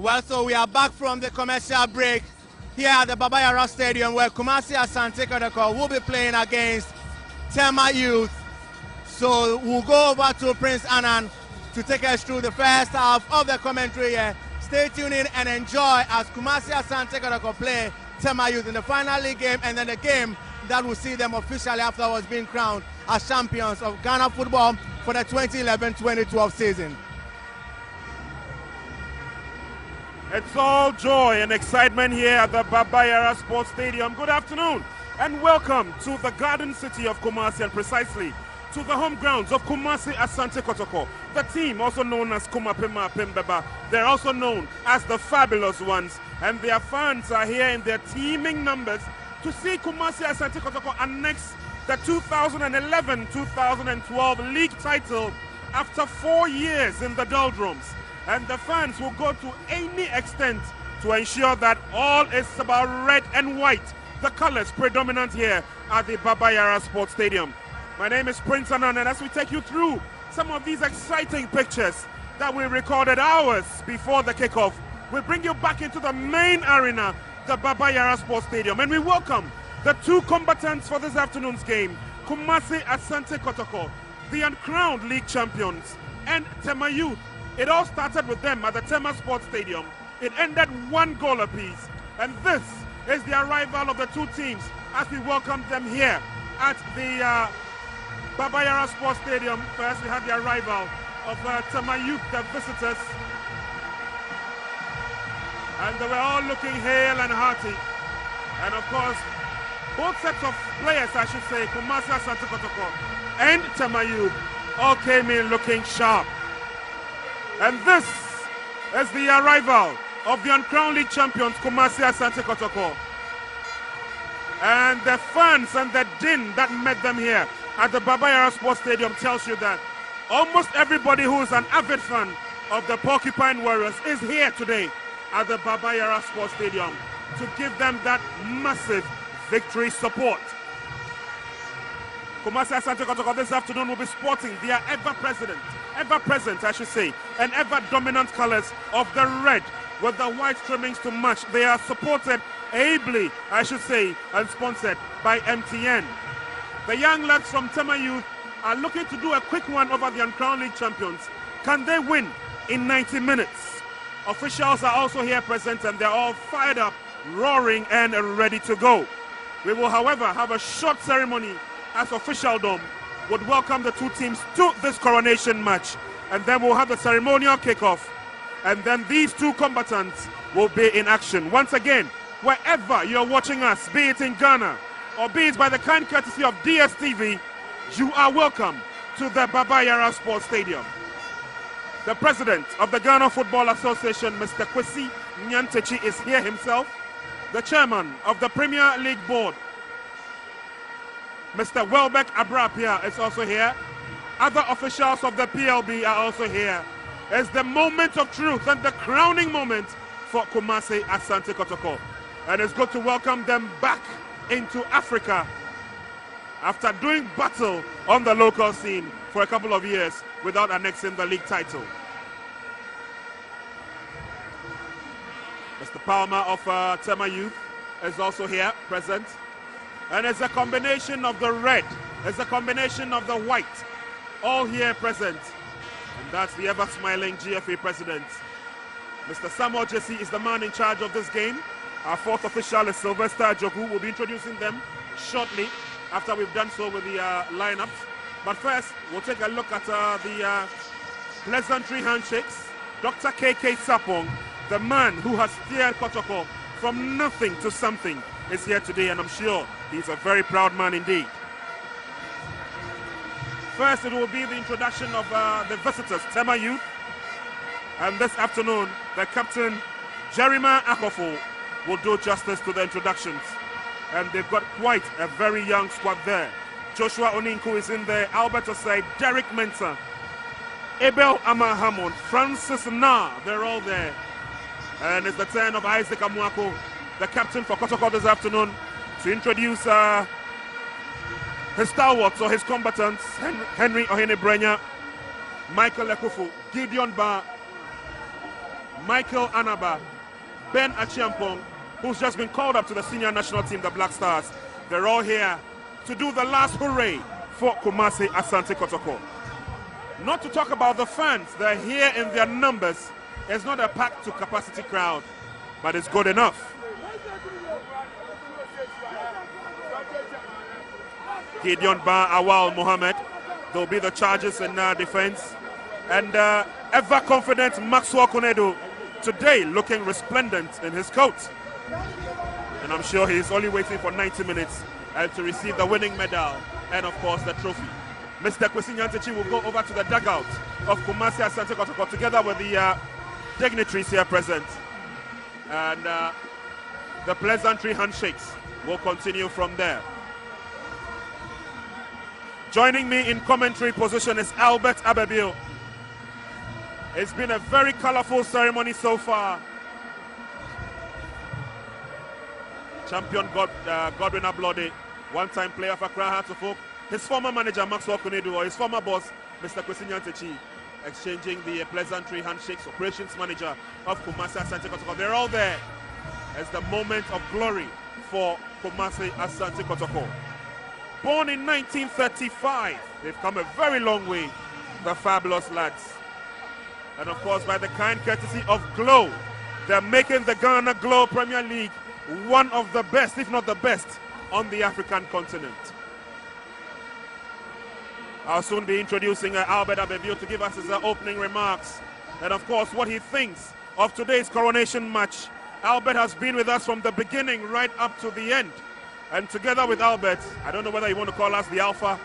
Well, so we are back from the commercial break here at the Baba Yara Stadium, where Kumasi Asante Kotoko will be playing against Tema Youth. So we'll go over to Prince Annan to take us through the first half of the commentary here. Stay tuned in and enjoy as Kumasi Asante Kotoko play Tema Youth in the final league game, and then the game that will see them officially afterwards being crowned as champions of Ghana football for the 2011-2012 season. It's all joy and excitement here at the Baba Yara Sports Stadium. Good afternoon and welcome to the Garden City of Kumasi, and precisely to the home grounds of Kumasi Asante Kotoko. The team, also known as Kumapema Pembeba, they're also known as the Fabulous Ones, and their fans are here in their teeming numbers to see Kumasi Asante Kotoko annex the 2011-2012 league title after 4 years in the doldrums. And the fans will go to any extent to ensure that all is about red and white, the colors predominant here at the Baba Yara Sports Stadium. My name is Prince Annan, and as we take you through some of these exciting pictures that we recorded hours before the kickoff, we bring you back into the main arena, the Baba Yara Sports Stadium, and we welcome the two combatants for this afternoon's game, Kumasi Asante Kotoko, the uncrowned league champions, and Tema Youth. It all started with them at the Tema Sports Stadium. It ended 1 goal apiece, and this is the arrival of the two teams as we welcome them here at the Baba Yara Sports Stadium. First, we had the arrival of Tema Youth, the visitors, and they were all looking hale and hearty. And of course, both sets of players, I should say, Kumasi Asante Kotoko and Tema Youth, all came in looking sharp. And this is the arrival of the uncrowned league champions, Kumasi Asante Kotoko. And the fans and the din that met them here at the Baba Yara Sports Stadium tells you that almost everybody who is an avid fan of the Porcupine Warriors is here today at the Baba Yara Sports Stadium to give them that massive victory support. Kumasi Asante Kotoko this afternoon will be sporting their ever-present, I should say, and ever-dominant colors of the red with the white trimmings to match. They are supported ably, I should say, and sponsored by MTN. The young lads from Tema Youth are looking to do a quick one over the uncrowned league champions. Can they win in 90 minutes? Officials are also here present, and they're all fired up, roaring, and ready to go. We will, however, have a short ceremony as officialdom would welcome the two teams to this coronation match, and then we'll have the ceremonial kickoff, and then these two combatants will be in action. Once again, wherever you're watching us, be it in Ghana or be it by the kind courtesy of DSTV, you are welcome to the Baba Yara Sports Stadium. The president of the Ghana Football Association, Mr. Kwesi Nyantechi, is here himself. The chairman of the Premier League Board, Mr. Welbeck Abrapia, is also here. Other officials of the PLB are also here. It's the moment of truth and the crowning moment for Kumasi Asante Kotoko. And it's good to welcome them back into Africa after doing battle on the local scene for a couple of years without annexing the league title. Mr. Palmer of Tema Youth is also here, present. And it's a combination of the red, it's a combination of the white, all here present. And that's the ever-smiling GFA president. Mr. Samuel Jesse is the man in charge of this game. Our fourth official is Sylvester Joku. We'll be introducing them shortly after we've done so with the lineups. But first, we'll take a look at the pleasantry handshakes. Dr. KK Sapong, the man who has steered Kotoko from nothing to something, is here today, and I'm sure he's a very proud man indeed. First, it will be the introduction of the visitors, Tema Youth. And this afternoon, the captain, Jeremiah Akofo, will do justice to the introductions. And they've got quite a very young squad there. Joshua Oninku is in there, Albeth Osei, Derek Mensah, Abel Amahamon, Francis Na, they're all there. And it's the turn of Isaac Amuako, the captain for Kotoko this afternoon, to introduce his stalwarts or his combatants, Henry Ohene Brenya, Michael Ekufu, Gideon Ba, Michael Anaba, Ben Achiampong, who's just been called up to the senior national team, the Black Stars. They're all here to do the last hooray for Kumasi Asante Kotoko. Not to talk about the fans, they're here in their numbers. It's not a packed to capacity crowd, but it's good enough. Gideon Ba Awal Mohammed, they'll be the charges in defense. And ever confident Maxwell Konedo, today looking resplendent in his coat. And I'm sure he's only waiting for 90 minutes to receive the winning medal and, of course, the trophy. Mr. Kwesi Nyantechi will go over to the dugout of Kumasi Asante Kotoko together with the dignitaries here present. And the pleasantry handshakes will continue from there. Joining me in commentary position is Albeth Abebil. It's been a very colorful ceremony so far. Champion Godwin Ablode, one-time player for Accra Hearts of Oak. His former manager, Maxwell Konedo, or his former boss, Mr. Kwesi Nyantechi, exchanging the pleasantry handshakes. Operations manager of Kumasi Asante Kotoko. They're all there as the moment of glory for Kumasi Asante Kotoko. Born in 1935, they've come a very long way, the fabulous lads. And of course, by the kind courtesy of Glow, they're making the Ghana Glow Premier League one of the best, if not the best, on the African continent. I'll soon be introducing Albeth Abebil to give us his opening remarks. And of course, what he thinks of today's coronation match. Albeth has been with us from the beginning right up to the end. And together with Albeth, I don't know whether you want to call us the Alpha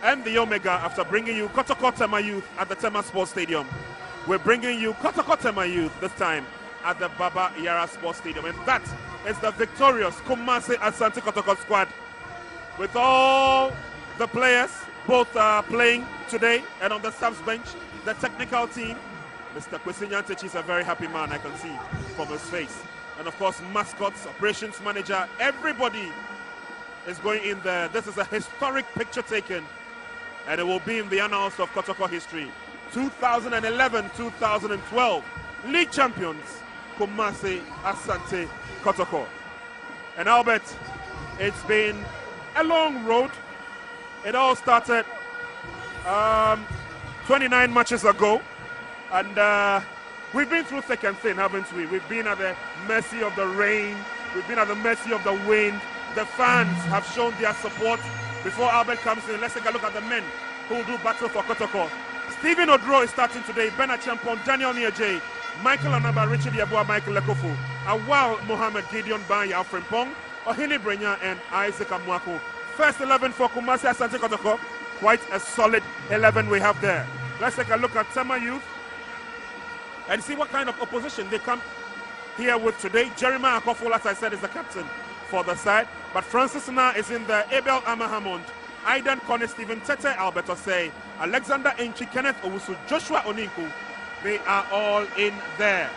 and the Omega after bringing you Kotoko Tema Youth at the Tema Sports Stadium. We're bringing you Kotoko Tema Youth this time at the Baba Yara Sports Stadium. And that is the victorious Kumasi Asante Kotoko squad with all the players, both playing today and on the subs bench, the technical team. Mr. Kwesi Nyantechi is a very happy man, I can see from his face. And of course, mascots, operations manager, everybody is going in there. This is a historic picture taken, and it will be in the annals of Kotoko history. 2011-2012 league champions, Kumasi Asante Kotoko. And Albeth, it's been a long road. It all started 29 matches ago, and we've been through thick and thin, haven't we? We've been at the mercy of the rain. We've been at the mercy of the wind. The fans have shown their support. Before Albeth comes in, let's take a look at the men who will do battle for Kotoko. Stephen Odro is starting today. Ben Achiampong, Daniel Niaje, Michael Anaba, Richard Yabua, Michael Lekofu, Awal Mohammed, Gideon Banya, Alfred Pong, Ohini Brenya, and Isaac Amwako. First 11 for Kumasi Asante Kotoko. Quite a solid 11 we have there. Let's take a look at Tema Youth and see what kind of opposition they come here with today. Jeremiah Akofo, as I said, is the captain for the side. But Francis Na is in there. Abel Amahamond, Aidan Kone, Stephen Tete, Albert Osei, Alexander Enchi, Kenneth Owusu, Joshua Oninku. They are all in there.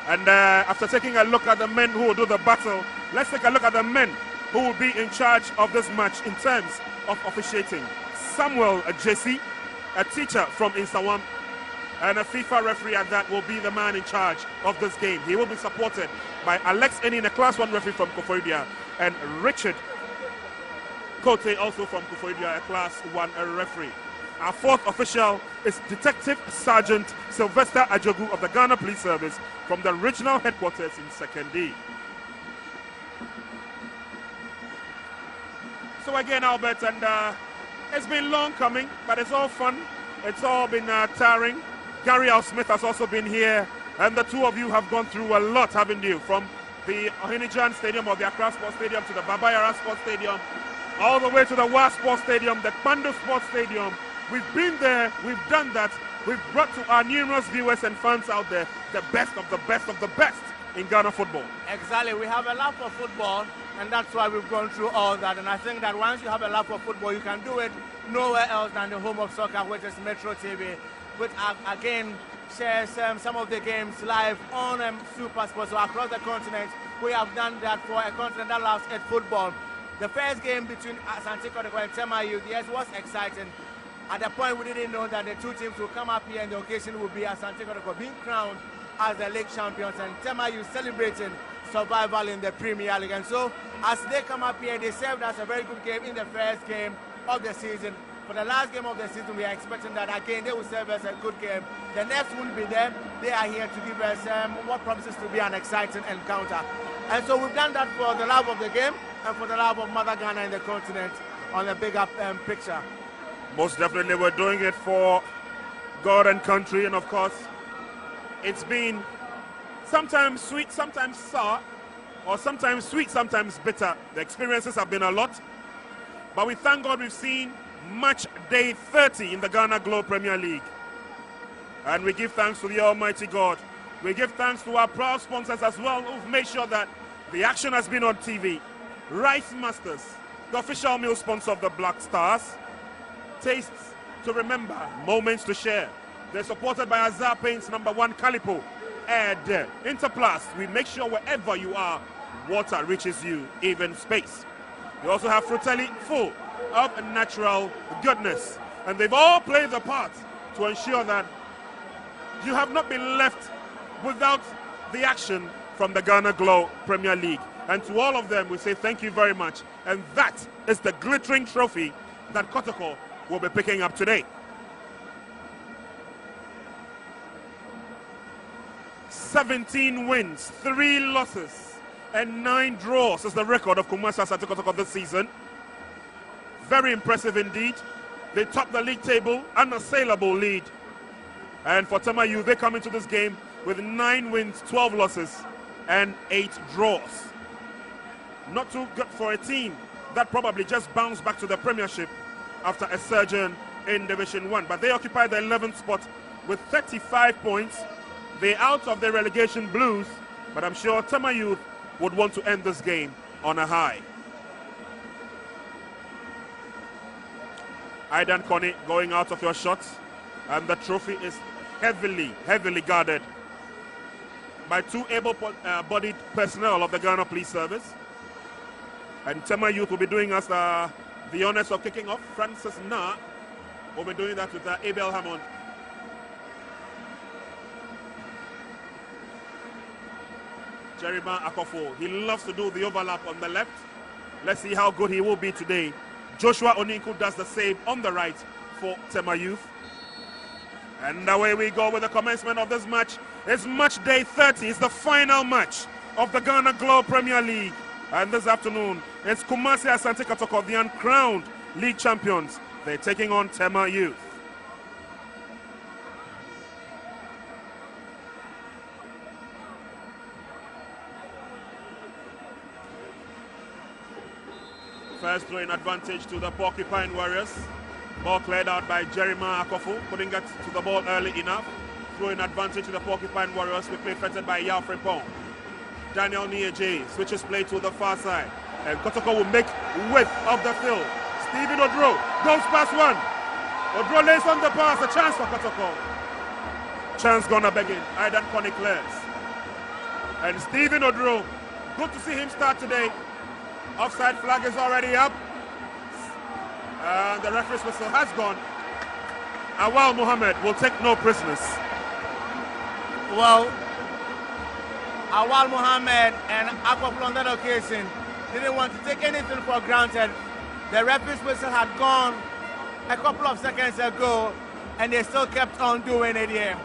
And after taking a look at the men who will do the battle, let's take a look at the men who will be in charge of this match in terms of officiating. Samuel JC, a teacher from Insawam, and a FIFA referee at that will be the man in charge of this game. He will be supported by Alex Enin, a Class 1 referee from Koforidua, and Richard Kote, also from Koforidua, a Class 1 referee. Our fourth official is Detective Sergeant Sylvester Ajogu of the Ghana Police Service from the regional headquarters in 2nd D. So again, Albert, and it's been long coming, but it's all fun. It's all been tiring. Gary Al Smith has also been here, and the two of you have gone through a lot, haven't you? From the Ohinijan Stadium or the Accra Sports Stadium to the Baba Yara Sports Stadium, all the way to the Wa Sports Stadium, the Kpando Sports Stadium. We've been there, we've done that. We've brought to our numerous viewers and fans out there the best of the best of the best in Ghana football. Exactly, we have a love for football, and that's why we've gone through all that. And I think that once you have a love for football, you can do it nowhere else than the home of soccer, which is Metro TV, which again shares some of the games live on Super Sports. So across the continent, we have done that for a continent that loves its football. The first game between Asante Kotoko and Tema Youth, yes, was exciting. At the point we didn't know that the two teams will come up here and the occasion will be Asante Kotoko being crowned as the league champions and Tema Youth celebrating survival in the Premier League. And so as they come up here, they served us a very good game in the first game of the season. For the last game of the season, we are expecting that again they will serve us a good game. The next will be them. They are here to give us what promises to be an exciting encounter. And so we've done that for the love of the game and for the love of Mother Ghana and the continent on the bigger picture. Most definitely we're doing it for God and country, and of course it's been sometimes sweet, sometimes sour, or sometimes sweet, sometimes bitter. The experiences have been a lot, but we thank God we've seen match day 30 in the Ghana Globe Premier League, and we give thanks to the Almighty God. We give thanks to our proud sponsors as well, who've made sure that the action has been on TV. Rice Masters, the official meal sponsor of the Black Stars. Tastes to remember, moments to share. They're supported by Azar Paints #1 Calipo. Ed Interplast, we make sure wherever you are, water reaches you, even space. We also have Fratelli, full of natural goodness. And they've all played the part to ensure that you have not been left without the action from the Ghana Globe Premier League. And to all of them, we say thank you very much. And that is the glittering trophy that Kotoko will be picking up today. 17 wins, 3 losses, and 9 draws is the record of Kumasi Asante Kotoko this season. Very impressive indeed. They top the league table, unassailable lead. And for Tema Youth, they come into this game with 9 wins, 12 losses, and 8 draws. Not too good for a team that probably just bounced back to the Premiership after a surgeon in Division 1. But they occupy the 11th spot with 35 points. They're out of the relegation blues, but I'm sure Tema Youth would want to end this game on a high. Aidan Connie going out of your shots, and the trophy is heavily guarded by 2 able-bodied personnel of the Ghana Police Service. And Tema Youth will be doing us the honors of kicking off. Francis Na will be doing that with Abel Hammond. Jerima Akofo, he loves to do the overlap on the left. Let's see how good he will be today. Joshua Oninku does the same on the right for Tema Youth. And away we go with the commencement of this match. It's match day 30. It's the final match of the Ghana Globe Premier League. And this afternoon, it's Kumasi Asante Kotoko, the uncrowned league champions. They're taking on Tema Youth. First throw-in advantage to the Porcupine Warriors. Ball cleared out by Jerima Akofo. Couldn't get to the ball early enough. Throw-in advantage to the Porcupine Warriors. We play fettered by Yao Frimpong. Daniel Nieje switches play to the far side. And Kotoko will make width of the field. Stephen Odro goes past one. Odro lays on the pass. A chance for Kotoko. Chance gonna begin. Aidan Connie clears. And Stephen Odro, good to see him start today. Offside flag is already up. And the referee's whistle has gone. Awal Mohammed will take no prisoners. Well, Awal Mohammed and Akofo on that occasion didn't want to take anything for granted. The referee's whistle had gone a couple of seconds ago, and they still kept on doing it here.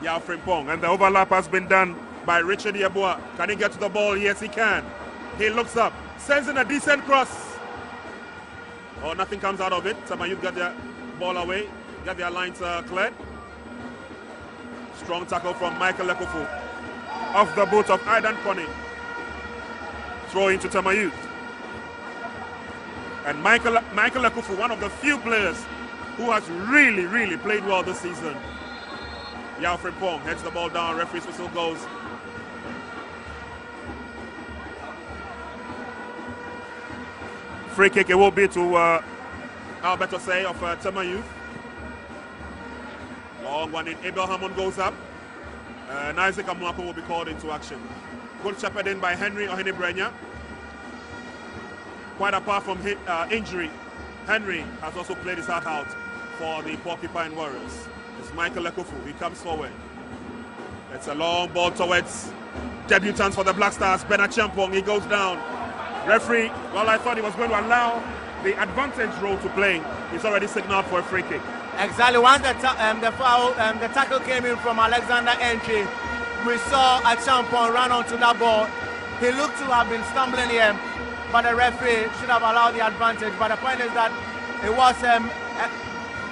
Yao Frimpong, and the overlap has been done by Richard Yeboah. Can he get to the ball? Yes, he can. He looks up, sends in a decent cross. Oh, nothing comes out of it. Tema Youth got their ball away, got their lines cleared. Strong tackle from Michael Ekofu. Off the boot of Aidan Connie. Throw into Tema Youth. And Michael Ekofu, one of the few players who has really played well this season. Yao Frimpong heads the ball down. Referee's whistle goes. Free kick, it will be to Albeth Osei of Tema Youth. Long one in. Abel Hammond goes up. And Isaac Amuako will be called into action. Good shepherd in by Henry Ohene Brenya. Quite apart from injury, Henry has also played his heart out for the Porcupine Warriors. It's Michael Ekofu. He comes forward. It's a long ball towards debutants for the Black Stars. Bernard Champong, he goes down. Referee, well, I thought he was going to allow the advantage role to play. He's already signaled for a free kick. Exactly. Once the tackle came in from Alexander Entry, we saw a Champong run onto that ball. He looked to have been stumbling here, but the referee should have allowed the advantage. But the point is that it was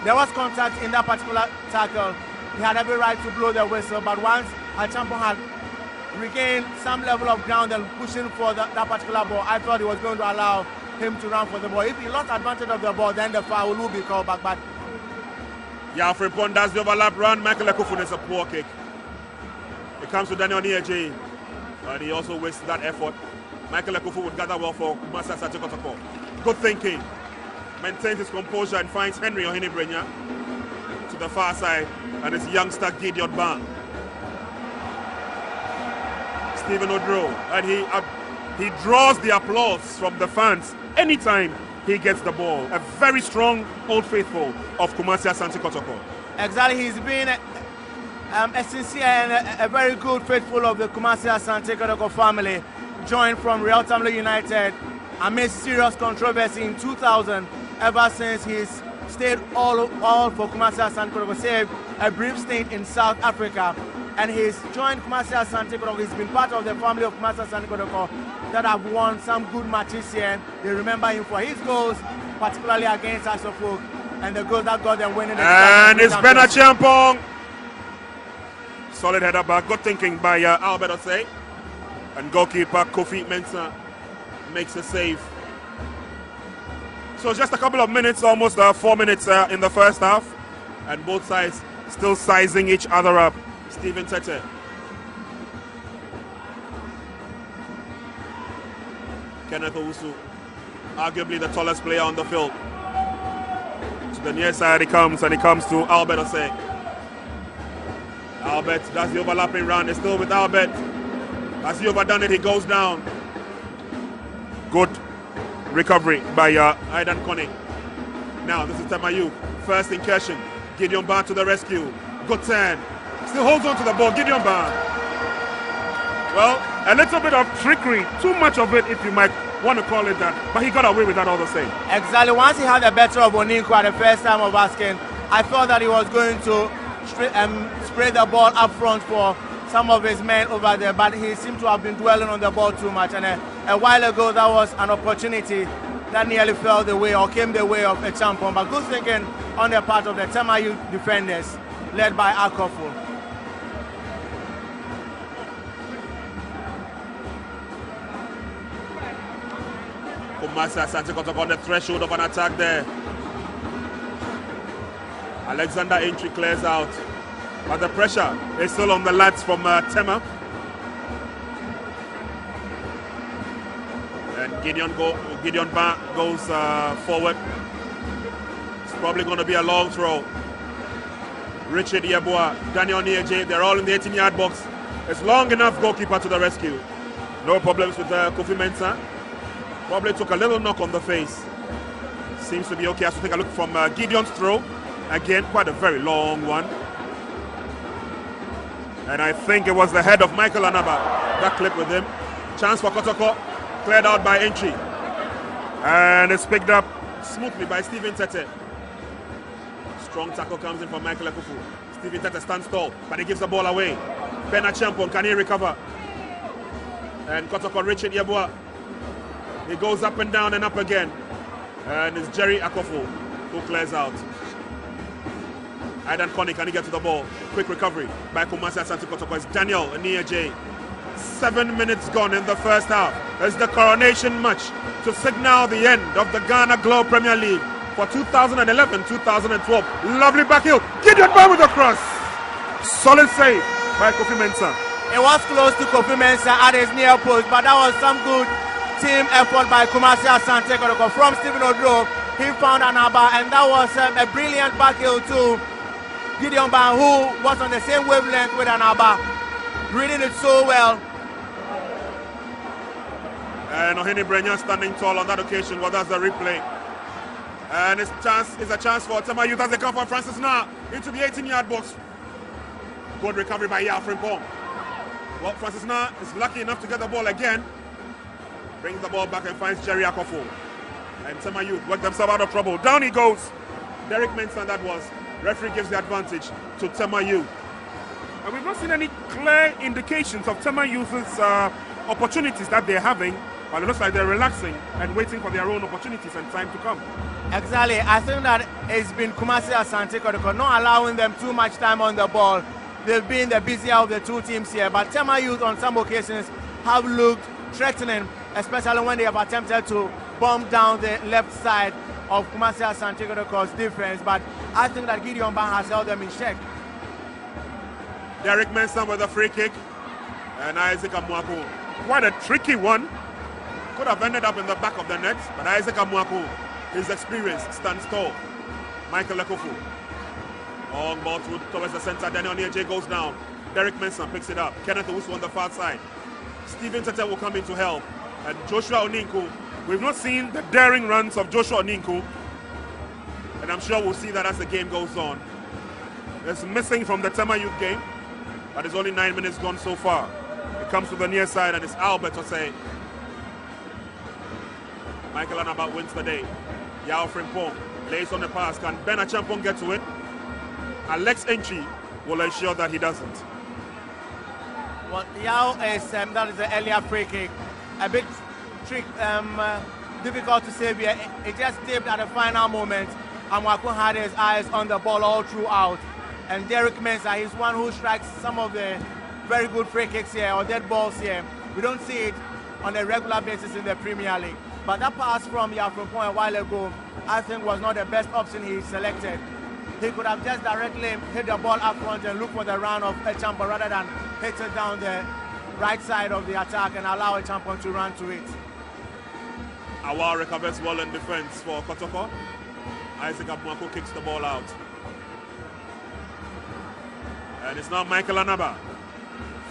there was contact in that particular tackle. He had every right to blow the whistle, but once a Champong had regained some level of ground and pushing for that particular ball, I thought he was going to allow him to run for the ball. If he lost advantage of the ball, then the foul will be called back. But yeah, Frimpong does the overlap run. Michael Ekofu is a poor kick. It comes to Daniel Nieje, and he also wastes that effort. Michael Ekofu would gather well for Kumasi Asante Kotoko. Good thinking. Maintains his composure and finds Henry Ohinibrenya to the far side, and his youngster Gideon Ban. Stephen Odro, and he draws the applause from the fans anytime he gets the ball. A very strong Old Faithful of Kumasi Asante Kotoko. Exactly, he's been a sincere and a very good faithful of the Kumasi Asante Kotoko family. Joined from Real Tamale United amidst serious controversy in 2000. Ever since he's stayed all for Kumasi Asante Kotoko, save a brief stint in South Africa. And he's joined Kumasi Asante Kotoko. He's been part of the family of Kumasi Asante Kotoko that have won some good matches here. They remember him for his goals, particularly against Asofok, and the goals that got them winning the and it's Bernard Champong. Solid header back. Good thinking by Albeth Osei. And goalkeeper Kofi Mensah makes a save. So just a couple of minutes, almost 4 minutes in the first half. And both sides still sizing each other up. Stephen Tete. Kenneth Owusu, arguably the tallest player on the field. To the near side he comes, and he comes to Albeth Osei. Albeth does the overlapping run. It's still with Albeth. As he overdone it, he goes down. Good recovery by Aidan Connie. Now this is Tema Youth. First incursion. Gideon Ban to the rescue. Good turn. Still holds on to the ball. Gideon Ban. Well, a little bit of trickery. Too much of it, if you might want to call it that. But he got away with that all the same. Exactly. Once he had the better of Oninku at the first time of asking, I thought that he was going to spray the ball up front for some of his men over there, but he seemed to have been dwelling on the ball too much. And a while ago, that was an opportunity that nearly fell the way or came the way of a Champong. But good thinking on the part of the Tema Youth defenders, led by Akofu. Kumasi Asante Kotoko on the threshold of an attack there. Alexander Entry clears out. But the pressure is still on the lads from Tema. And Gideon Ban goes forward. It's probably going to be a long throw. Richard Yeboah, Daniel Nieje, they're all in the 18-yard box. It's long enough, goalkeeper to the rescue. No problems with Kofi Mensah. Probably took a little knock on the face. Seems to be okay as we take a look from Gideon's throw. Again, quite a very long one. And I think it was the head of Michael Anaba that clipped with him. Chance for Kotoko, cleared out by Entry. And it's picked up smoothly by Stephen Tete. Strong tackle comes in from Michael Ekofu. Stephen Tete stands tall, but he gives the ball away. Bernard Champong, can he recover? And Kotoko, Richard Yeboah. He goes up and down and up again. And it's Jerry Akofu who clears out. Aidan Connie, can he get to the ball? Quick recovery by Kumasi Asante Kotoko. It's Daniel Nieje. 7 minutes gone in the first half. It's the coronation match to signal the end of the Ghana Globe Premier League for 2011-2012. Lovely back heel. Gideon Ban with a cross. Solid save by Kofi Mensah. It was close to Kofi Mensah at his near post, but that was some good team effort by Kumasi Asante Kotoko. From Stephen Odro, he found Anaba, and that was a brilliant back heel to Gideon Ban, who was on the same wavelength with Anaba, reading it so well. And Ohinibrenya standing tall on that occasion. Well, that's the replay. And it's a chance for Tema Youth as they come for Francis Na into the 18-yard box. Good recovery by Yao Frimpong. Well, Francis Na is lucky enough to get the ball again. Brings the ball back and finds Jerry Akofo. And Tema Youth work themselves out of trouble. Down he goes. Derek Mensah, that was. Referee gives the advantage to Tema Youth. And we've not seen any clear indications of Tema Youth's opportunities that they're having. But it looks like they're relaxing and waiting for their own opportunities and time to come. Exactly. I think that it's been Kumasi Asante Kotoko not allowing them too much time on the ball. They've been the busier of the two teams here. But Tema Youth on some occasions have looked threatening, especially when they have attempted to bomb down the left side of Kumasi Asante Kotoko's defense. But I think that Gideon Ban has held them in check. Derek Mensah with a free kick. And Isaac Amwako. Quite a tricky one. Could have ended up in the back of the net. But Isaac Amwako, his experience stands tall. Michael Lekofu. Long ball towards the center. Daniel Nieje goes down. Derek Mensah picks it up. Kenneth Owusu on the far side. Stephen Tete will come in to help. And Joshua Oninku. We've not seen the daring runs of Joshua Oninku. And I'm sure we'll see that as the game goes on. It's missing from the Tema Youth game. But it's only 9 minutes gone so far. It comes to the near side and it's Albeth Osei. Michael Anaba wins the day. Yao Frimpong lays on the pass. Can Ben Achampong get to it? Alex Entry will ensure that he doesn't. Well, Yao is, that is the earlier free kick. A bit difficult to save here. It just tipped at the final moment. And Wako had his eyes on the ball all throughout. And Derek Mensah, he's one who strikes some of the very good free kicks here, or dead balls here. We don't see it on a regular basis in the Premier League. But that pass from Yao Frimpong a while ago, I think was not the best option he selected. He could have just directly hit the ball up front and look for the run of Echampong rather than hit it down the right side of the attack and allow Echampong to run to it. Awar recovers well in defense for Kotoko. Isaac Abmako kicks the ball out. And it's now Michael Anaba.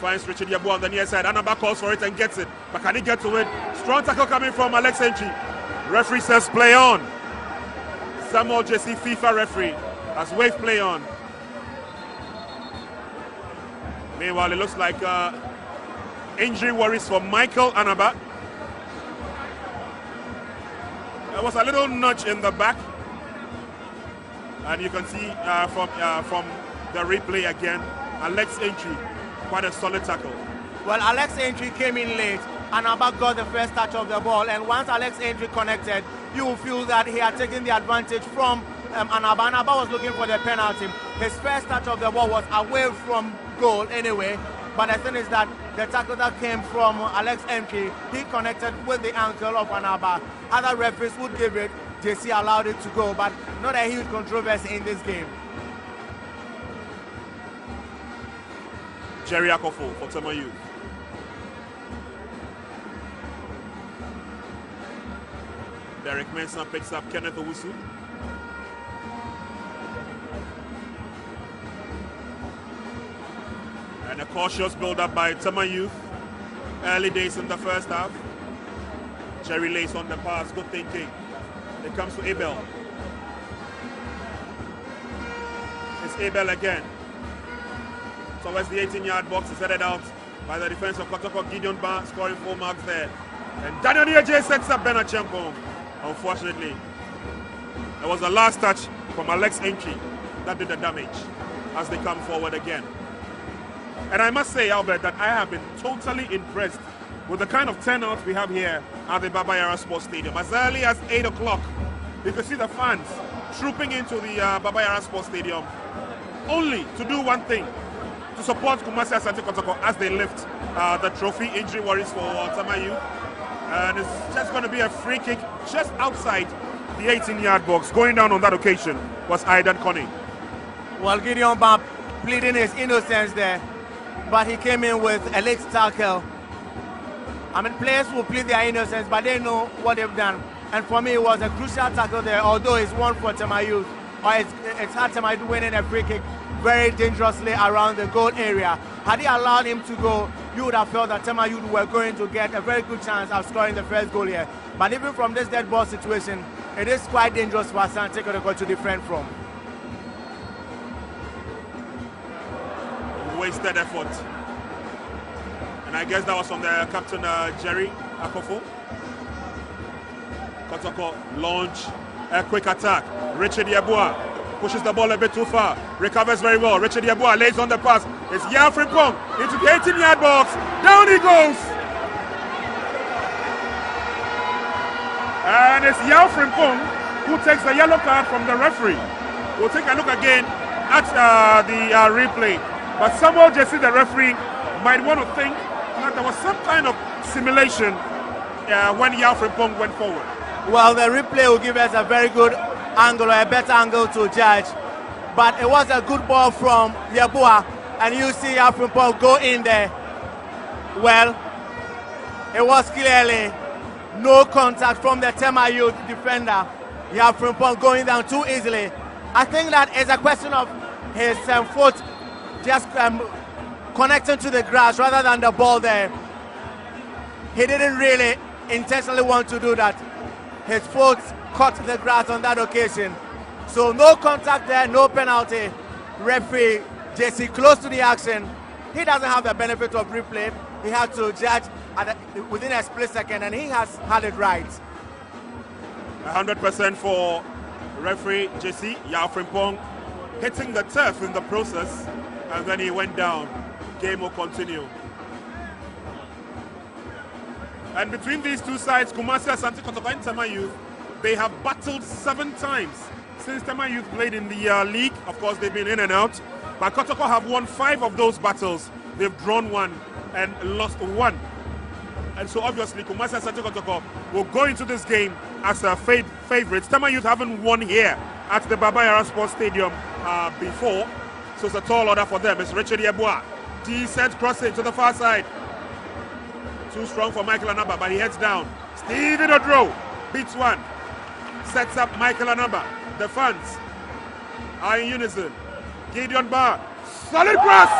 Finds Richard Yabo on the near side. Anaba calls for it and gets it. But can he get to it? Strong tackle coming from Alex Entry. Referee says play on. Samuel JC, FIFA referee, has waved play on. Meanwhile, it looks like injury worries for Michael Anaba. There was a little nudge in the back. And you can see from the replay again, Alex Entry, quite a solid tackle. Well, Alex Entry came in late. Anaba got the first touch of the ball, and once Alex Entry connected, you will feel that he had taken the advantage from Anaba. Anaba was looking for the penalty. His first touch of the ball was away from goal anyway, but the thing is that the tackle that came from Alex Entry, he connected with the ankle of Anaba. Other referees would give it, JC allowed it to go, but not a huge controversy in this game. Jerry Akofo for Tema Youth. Derek Mensah picks up Kenneth Owusu. And a cautious build-up by Tema Youth. Early days in the first half. Jerry lays on the pass, good thinking. It comes to Abel. It's Abel again. Towards the 18-yard box, is headed out by the defense of Kotoko. Gideon Ban scoring 4 marks there. And Daniel Nieje sets up Ben Achampong. Unfortunately, it was the last touch from Alex Entry that did the damage as they come forward again. And I must say, Albert, that I have been totally impressed with the kind of turnout we have here at the Baba Yara Sports Stadium. As early as 8 o'clock, you can see the fans trooping into the Baba Yara Sports Stadium only to do one thing, to support Kumasi Asante Kotoko as they lift the trophy. Injury worries for Tema Youth. And it's just going to be a free kick just outside the 18-yard box. Going down on that occasion was Aidan Conning. Well, Gideon Ban pleading his innocence there, but he came in with a late tackle. I mean, players will plead their innocence, but they know what they've done. And for me, it was a crucial tackle there, although it's one for Tema Youth, or it's hard Tema Youth winning a free kick very dangerously around the goal area. Had he allowed him to go, you would have felt that Tema Youth were going to get a very good chance of scoring the first goal here. But even from this dead ball situation, it is quite dangerous for Asante Kotoko to defend from. Wasted effort. And I guess that was from the captain, Jerry Akofo. Kotoko launch a quick attack. Richard Yeboah pushes the ball a bit too far. Recovers very well. Richard Yeboah lays on the pass. It's Yao Frimpong into the 18-yard box. Down he goes. And it's Yao Frimpong who takes the yellow card from the referee. We'll take a look again at the replay. But Samuel Jesse, the referee, might want to think that there was some kind of simulation when Yao Frimpong went forward. Well, the replay will give us a very good angle, or a better angle to judge. But it was a good ball from Yeboah, and you see Yao Frimpong go in there. Well, it was clearly no contact from the Tema youth defender. Yao Frimpong going down too easily. I think that is a question of his foot just connecting to the grass rather than the ball there. He didn't really intentionally want to do that. His foot caught the grass on that occasion. So no contact there, no penalty. Referee JC close to the action. He doesn't have the benefit of replay. He had to judge within a split second, and he has had it right. 100% for referee JC. Yao Frimpong hitting the turf in the process, and then he went down. Game will continue. And between these two sides, Kumasi Asante Kotoko and Tema Youth, they have battled 7 times since Tema Youth played in the league. Of course, they've been in and out. But Kotoko have won 5 of those battles. They've drawn 1 and lost 1. And so obviously, Kumasi Asante Kotoko will go into this game as a favourites. Tema Youth haven't won here at the Baba Yara Sports Stadium before. So it's a tall order for them. It's Richard Yeboah. Decent crossing to the far side. Too strong for Michael Anaba, but he heads down. Stephen Odro beats one. Sets up Michael Anaba. The fans are in unison. Gideon Barr. Solid cross!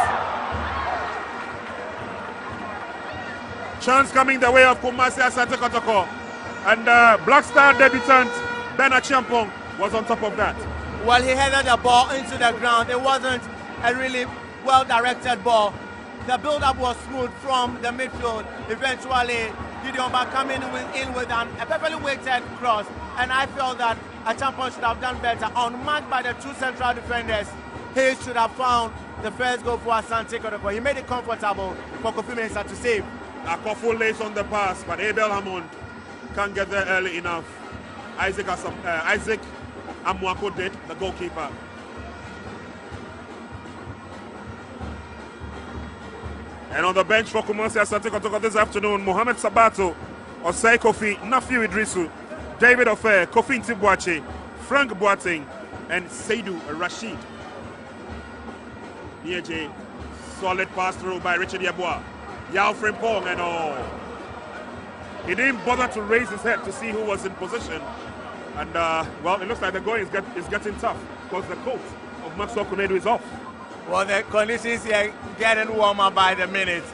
Chance coming the way of Kumasi Asante Kotoko. And Black Star debutant Ben Achiampong was on top of that. Well, he headed the ball into the ground. It wasn't a really well-directed ball. The build-up was smooth from the midfield. Eventually, Gideon Barr coming in with a perfectly weighted cross. And I felt that Achiampong should have done better. Unmarked by the 2 central defenders, he should have found the first goal for Asante Kotoko. He made it comfortable for Kofi Mensah to save. Akofo lays on the pass, but Abel Hammond can't get there early enough. Isaac Amwako did, the goalkeeper. And on the bench for Kumasi Asante Kotoko this afternoon, Mohamed Sabato, Osei Kofi, Nafiu Idrisu, David Ofer, Kofi Ntibwache, Frank Boateng, and Seydou Rashid. Nieje, solid pass through by Richard Yeboah. Yao Frimpong and all. He didn't bother to raise his head to see who was in position. And, well, it looks like the going is getting tough because the coach of Maxwell Kunedu is off. Well, the conditions here getting warmer by the minute.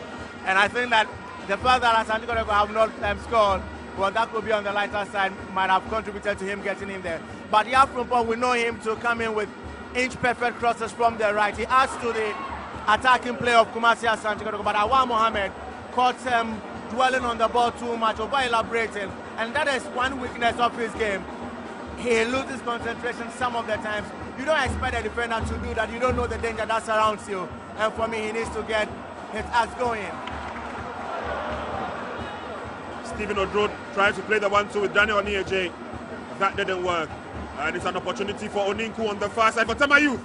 And I think that the fact that Asante Kotoko have not scored, well, that could be on the lighter side, might have contributed to him getting in there. But Yao Frimpong, we know him to come in with inch-perfect crosses from the right. He adds to the attacking play of Kumasi Asante Kotoko, but Awa Mohammed caught him dwelling on the ball too much, over-elaborating, and that is one weakness of his game. He loses concentration some of the times. You don't expect a defender to do that. You don't know the danger that surrounds you. And for me, he needs to get his axe going. Stephen Odro trying to play the 1-2 with Daniel Nieje. That didn't work. And it's an opportunity for Oninku on the far side for Tema Youth.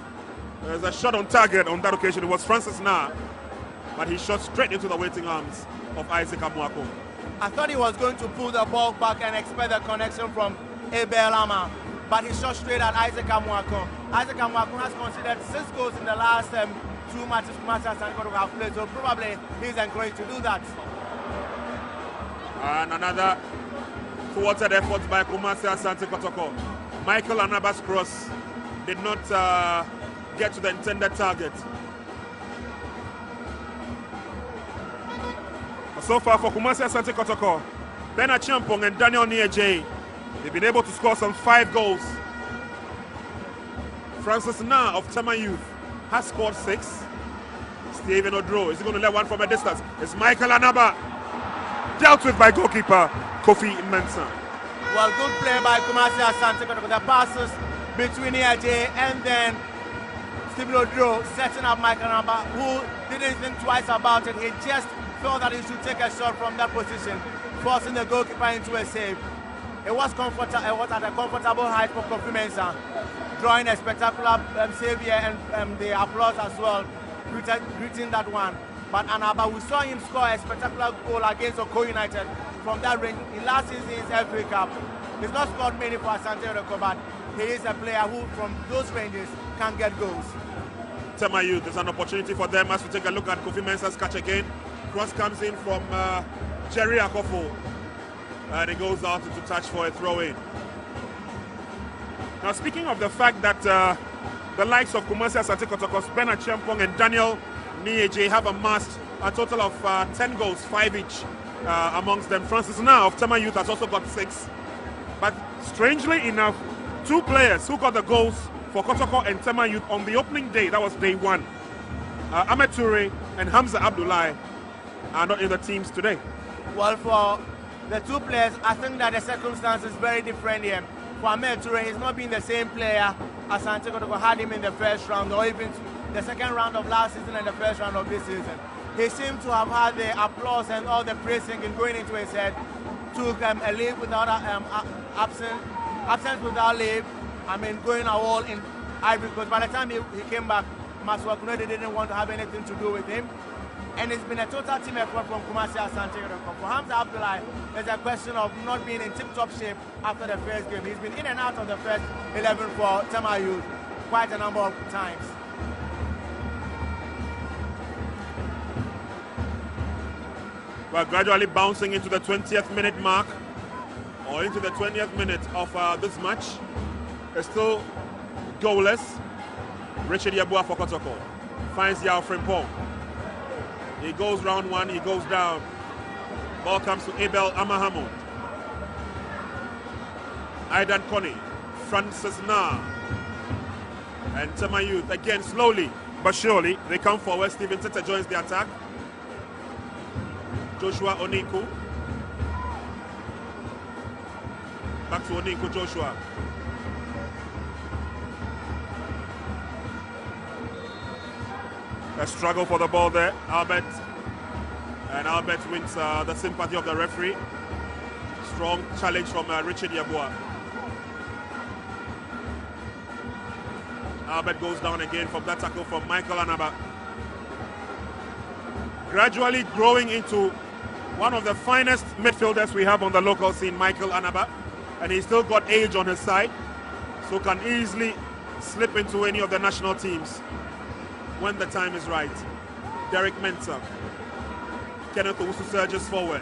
There's a shot on target on that occasion. It was Francis Nah, but he shot straight into the waiting arms of Isaac Amwako. I thought he was going to pull the ball back and expect the connection from Abel Ama, but he shot straight at Isaac Amwako. Isaac Amwako has conceded 6 goals in the last 2 matches Kumasi Asante Kotoko have played, so probably he's encouraged to do that. And another thwarted effort by Kumasi Asante Kotoko. Michael Anaba's cross did not get to the intended target. So far for Kumasi Asante Kotoko, Ben Achiampong and Daniel Nieje They've been able to score some 5 goals. Francis Na of Tema Youth has scored 6. Stephen Odro is going to let one from a distance. It's Michael Anaba, dealt with by goalkeeper Kofi Mensah. Well, good play by Kumasi Asante Kotoko. The passes between AJ and then Stephen Odro setting up Michael Anaba, who didn't think twice about it. He just felt that he should take a shot from that position, forcing the goalkeeper into a save. It was at a comfortable height for Kofi Mensah, drawing a spectacular save here and the applause as well, greeting that one. But Anaba, we saw him score a spectacular goal against Oko United from that range in last season's FA Cup. He's not scored many for Asante Kotoko, but he is a player who, from those ranges, can get goals. Tema Youth, there's an opportunity for them as we take a look at Kofi Mensah's catch again. Cross comes in from Jerry Akofo, and it goes out into touch for a throw-in. Now, speaking of the fact that the likes of Kumasi Asante Kotoko, Bernard Champong and Daniel Nieje have amassed a total of 10 goals, 5 each amongst them. Francis Na of Tema Youth has also got 6. But strangely enough, 2 players who got the goals for Kotoko and Tema Youth on the opening day, that was day 1, Ahmed Toure and Hamza Abdullahi, are not in the teams today. Well, for the 2 players, I think that the circumstance is very different here. For Ahmed Toure, he's not been the same player as Asante Kotoko had him in the first round or even the second round of last season and the first round of this season. He seemed to have had the applause and all the praising going into his head. Took a leave without absence without leave. I mean, going a wall in Ivory Coast. By the time he came back, Maswa Kunede didn't want to have anything to do with him. And it's been a total team effort from Kumasi Asante Kotoko. For Hamza Abdullahi, there's a question of not being in tip-top shape after the first game. He's been in and out of the first 11 for Tema Youth quite a number of times. We're gradually bouncing into the 20th minute mark, or into the 20th minute of this match. It's still goalless. Richard Yabua for Kotoko finds Yao Frimpong. He goes round 1, he goes down. Ball comes to Abel Amahamu. Aidan Kone, Francis Na, and Tema Youth again slowly but surely they come forward. Stephen Tete joins the attack. Joshua Oninku. Back to Oninku, Joshua. A struggle for the ball there, Albeth. And Albeth wins the sympathy of the referee. Strong challenge from Richard Yabua. Albeth goes down again from that tackle from Michael Anaba. Gradually growing into one of the finest midfielders we have on the local scene, Michael Anaba. And he's still got age on his side, so can easily slip into any of the national teams when the time is right. Derek Mensah. Kenneth Owusu surges forward.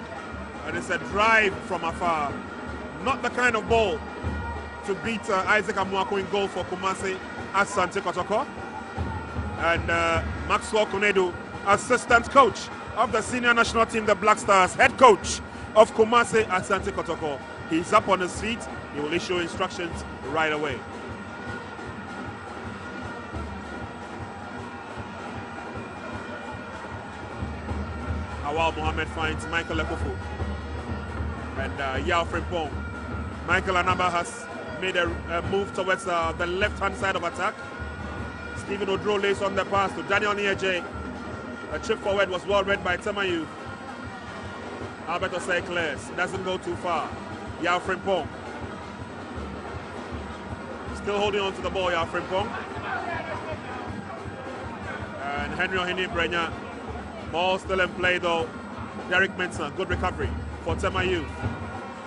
And it's a drive from afar. Not the kind of ball to beat Isaac Amuako in goal for Kumasi Asante Kotoko. And Maxwell Konedu, assistant coach of the senior national team, the Black Stars, head coach of Kumasi Asante Kotoko. He's up on his feet. He will issue instructions right away. Awal Mohammed finds Michael Ekofu and Yao Frimpong. Michael Anaba has made a move towards the left-hand side of attack. Stephen Odro lays on the pass to Daniel Nieje. A chip forward was well read by Tema Youth. Albeth Osei clears, doesn't go too far. Yao Frimpong. Still holding on to the ball, Yao Frimpong. And Henry Ohini Brenya. Ball still in play though. Derek Mensah, good recovery for Tema Youth.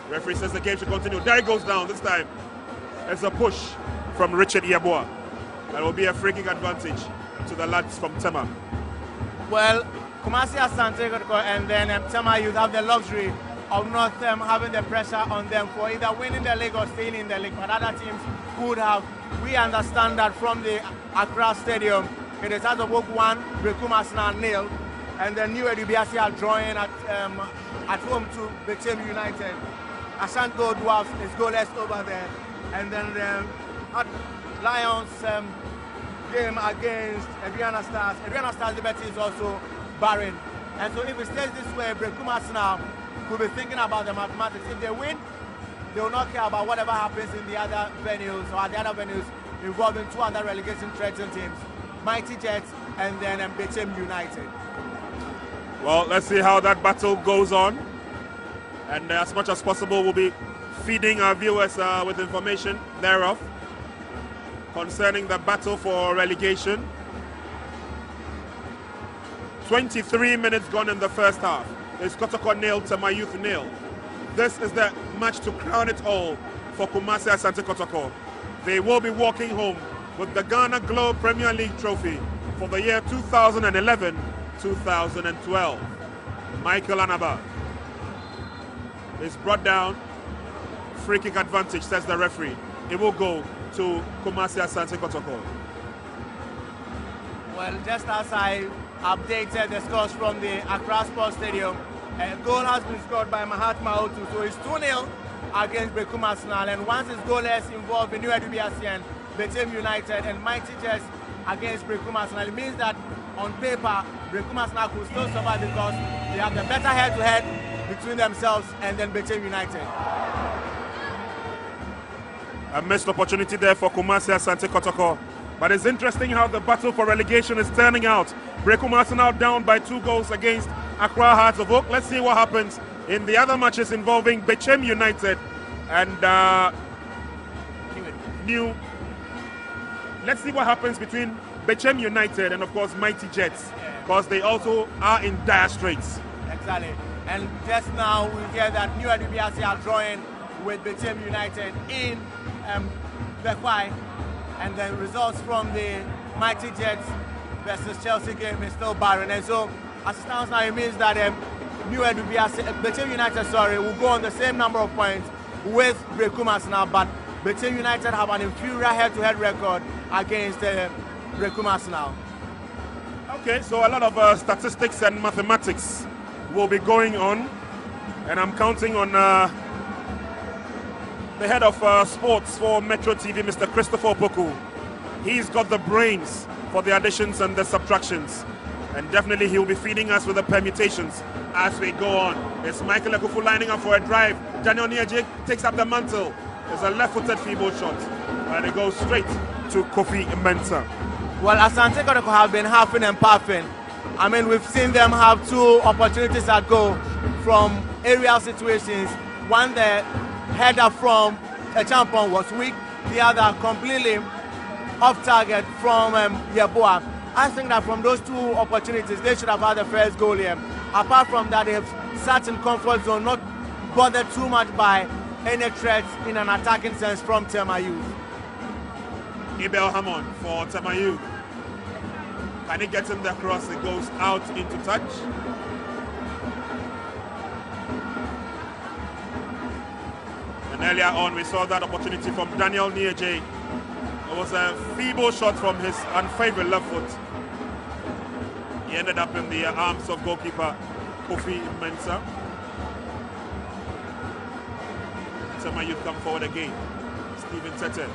Referee says the game should continue. Derek goes down this time. It's a push from Richard Yabua. That will be a free kick advantage to the lads from Tema. Well, Kumasi Asante Kotoko and then Tema Youth have the luxury of not having the pressure on them for either winning the league or staying in the league. But other teams would have. We understand that from the Accra Stadium, it is out of Work 1, Brekumasna 0. And then New Edubiasi are drawing at home to Bechelu United. Ashanto Dwarfs is goalless over there. And then the Lions game against Adriana Stars. Adriana Stars Liberty is also barren. And so if it stays this way, Brekumas now could be thinking about the mathematics. If they win, they will not care about whatever happens in the other venues or the other venues involving two other relegation threatened teams, Mighty Jets and then Bechem United. Well, let's see how that battle goes on. And as much as possible, we'll be feeding our viewers with information thereof concerning the battle for relegation. 23 minutes gone in the first half. It's Kotoko nil, Tema Youth nil. This is the match to crown it all for Kumasi Asante Kotoko. They will be walking home with the Ghana Globe Premier League trophy for the year 2011-2012. Michael Anaba is brought down. Free kick advantage, says the referee. It will go to Kumasi Asante Kotoko. Well, just as I updated the scores from the Accra Sports Stadium, a goal has been scored by Mahatma Otu, so it's 2-0 against Brekum Arsenal, and once his goalless involved in New Edubiasian, Bechem United and Mighty Jets against Brekum Arsenal. It means that on paper, Brekum Arsenal could still survive because they have the better head-to-head between themselves and then Bechem United. A missed opportunity there for Kumasi Asante Kotoko. But it's interesting how the battle for relegation is turning out. Brekum Arsenal down by 2 goals against Accra Hearts of Oak. Let's see what happens in the other matches involving Bechem United and Let's see what happens between Bechem United and, of course, Mighty Jets, because they also are in dire straits. Exactly. And just now we hear that New Edubiasi are drawing with Bechem United in Bekwai, and the results from the Mighty Jets versus Chelsea game is still barren. And so, as it stands now, it means that Bechem United, will go on the same number of points with Brekum Arsenal, but Bechem United have an inferior head-to-head record against Brekum Arsenal. Okay, so a lot of statistics and mathematics will be going on, and I'm counting on the head of sports for Metro TV, Mr. Christopher Opoku. He's got the brains for the additions and the subtractions, and definitely he'll be feeding us with the permutations as we go on. It's Michael Ekufu lining up for a drive. Daniel Niaje takes up the mantle. It's a left-footed feeble shot, and it goes straight to Kofi Mensah. Well, Asante Kotoko have been huffing and puffing. I mean, we've seen them have 2 opportunities at goal from aerial situations. One, the header from a champion was weak. The other completely off target from Yeboah. I think that from those 2 opportunities, they should have had the first goal here. Apart from that, they've sat in comfort zone, not bothered too much by any threats in an attacking sense from Tema Youth. Abel Hammond for Tema Youth. Can he get in the cross? It goes out into touch. And earlier on, we saw that opportunity from Daniel Niaje. It was a feeble shot from his unfavored left foot. He ended up in the arms of goalkeeper Kofi Mensah. Tema Youth come forward again. Stephen Tete.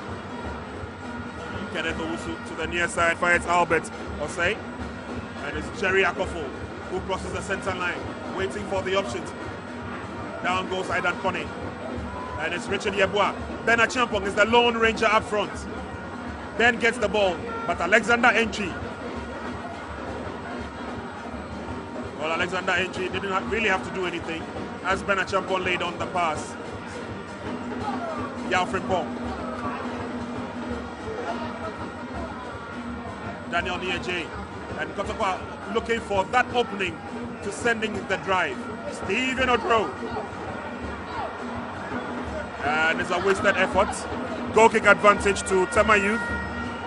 Kenneth Owusu to the near side, fires Albeth Osei. And it's Jerry Akofo who crosses the center line, waiting for the options. Down goes Aidan Kone. And it's Richard Yeboah. Ben Achampong is the lone ranger up front. Ben gets the ball, but Alexander Entry. Well, Alexander Entry didn't really have to do anything as Ben Achampong laid on the pass. Yao Frimpong. Daniel Niaje. And Kotoko looking for that opening to sending the drive. Stephen Odro. And it's a wasted effort. Goal kick advantage to Tema Youth.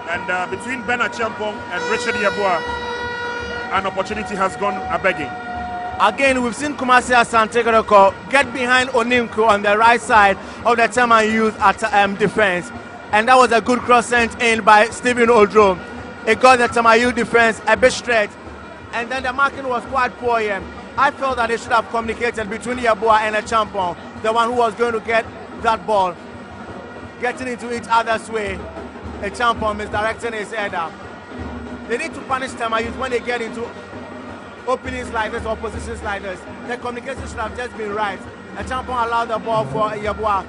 And between Ben Achampong and Richard Yeboah, an opportunity has gone a-begging. Again, we've seen Kumasi Asante Kotoko get behind Onimko on the right side of the Tema Youth at defense. And that was a good cross sent in by Stephen Odro. It got the Tema Youth defense a bit straight. And then the marking was quite poor here. I felt that they should have communicated between Yeboah and Achampong the one who was going to get that ball, getting into each other's way. A champion misdirecting his header. They need to punish Tema Youth when they get into openings like this or positions like this. The communication should have just been right. A champion allowed the ball for Yeboah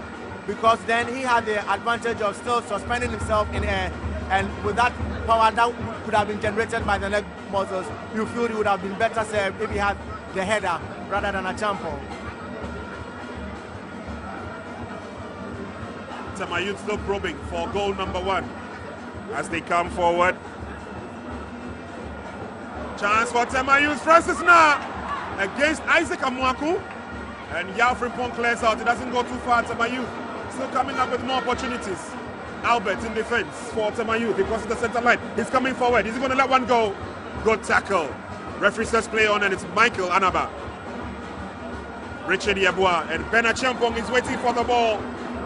because then he had the advantage of still suspending himself in air, and with that power that could have been generated by the leg muscles, you feel it would have been better served if he had the header rather than a champion. Tema Youth still probing for goal number 1 as they come forward. Chance for Tema Youth. Francis now against Isaac Amwaku, and Yao Frimpong clears out. It doesn't go too far. Tema Youth still coming up with more opportunities. Albeth in defense for Tema Youth. He crosses the center line. He's coming forward. Is he going to let one go? Good tackle. Referee says play on, and it's Michael Anaba. Richard Yeboah and Ben Achiampong is waiting for the ball.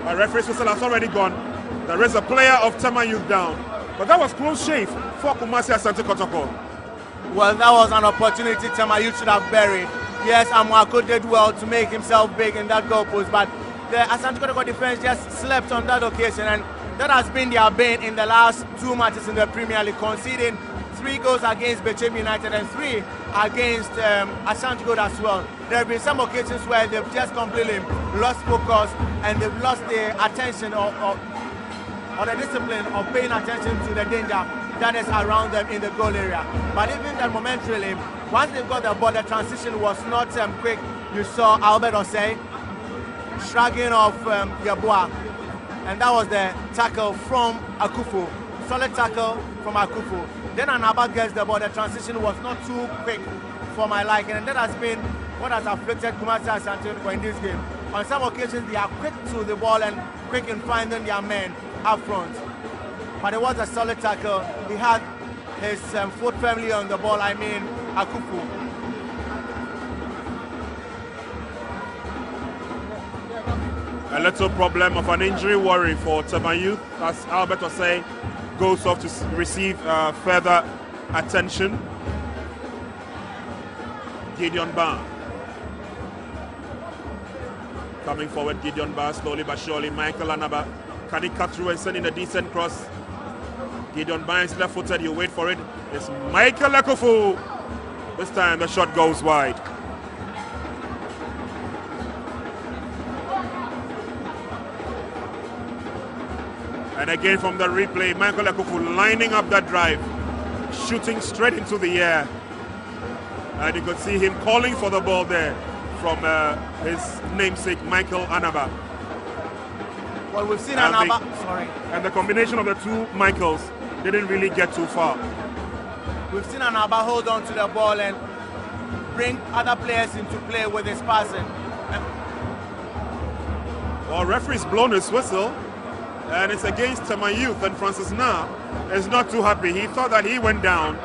But referee's whistle has already gone. There is a player of Tema Youth down. But that was close shave for Kumasi Asante Kotoko. Well, that was an opportunity Tema Youth should have buried. Yes, Amwako did well to make himself big in that goalpost, but the Asante Kotoko defense just slept on that occasion, and that has been their bane in the last 2 matches in the Premier League, conceding 3 goals against Bechem United and 3 against Asante Gold as well. There have been some occasions where they've just completely lost focus and they've lost the attention or the discipline of paying attention to the danger that is around them in the goal area. But even then, momentarily, once they've got the ball, the transition was not quick. You saw Albeth Osei shrugging off Yeboah, and that was the tackle from Akufu. Solid tackle from Akufu. Then Anaba gets the ball. The transition was not too quick for my liking, and that has been what has afflicted Kumasi Asante in this game. On some occasions, they are quick to the ball and quick in finding their men up front. But it was a solid tackle. He had his foot firmly on the ball, Akufu. A little problem of an injury worry for Tema Youth as Albeth Osei goes off to receive further attention. Gideon Barr coming forward. Gideon Barr slowly but surely. Michael Anaba, can he cut through and send in a decent cross? Gideon Barr is left-footed. You wait for it. It's Michael Akufu. This time the shot goes wide. And again from the replay, Michael Akufu lining up that drive, shooting straight into the air. And you could see him calling for the ball there from his namesake, Michael Anaba. Well, we've seen Anaba. And the combination of the two Michaels didn't really get too far. We've seen Anaba hold on to the ball and bring other players into play with his passing. Well, referee's blown his whistle, and it's against Tema Youth, and Francis Na is not too happy. He thought that he went down,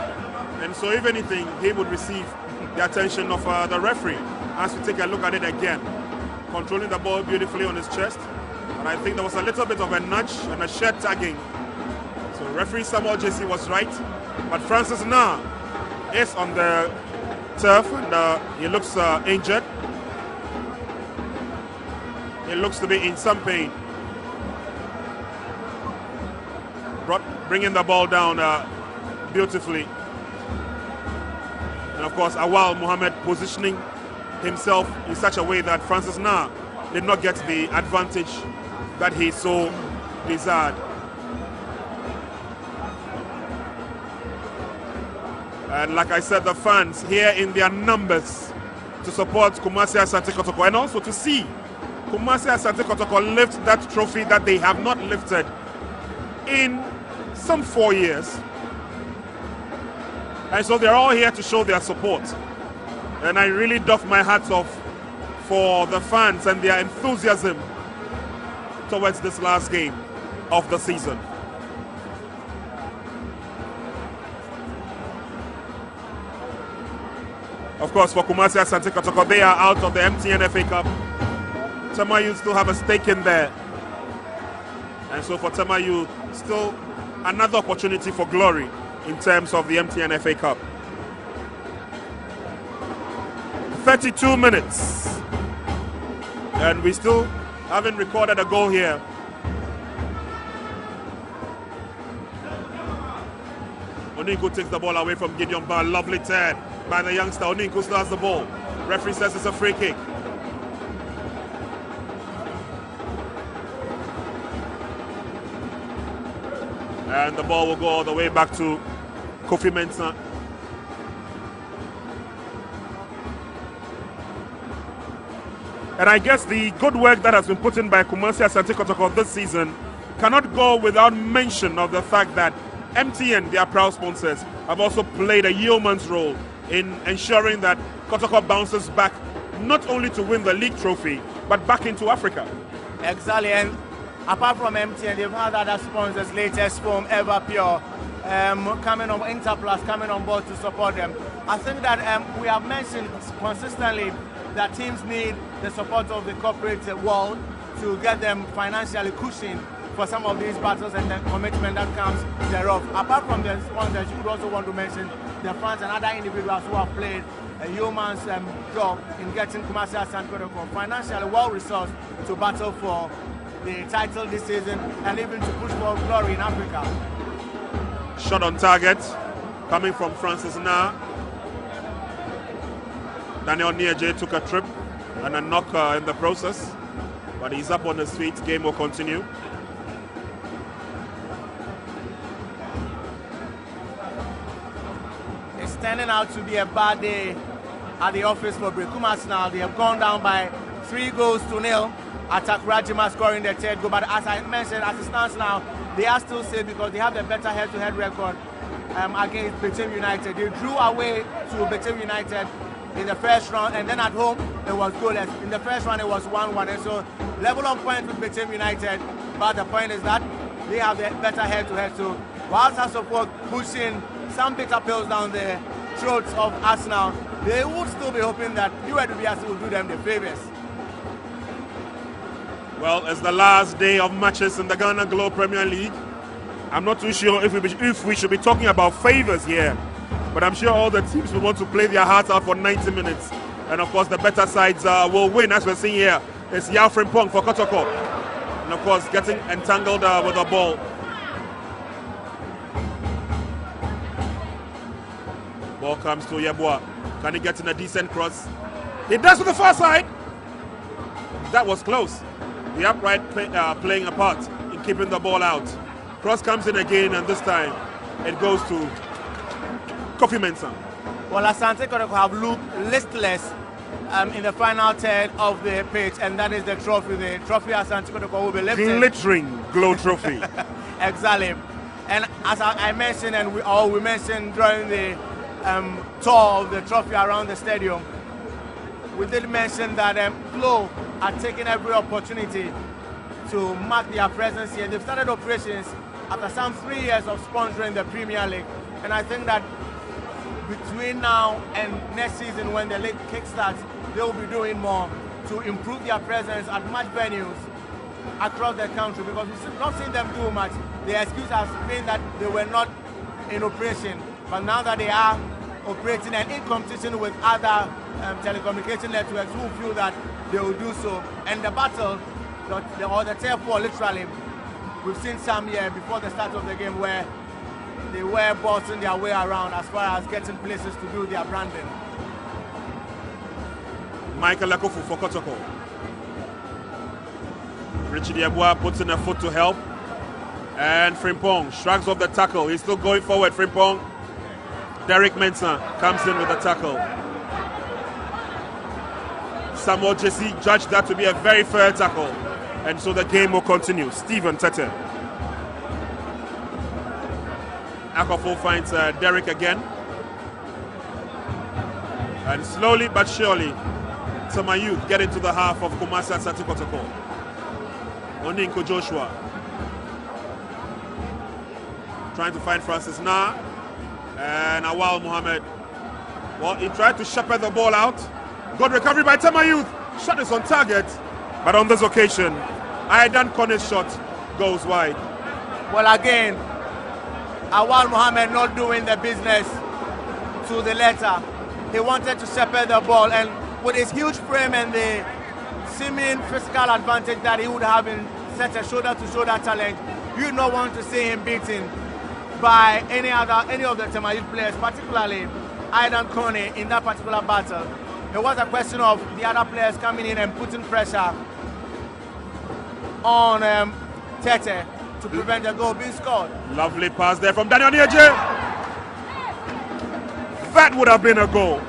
and so if anything, he would receive the attention of the referee. As we take a look at it again, controlling the ball beautifully on his chest, and I think there was a little bit of a nudge and a shirt tagging. So referee Samuel JC was right, but Francis Na is on the turf, and he looks injured. He looks to be in some pain. Bringing the ball down beautifully. And of course, Awal Mohammed positioning himself in such a way that Francis Na did not get the advantage that he so desired. And like I said, the fans here in their numbers to support Kumasi Asante Kotoko, and also to see Kumasi Asante Kotoko lift that trophy that they have not lifted in some 4 years. And so they're all here to show their support. And I really doff my hats off for the fans and their enthusiasm towards this last game of the season. Of course, for Kumasi Asante Kotoko, they are out of the MTN FA Cup. Tema Youth still have a stake in there. And so for Tema Youth, still another opportunity for glory in terms of the MTN FA Cup. 32 minutes. And we still haven't recorded a goal here. Oninku takes the ball away from Gideon Barr. Lovely turn by the youngster. Oninku still has the ball. Referee says it's a free kick. And the ball will go all the way back to Kofi Mensah. And I guess the good work that has been put in by Kumasi Asante Kotoko this season cannot go without mention of the fact that MTN, their proud sponsors, have also played a yeoman's role in ensuring that Kotoko bounces back not only to win the league trophy, but back into Africa. Exactly, and apart from MTN, they've had other sponsors, latest form, Everpure, coming on, Interplus coming on board to support them. I think that we have mentioned consistently that teams need the support of the corporate world to get them financially cushioned for some of these battles and the commitment that comes thereof. Apart from the sponsors, you would also want to mention the fans and other individuals who have played a yeoman's job in getting Kumasi Asante Kotoko financially well-resourced to battle for the title this season and even to push for glory in Africa. Shot on target, coming from Francis Na. Daniel Nieje took a trip and a knock in the process, but he's up on his feet. Game will continue. It's turning out to be a bad day at the office for Brekumas now. They have gone down by 3-0 Attack Rajima scoring the third goal, but as I mentioned, as it stands now, they are still safe because they have the better head-to-head record against Betim United. They drew away to Betim United in the first round, and then at home it was goalless. In the first round it was 1-1, and so level on points with Betim United, but the point is that they have the better head-to-head. So whilst Asopok pushing some bitter pills down the throats of Arsenal, they would still be hoping that UAWBS will do them the favours. Well, it's the last day of matches in the Ghana Globe Premier League. I'm not too sure if we should be talking about favours here, but I'm sure all the teams will want to play their hearts out for 90 minutes. And of course, the better sides will win, as we're seeing here. It's Yao Frimpong for Kotoko. And of course, getting entangled with the ball. Ball comes to Yeboah. Can he get in a decent cross? He does with the far side. That was close. The upright playing a part in keeping the ball out. Cross comes in again, and this time it goes to Kofi Mensah. Well, Asante Kotoko have looked listless in the final third of the pitch, and that is the trophy. The trophy Asante Kotoko will be lifting. Glittering glow trophy. Exactly. And as I mentioned, and we mentioned during the tour of the trophy around the stadium, we did mention that Glow are taking every opportunity to mark their presence here. They've started operations after some 3 years of sponsoring the Premier League, and I think that between now and next season, when the league kickstarts, they will be doing more to improve their presence at match venues across the country, because we've not seen them do much. The excuse has been that they were not in operation, but now that they are operating and in competition with other telecommunication networks who feel that they will do so. And the battle, or the tier 4, literally, we've seen some here before the start of the game where they were bossing their way around as far as getting places to do their branding. Michael Lakofu for Kotoko. Richie Yeboah puts in a foot to help. And Frimpong shrugs off the tackle. He's still going forward, Frimpong. Derek Mensah comes in with a tackle. Samuel Jesse judged that to be a very fair tackle. And so the game will continue. Stephen Tete. Akofo finds Derek again. And slowly but surely, Tema Youth get into the half of Kumasi Asante Kotoko. Oninko Joshua trying to find Francis Na. And Awal Mohammed. Well, he tried to shepherd the ball out. Good recovery by Tema Youth. Shot is on target. But on this occasion, Aidan Kone's shot goes wide. Well, again, Awal Mohammed not doing the business to the letter. He wanted to shepherd the ball, and with his huge frame and the seeming physical advantage that he would have in such a shoulder-to-shoulder challenge, you do not want to see him beaten by any of the Tema Youth players, particularly Aidan Kone in that particular battle. It was a question of the other players coming in and putting pressure on Tete to prevent the goal being scored. Lovely pass there from Daniel Nieje. That would have been a goal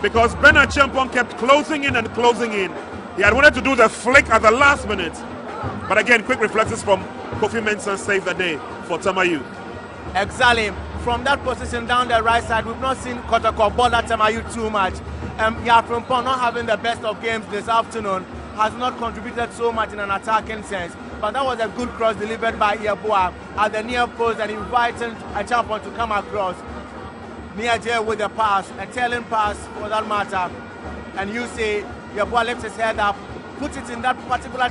because Bernard Champon kept closing in and closing in. He had wanted to do the flick at the last minute. But again, quick reflexes from Kofi Mensah saved the day for Tema Youth. Exactly. From that position down the right side, we've not seen Kotoko bother Tema Youth too much. Yafrimpong not having the best of games this afternoon has not contributed so much in an attacking sense. But that was a good cross delivered by Yeboah at the near post and inviting a Champon to come across. Nieje with the pass, a tailing pass for that matter. And you see Yeboah lifts his head up, puts it in that particular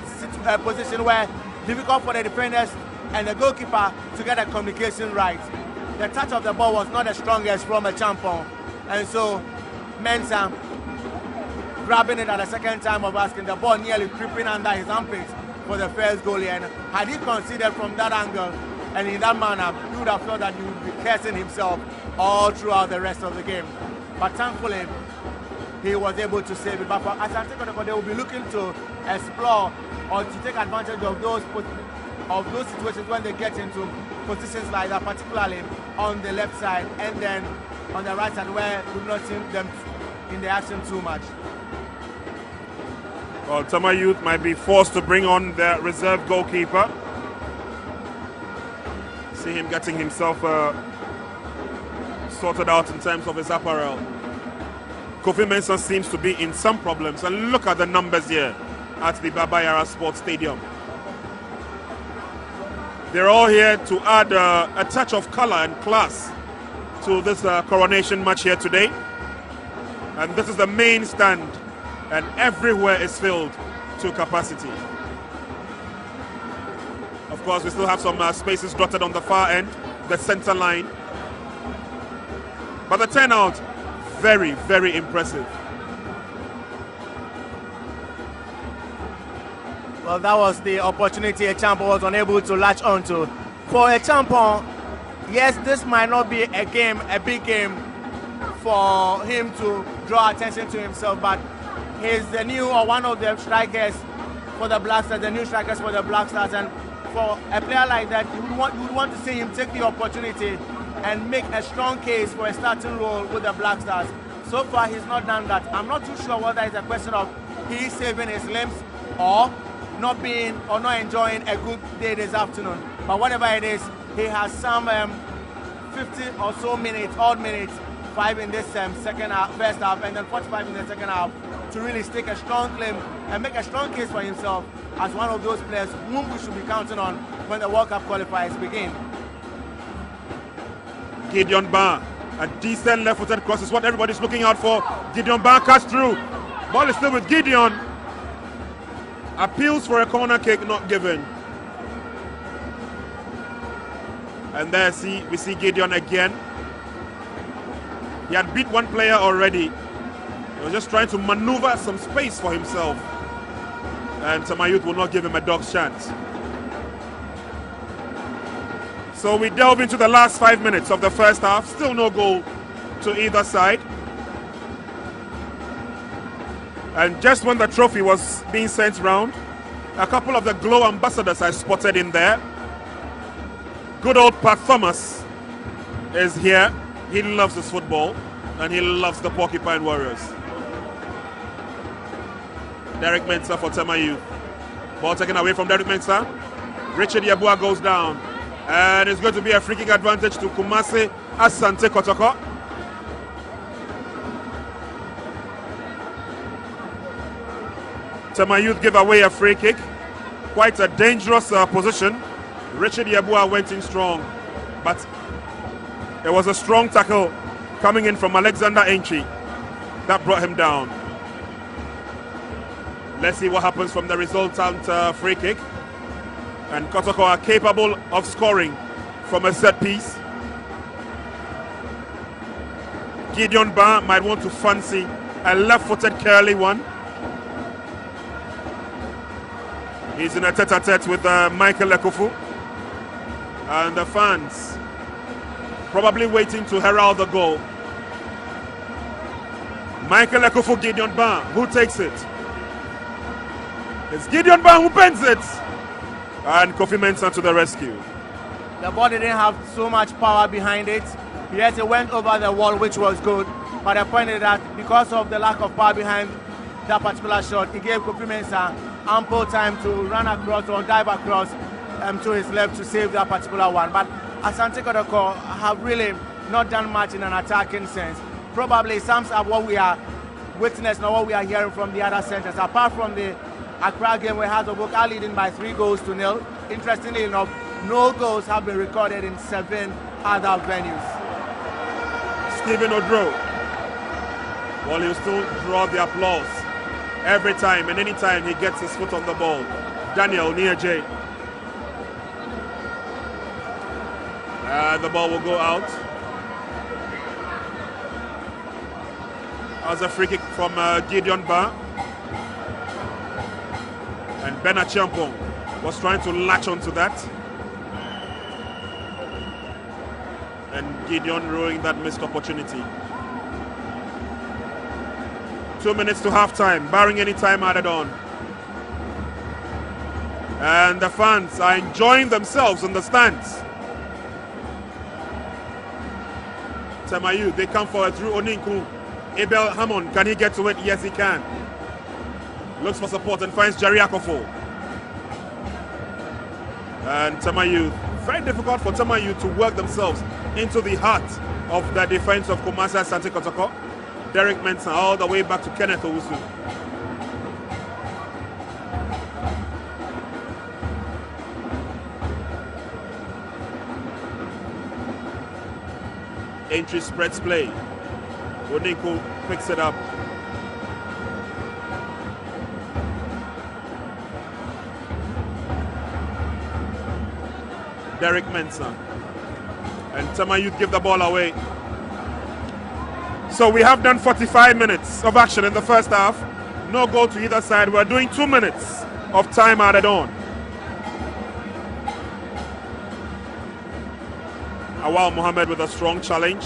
position where difficult for the defenders and the goalkeeper to get a communication right. The touch of the ball was not the strongest from a Champon. And so Mensah grabbing it at the second time of asking, the ball nearly creeping under his armpits for the first goal. And had he conceded from that angle and in that manner, you would have thought that he would be cursing himself all throughout the rest of the game. But thankfully, he was able to save it. But for Asante Kotoko, they will be looking to explore or to take advantage of those situations when they get into positions like that, particularly on the left side and then on the right side where we've not seen them in the action too much. Well, Tema Youth might be forced to bring on their reserve goalkeeper. See him getting himself sorted out in terms of his apparel. Kofi Mensah seems to be in some problems, and look at the numbers here at the Baba Yara Sports Stadium. They're all here to add a touch of color and class to this coronation match here today. And this is the main stand, and everywhere is filled to capacity. Of course, we still have some spaces dotted on the far end, the center line. But the turnout, very, very impressive. Well, that was the opportunity a Champon was unable to latch onto. For a Champon, yes, this might not be a big game for him to draw attention to himself, but he's the new or one of the strikers for the Black Stars, the new strikers for the Black Stars, and for a player like that, you would want to see him take the opportunity and make a strong case for a starting role with the Black Stars. So far, he's not done that. I'm not too sure whether it's a question of he saving his limbs or not being or not enjoying a good day this afternoon. But whatever it is, he has some 50 or so minutes, odd minutes, 5 in this second half, first half, and then 45 in the second half to really stake a strong claim and make a strong case for himself as one of those players whom we should be counting on when the World Cup qualifiers begin. Gideon Barr, a decent left-footed cross is what everybody's looking out for. Gideon Barr cuts through. Ball is still with Gideon. Appeals for a corner kick not given. And there we see Gideon again. He had beat one player already. He was just trying to maneuver some space for himself. And Tema Youth will not give him a dog's chance. So we delve into the last 5 minutes of the first half. Still no goal to either side. And just when the trophy was being sent round, a couple of the Glow ambassadors I spotted in there. Good old Pat Thomas is here. He loves his football and he loves the Porcupine Warriors. Derek Mensah for Tema Youth. Ball taken away from Derek Mensah. Richard Yeboah goes down. And it's going to be a free kick advantage to Kumasi Asante Kotoko. Tema Youth give away a free kick. Quite a dangerous position. Richard Yeboah went in strong, but it was a strong tackle coming in from Alexander Enchi that brought him down. Let's see what happens from the resultant free kick. And Kotoko are capable of scoring from a set piece. Gideon Barr might want to fancy a left-footed curly one. He's in a tete-a-tete with Michael Ekofu. And the fans probably waiting to herald the goal. Michael Ekofu, Gideon Ban, who takes it? It's Gideon Ban who bends it. And Kofi Mensah to the rescue. The ball didn't have so much power behind it. Yes, it went over the wall, which was good. But the point is that because of the lack of power behind that particular shot, it gave Kofi Mensah ample time to run across or dive across to his left to save that particular one. But Asante Kotoko have really not done much in an attacking sense. Probably sums up what we are witnessing or what we are hearing from the other centers. Apart from the Accra game where Hazlewood are leading by 3-0. Interestingly enough, no goals have been recorded in 7 other venues. Stephen Odro, well, he'll still draw the applause every time and anytime he gets his foot on the ball. Daniel Niaje. The ball will go out. That was a free kick from Gideon Ba. And Benachampong was trying to latch onto that. And Gideon ruining that missed opportunity. 2 minutes to half-time, barring any time added on. And the fans are enjoying themselves in the stands. Tema Youth, they come forward through Oninku. Abel Hammond, can he get to it? Yes, he can. Looks for support and finds Jerry Akofo. And Tema Youth, very difficult for Tema Youth to work themselves into the heart of the defense of Kumasi Asante Kotoko. Derek Mensah all the way back to Kenneth Owusu. Entry spreads play. Oninku picks it up. Derek Mensah. And Tema Youth give the ball away. So we have done 45 minutes of action in the first half. No goal to either side. We're doing 2 minutes of time added on. Awal Mohammed with a strong challenge.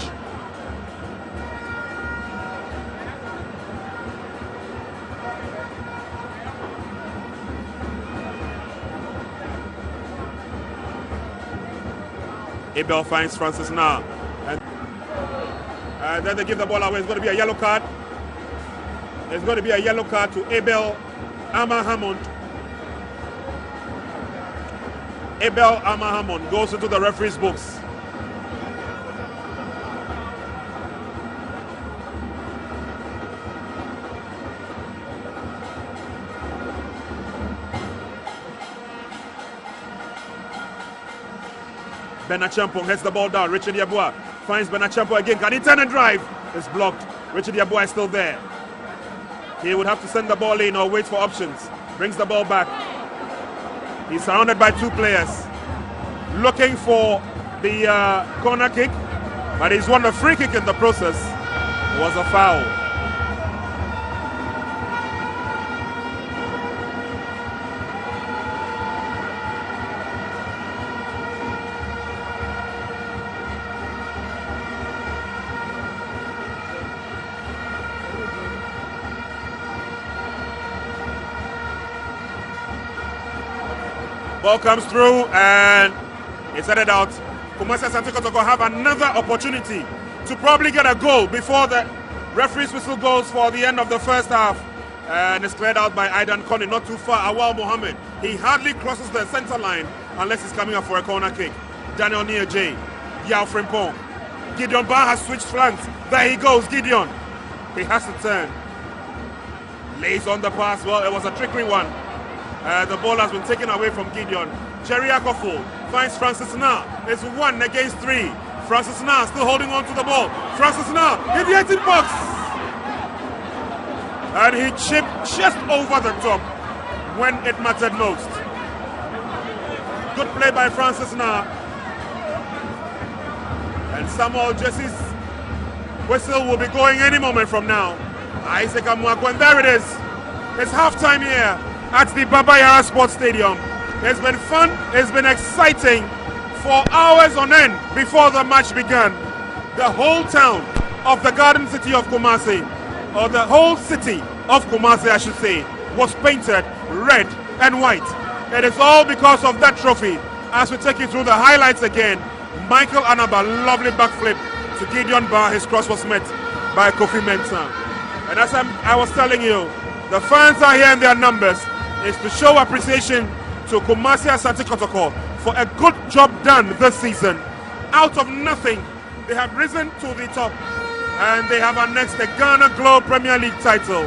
Abel finds Francis now. And then they give the ball away. It's going to be a yellow card. There's going to be a yellow card to Abel Hammond. Abel Hammond goes into the referee's books. Benachampong heads the ball down. Richard Yabua finds Benachampong again. Can he turn and drive? It's blocked. Richard Yabua is still there. He would have to send the ball in or wait for options. Brings the ball back. He's surrounded by 2 players. Looking for the corner kick. But he's won the free kick in the process. It was a foul. Ball comes through and it's headed out. Kumasi Asante Kotoko have another opportunity to probably get a goal before the referee's whistle goes for the end of the first half. And it's cleared out by Aidan Connie, not too far. Awal Mohammed, he hardly crosses the center line unless he's coming up for a corner kick. Daniel Niaje, Yao Frimpong. Gideon Ba has switched flanks. There he goes, Gideon. He has to turn. Lays on the pass. Well, it was a trickery one. The ball has been taken away from Gideon. Jerry Akofo finds Francis Na. It's 1 against 3. Francis Na still holding on to the ball. Francis Na in the 18 box. And he chipped just over the top when it mattered most. Good play by Francis Na. And Samuel Jesse's whistle will be going any moment from now. Isaac Amwakwa, and there it is. It's halftime here at the Baba Yara Sports Stadium. It's been fun, it's been exciting for hours on end before the match began. The whole town of the garden city of Kumasi, or the whole city of Kumasi I should say, was painted red and white. It is all because of that trophy. As we take you through the highlights again, Michael Anaba, lovely backflip to Gideon Bar. His cross was met by Kofi Mensah. And as I was telling you, the fans are here in their numbers. It's to show appreciation to Kumasi Asante Kotoko for a good job done this season. Out of nothing, they have risen to the top and they have annexed the Ghana Globe Premier League title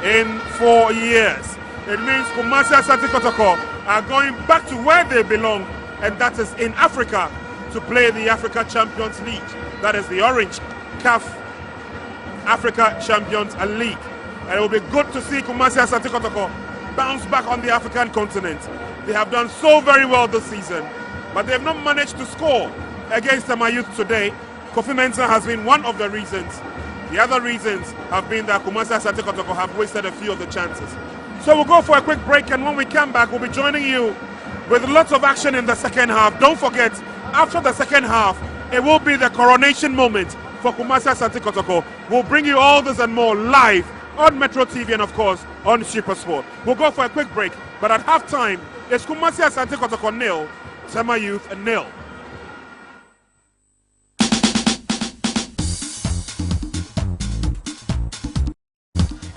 in 4 years. It means Kumasi Asante Kotoko are going back to where they belong, and that is in Africa, to play the Africa Champions League. That is the Orange CAF Africa Champions League. And it will be good to see Kumasi Asante Kotoko bounce back on the African continent. They have done so very well this season, but they have not managed to score against Tema Youth today. Kofi Mensah has been one of the reasons. The other reasons have been that Kumasi Asante Kotoko have wasted a few of the chances. So we'll go for a quick break, and when we come back, we'll be joining you with lots of action in the second half. Don't forget, after the second half, it will be the coronation moment for Kumasi Asante Kotoko. We'll bring you all this and more live on Metro TV and, of course, on Super Sport. We'll go for a quick break, but at halftime, it's Kumasi Asante Kotoko 0, Tema Youth 0.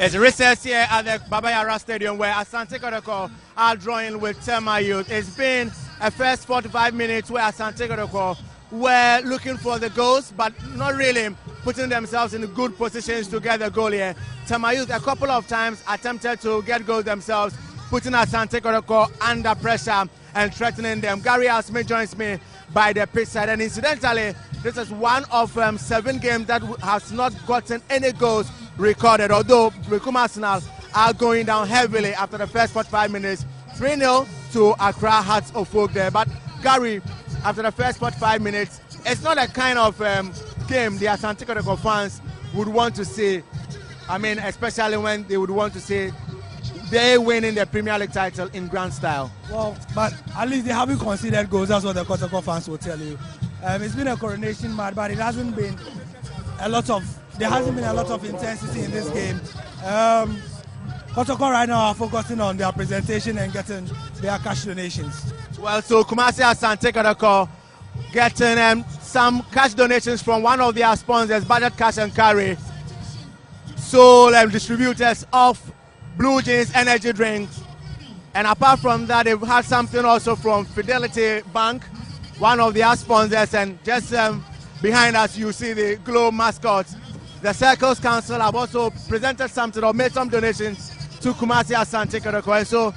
It's recess here at the Baba Yara Stadium where Asante Kotoko are drawing with Tema Youth. It's been a first 45 minutes where Asante Kotoko were looking for the goals, but not really putting themselves in good positions to get the goal here. Tema Youth a couple of times attempted to get goals themselves, putting Asante Kotoko under pressure and threatening them. Gary Asmith joins me by the pitch side, and incidentally, this is one of 7 games that has not gotten any goals recorded, although Brekum Arsenal are going down heavily after the first 45 minutes, 3-0 to Accra Hearts of Oak there. But Gary, after the first 45 minutes, it's not a kind of game the Asante Kotoko fans would want to see. I mean, especially when they would want to see they winning the Premier League title in grand style. Well, but at least they haven't conceded goals. That's what the Kotoko fans will tell you. It's been a coronation match, but it hasn't been there hasn't been a lot of intensity in this game. Kotoko right now are focusing on their presentation and getting their cash donations. Well, so Kumasi Asante Kotoko getting some cash donations from one of their sponsors, Budget Cash and Carry. So distributors of Blue Jeans energy drinks. And apart from that, they've had something also from Fidelity Bank, one of their sponsors. And just behind us, you see the Globe mascots. The Circles Council have also presented something or made some donations to Kumasi Asante Kotoko. And so,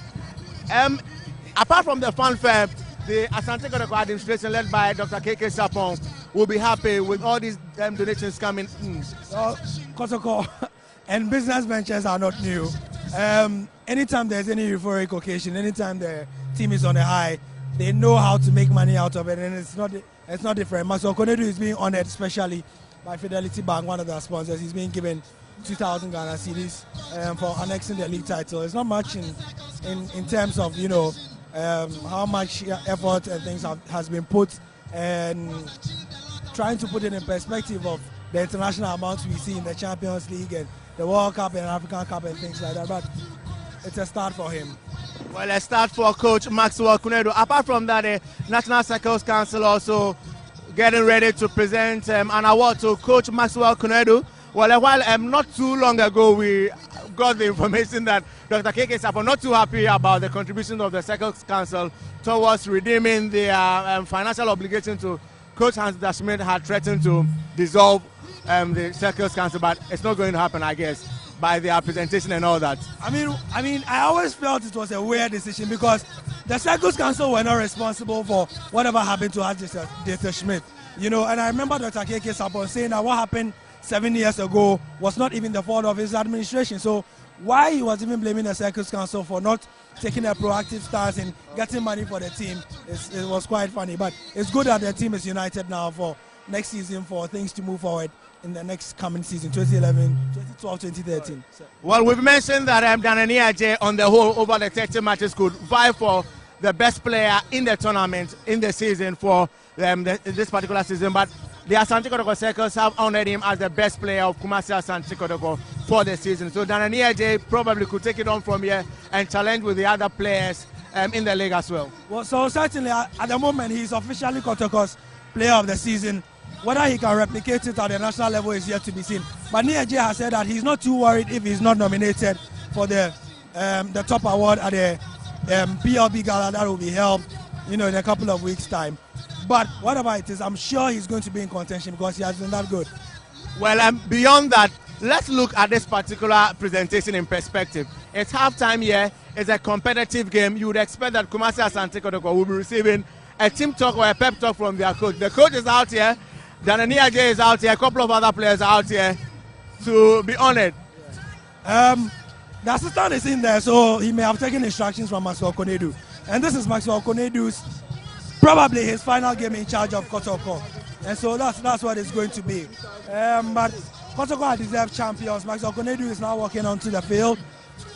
apart from the fanfare, the Asante Kotoko administration led by Dr. KK Sapong will be happy with all these donations coming in. So, Kotoko and business ventures are not new. Anytime there's any euphoric occasion, anytime the team is on a high, they know how to make money out of it, and it's not different. Maso Konedu is being honored especially by Fidelity Bank, one of their sponsors. He's being given 2,000 Ghana cedis for annexing the league title. It's not much in terms of how much effort and things has been put, and trying to put it in perspective of the international amounts we see in the Champions League and the World Cup and African Cup and things like that. But it's a start for him. Well, a start for Coach Maxwell Kunedu. Apart from that, the National Circles Council also getting ready to present an award to Coach Maxwell Kunedu. Well, while not too long ago, we got the information that Dr. KK Sapon not too happy about the contribution of the Circles Council towards redeeming their financial obligation to Coach Hans Schmidt had threatened to dissolve the Circles Council, but it's not going to happen, I guess, by their presentation and all that. I mean, I always felt it was a weird decision because the Circles Council were not responsible for whatever happened to Hans Schmidt. And I remember Dr. KK Sapon saying that what happened 7 years ago was not even the fault of his administration. So why he was even blaming the Circles Council for not taking a proactive stance in getting money for the team, it was quite funny. But it's good that the team is united now for next season for things to move forward. in the next coming season, 2011, 2012, 2013. So. Well, we've mentioned that Danani J on the whole over the 30 matches could vie for the best player in the tournament in the season for this particular season, but the Asante Kotoko Circles have honored him as the best player of Kumasi Asante Kotoko for the season. So Danani J probably could take it on from here and challenge with the other players in the league as well. Well, so certainly at the moment he's officially Kotoko's player of the season. Whether he can replicate it at the national level is yet to be seen. But Nieje has said that he's not too worried if he's not nominated for the top award at the PLB Gala that will be held, in a couple of weeks' time. But whatever it is, I'm sure he's going to be in contention because he has been that good. Well, beyond that, let's look at this particular presentation in perspective. It's halftime here. It's a competitive game. You would expect that Kumasi Asante Kotoko will be receiving a team talk or a pep talk from their coach. The coach is out here. Danani J is out here. A couple of other players are out here to be honored. The assistant is in there, so he may have taken instructions from Maxwell Konedu. And this is Maxwell Konedu's probably his final game in charge of Kotoko. And so that's what it's going to be. But Kotoko are deserved champions. Maxwell Konedu is now walking onto the field.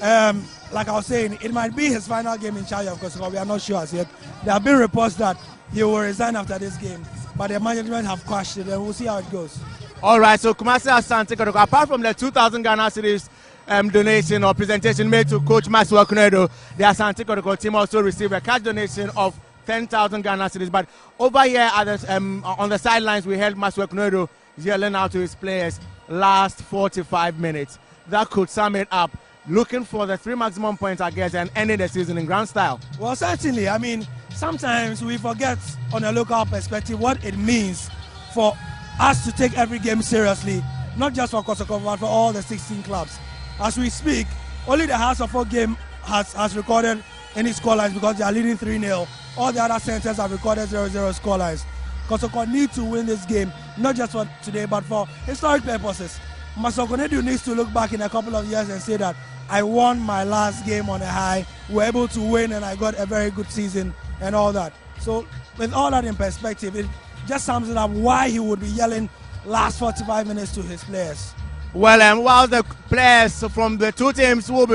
Like I was saying, it might be his final game in charge of Kotoko. We are not sure as yet. There have been reports that he will resign after this game. But the management have quashed it, and we'll see how it goes. All right, so Kumasi Asante Kotoko, apart from the 2,000 Ghana cedis donation or presentation made to Coach Maxwell Konedu, the Asante Kotoko team also received a cash donation of 10,000 Ghana cedis. But over here at the, on the sidelines, we heard Maxwell Konedu yelling out to his players, last 45 minutes. That could sum it up. Looking for the 3 maximum points, I guess, and ending the season in grand style. Well, certainly. I mean, sometimes we forget on a local perspective what it means for us to take every game seriously, not just for Kotoko, but for all the 16 clubs. As we speak, only the House of Folk game has recorded any scorelines because they are leading 3-0. All the other centers have recorded 0-0 scorelines. Kotoko need to win this game, not just for today, but for historic purposes. Maxwell Konedu needs to look back in a couple of years and say that I won my last game on a high, we're able to win, and I got a very good season and all that. So with all that in perspective, it just sums it up why he would be yelling last 45 minutes to his players. Well, while the players from the two teams who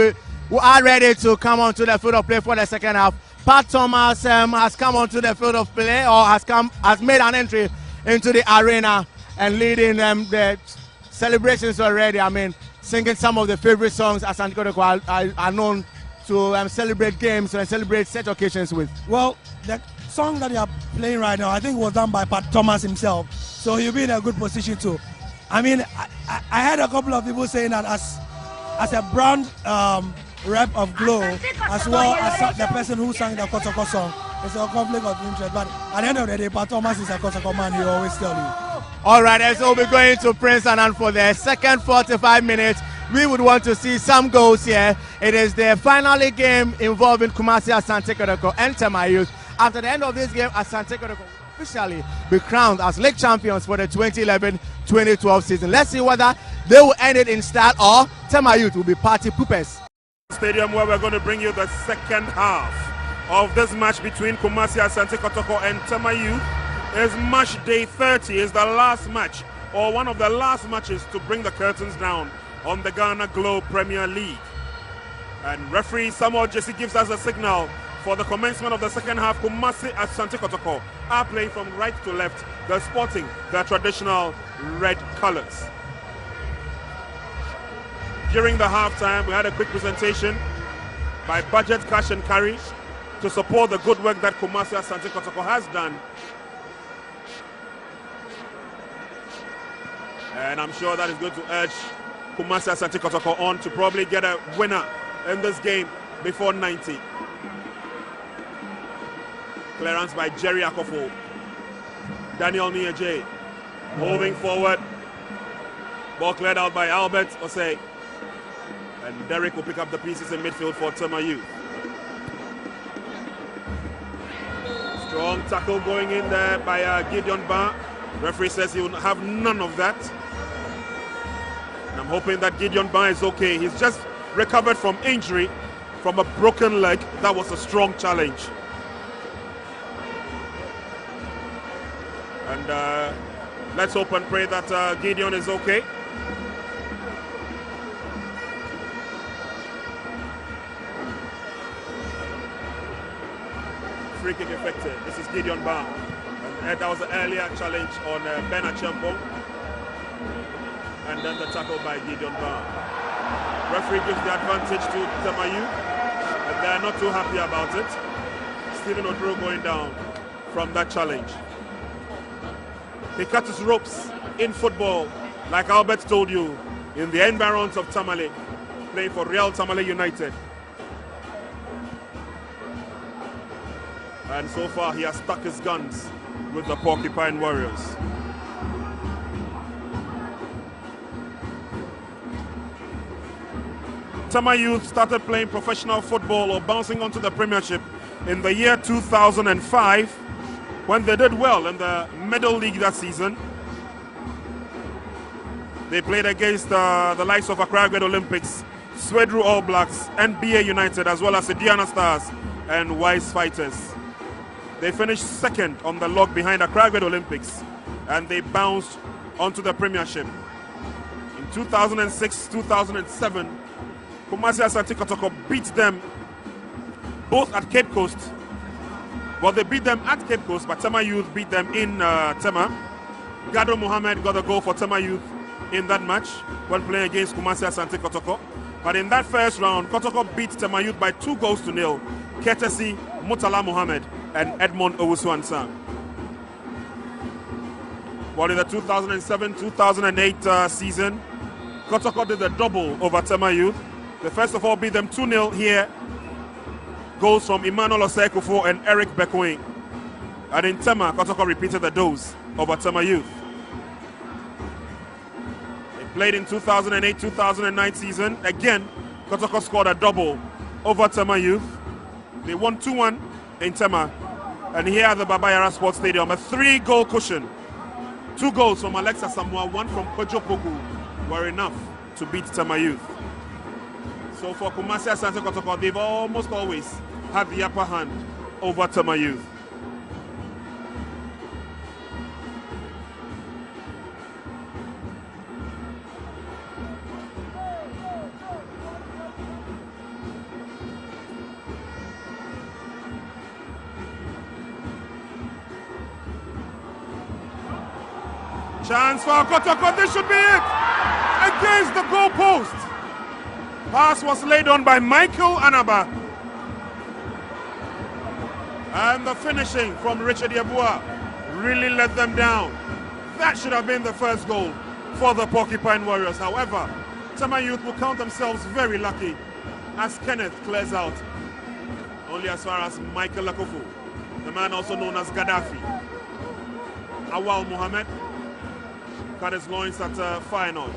are ready to come onto the field of play for the second half, Pat Thomas has come onto the field of play or has made an entry into the arena and leading the celebrations already. I mean, singing some of the favorite songs as Asante Kotoko are known to celebrate games and celebrate such occasions with. Well, the song that they are playing right now, I think was done by Pat Thomas himself, so he'll be in a good position too. I mean, I heard a couple of people saying that as a brand rep of Glow, as well as the person who sang the Kotoko song, it's a conflict of interest. But at the end of the day, Pat Thomas is a Kotoko man, he always tell you. All right, so we'll be going to Prince Anand for the second 45 minutes. We would want to see some goals here. It is the final game involving Kumasi Asante Kotoko and Tema Youth. After the end of this game, Asante Kotoko will officially be crowned as league champions for the 2011-2012 season. Let's see whether they will end it in style or Tema Youth will be party poopers. Stadium where we're going to bring you the second half of this match between Kumasi Asante Kotoko and Tema Youth. Is match day 30, is the last match or one of the last matches to bring the curtains down on the Ghana Globe Premier League. And referee Samuel Jesse gives us a signal for the commencement of the second half. Kumasi Asante Kotoko are playing from right to left. They're sporting their traditional red colors. During the halftime, we had a quick presentation by Budget Cash and Carry to support the good work that Kumasi Asante Kotoko has done. And I'm sure that is going to urge Kumasi Asante Kotoko on to probably get a winner in this game before 90. Clearance by Jerry Akofo. Daniel Nieje moving forward. Ball cleared out by Albeth, Osei. And Derek will pick up the pieces in midfield for Tema Youth. Strong tackle going in there by Gideon Ba. Referee says he will have none of that. And I'm hoping that Gideon Ba is okay. He's just recovered from injury, from a broken leg. That was a strong challenge. And Let's hope and pray that Gideon is okay. Free kick effective. This is Gideon Bar. And that was an earlier challenge on Ben Achempo. And then the tackle by Gideon Bar. Referee gives the advantage to Tema Youth. And they're not too happy about it. Stephen Oduro going down from that challenge. He cut his ropes in football, like Albeth told you, in the environs of Tamale, playing for Real Tamale United. And so far he has stuck his guns with the Porcupine Warriors. Tema Youth started playing professional football or bouncing onto the Premiership in the year 2005 when they did well in the Middle League that season. They played against the likes of Accra Great Olympics, Swedru All Blacks, NBA United, as well as the Diana Stars and Wise Fighters. They finished second on the log behind Accra Great Olympics, and they bounced onto the Premiership. In 2006-2007, Kumasi Asante Kotoko beat them both at Cape Coast. Well, they beat them at Cape Coast, but Tema Youth beat them in Tema. Gado Mohammed got a goal for Tema Youth in that match when playing against Kumasi Asante Kotoko. But in that first round, Kotoko beat Tema Youth by 2-0, courtesy Mutala Mohammed and Edmond Owusu-Ansah. Well, in the 2007-2008 season, Kotoko did a double over Tema Youth. They first of all beat them 2-0 here. Goals from Emmanuel Osei and Eric Bekoin. And in Tema, Kotoko repeated the dose over Tema Youth. They played in 2008-2009 season. Again, Kotoko scored a double over Tema Youth. They won 2-1 in Tema. And here at the Baba Yara Sports Stadium, a 3-goal cushion. 2 goals from Alexa Samoa, 1 from Kojo Poku were enough to beat Tema Youth. So for Kumasi Asante Kotoko, they've almost always had the upper hand over Tema Youth. Chance for Kotoko, this should be it! Against the goal post. Pass was laid on by Michael Anaba. And the finishing from Richard Yabua really let them down. That should have been the first goal for the Porcupine Warriors. However, Tema Youth will count themselves very lucky as Kenneth clears out. Only as far as Michael Lakofu, the man also known as Gaddafi. Awal Mohammed cut his loins at final.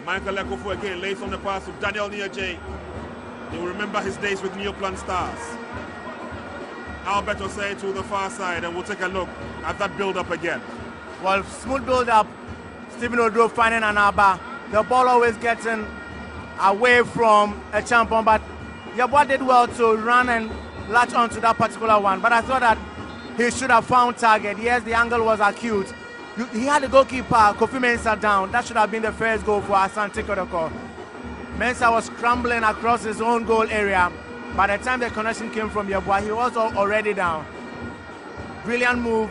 Michael Lakofu again lays on the pass to Daniel Niaje. You'll remember his days with Neoplan Stars. Albeth Osei to the far side, and we'll take a look at that build-up again. Well, smooth build-up. Stephen Oduro finding Anaba. The ball always getting away from a champion, but Yabua did well to run and latch onto that particular one. But I thought that he should have found target. Yes, the angle was acute. He had the goalkeeper, Kofi Mensah, down. That should have been the first goal for Asante Kotoko. Mensah was scrambling across his own goal area. By the time the connection came from Yabua, he was already down. Brilliant move,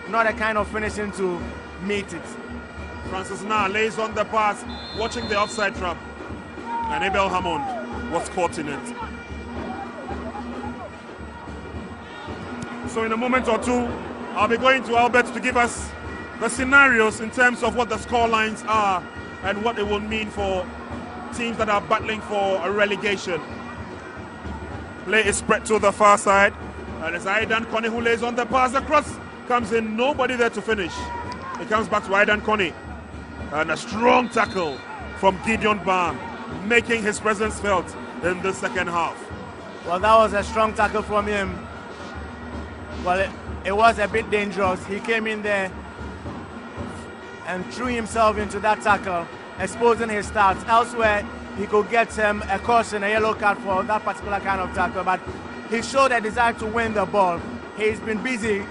not a kind of finishing to meet it. Francis Na lays on the pass, watching the offside trap. And Abel Hammond was caught in it. So in a moment or two, I'll be going to Albeth to give us the scenarios in terms of what the score lines are and what it will mean for teams that are battling for a relegation. Play is spread to the far side, and it's Aidan Kone who lays on the pass. The cross comes in, nobody there to finish. It comes back to Aidan Kone, and a strong tackle from Gideon Bar, making his presence felt in the second half. Well, that was a strong tackle from him. Well, it was a bit dangerous. He came in there and threw himself into that tackle, exposing his stats. Elsewhere, he could get a caution, a yellow card for that particular kind of tackle, but he showed a desire to win the ball. He's been busy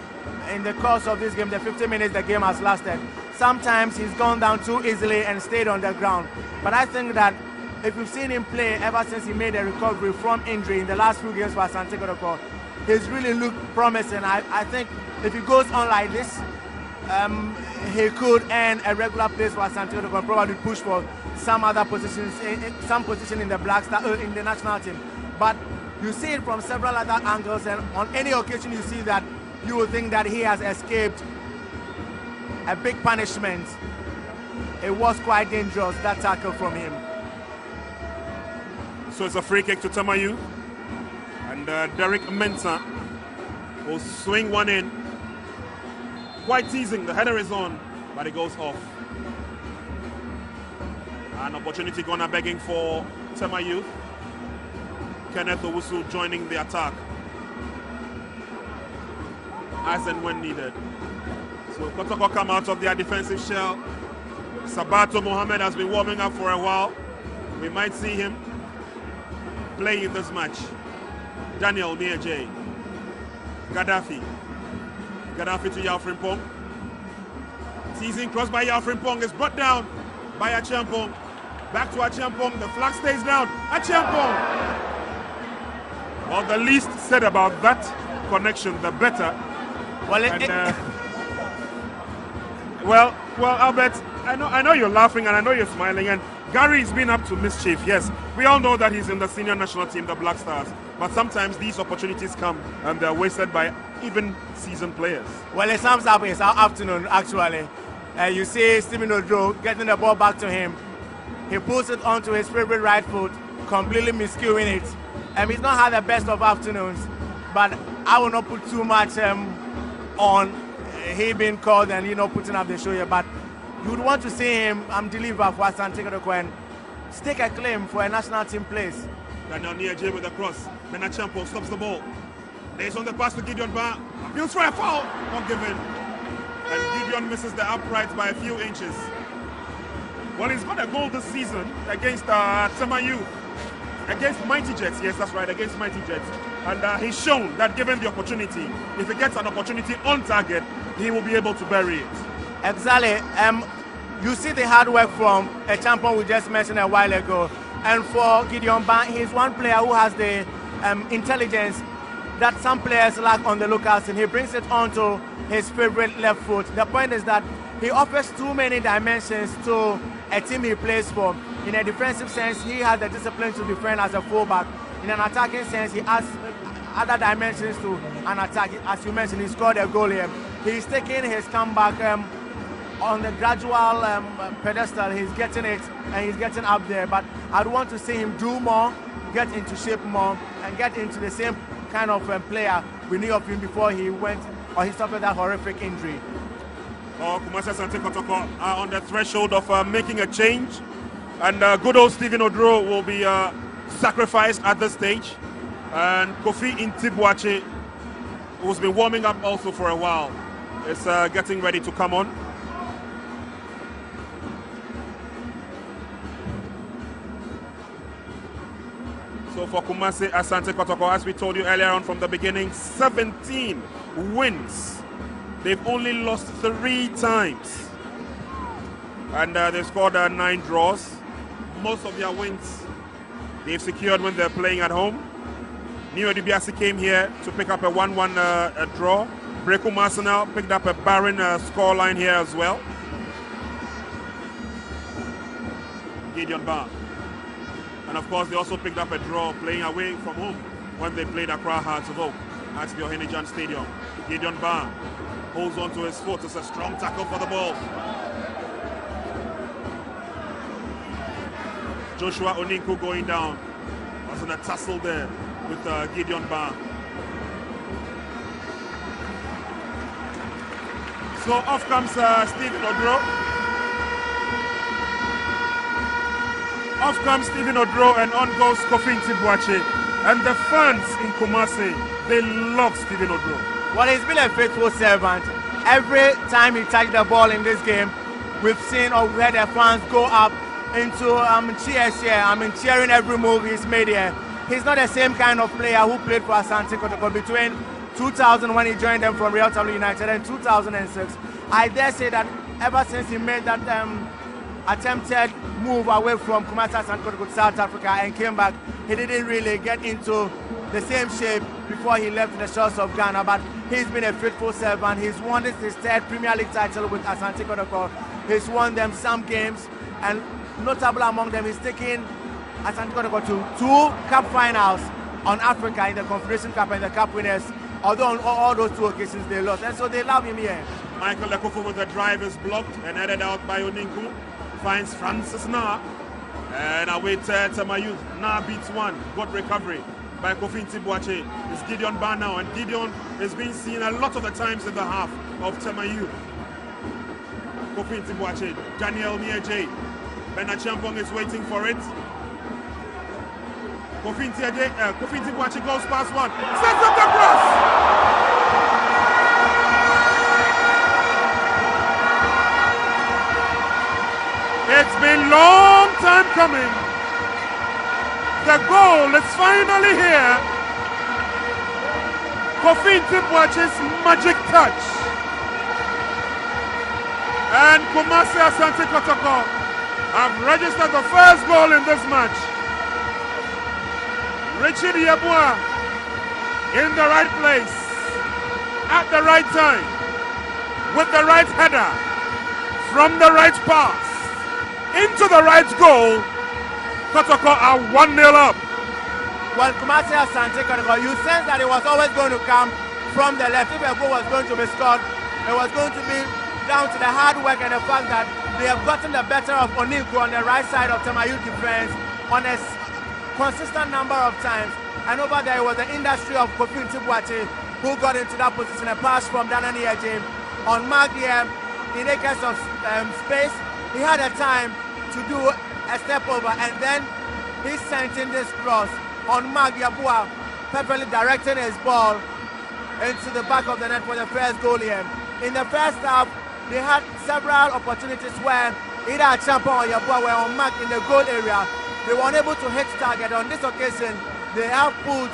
in the course of this game, the 15 minutes the game has lasted, sometimes he's gone down too easily and stayed on the ground. But I think that if you've seen him play ever since he made a recovery from injury in the last few games for Asante Kotoko, he's really looked promising. I think if he goes on like this, he could earn a regular place for Asante Kotoko and probably push for some other positions, some position in the Black Star, in the national team. But you see it from several other angles, and on any occasion you see that, you will think that he has escaped a big punishment. It was quite dangerous, that tackle from him. So it's a free kick to Tema Youth. And Derek Mensah will swing one in. Quite teasing, the header is on, but it goes off. An opportunity corner begging for Tema Youth. Kenneth Owusu joining the attack as and when needed. So Kotoko come out of their defensive shell. Sabato Mohammed has been warming up for a while. We might see him play in this match. Daniel Nieje. Gaddafi to Yao Frimpong. Teasing cross by Yao Frimpong is brought down by Achiampong. Back to Achiampong. The flag stays down. Achiampong. Well, the least said about that connection, the better. Well, Albeth, I know you're laughing and I know you're smiling, and Gary's been up to mischief. Yes, we all know that he's in the senior national team, the Black Stars. But sometimes these opportunities come and they're wasted by even seasoned players. Well, it sums up his afternoon, actually. You see Stephen Odro getting the ball back to him. He pulls it onto his favorite right foot, completely miscuing it. He's not had the best of afternoons, but I will not put too much on he being called and putting up the show here. But you would want to see him deliver for Asante Kotoko and stake a claim for a national team place. Daniel Nieje with the cross. Menachampo stops the ball. There's on the pass to Gideon Bar. Appeals for a foul. Not given. And Gideon misses the upright by a few inches. Well, he's got a goal this season against Tema Youth. Against Mighty Jets, yes, that's right, against Mighty Jets. And he's shown that given the opportunity, if he gets an opportunity on target, he will be able to bury it. Exactly. You see the hard work from a champion we just mentioned a while ago. And for Gideon Ban, he's one player who has the intelligence that some players lack on the locals, and he brings it onto his favorite left foot. The point is that he offers too many dimensions to a team he plays for. In a defensive sense, he has the discipline to defend as a fullback. In an attacking sense, he has other dimensions to an attack. As you mentioned, he scored a goal here. He's taking his comeback on the gradual pedestal. He's getting it and he's getting up there. But I'd want to see him do more, get into shape more, and get into the same kind of player we knew of him before he went or he suffered that horrific injury. Kumasi Asante Kotoko are on the threshold of making a change. And good old Stephen Odro will be sacrificed at this stage. And Kofi Intibwache, who's been warming up also for a while, is getting ready to come on. So for Kumasi Asante Kotoko, as we told you earlier on from the beginning, 17 wins. They've only lost 3 times. And they've scored 9 draws. Most of their wins they've secured when they're playing at home. New Edibiasi came here to pick up a 1-1 draw. Brekum Arsenal picked up a barren scoreline here as well. Gideon Bar. And of course they also picked up a draw playing away from home when they played Accra Hearts of Oak at the Ohenijan Stadium. Gideon Bar holds on to his foot. It's a strong tackle for the ball. Joshua Oninku going down. Was in a tussle there with Gideon Bar. So off comes Stephen Odro. Off comes Stephen Odro and on goes Kofi Ntibwache. And the fans in Kumasi, they love Stephen Odro. Well, he's been a faithful servant. Every time he touched the ball in this game, we've seen or we've heard the fans go up into cheers here. Cheering every move he's made here. He's not the same kind of player who played for Asante Kotoko between 2000 when he joined them from Real Tablet United and 2006. I dare say that ever since he made that attempted move away from Kumasi Asante Kotoko to South Africa and came back, he didn't really get into the same shape before he left the shores of Ghana, but he's been a faithful servant. He's won his third Premier League title with Asante Kotoko. He's won them some games, and notable among them, he's taken Asante Kotoko to 2 cup finals on Africa in the Confederation Cup and the Cup winners, although on all those 2 occasions they lost, and so they love him here. Michael Lekofo with the drive is blocked and headed out by Oninku. Finds Francis Na, and away Tema Youth. Na beats one. Good recovery by Kofi Ntibwache. It's Gideon Bar now, and Gideon is being seen a lot of the times in the half of Tema Youth. Kofi Ntibwache, Daniel Nieje. Bernard Champong is waiting for it. Kofi Ntibwache goes past one. Sets up the cross! It's been long time coming. The goal is finally here. Kofi Ntibwache's magic touch. And Kumasi Asante Kotoko have registered the first goal in this match. Richard Yeboah in the right place, at the right time, with the right header, from the right pass, into the right goal. Kotoko are 1-0 up. Well, Kumasi Asante Kotoko, you sense that it was always going to come from the left. If a goal was going to be scored, it was going to be down to the hard work and the fact that they have gotten the better of Oninku on the right side of Tema Youth defense on a consistent number of times. And over there it was the industry of Kofi Ntibwache who got into that position, a pass from Dana Nieje on Mark here. In the case of space, he had a time to do a step over, and then he sent in this cross on Mark Yeboah, perfectly directing his ball into the back of the net for the first goal here. In the first half, they had several opportunities where either Champong or Yeboah were unmarked in the goal area. They were unable to hit target. On this occasion, they have put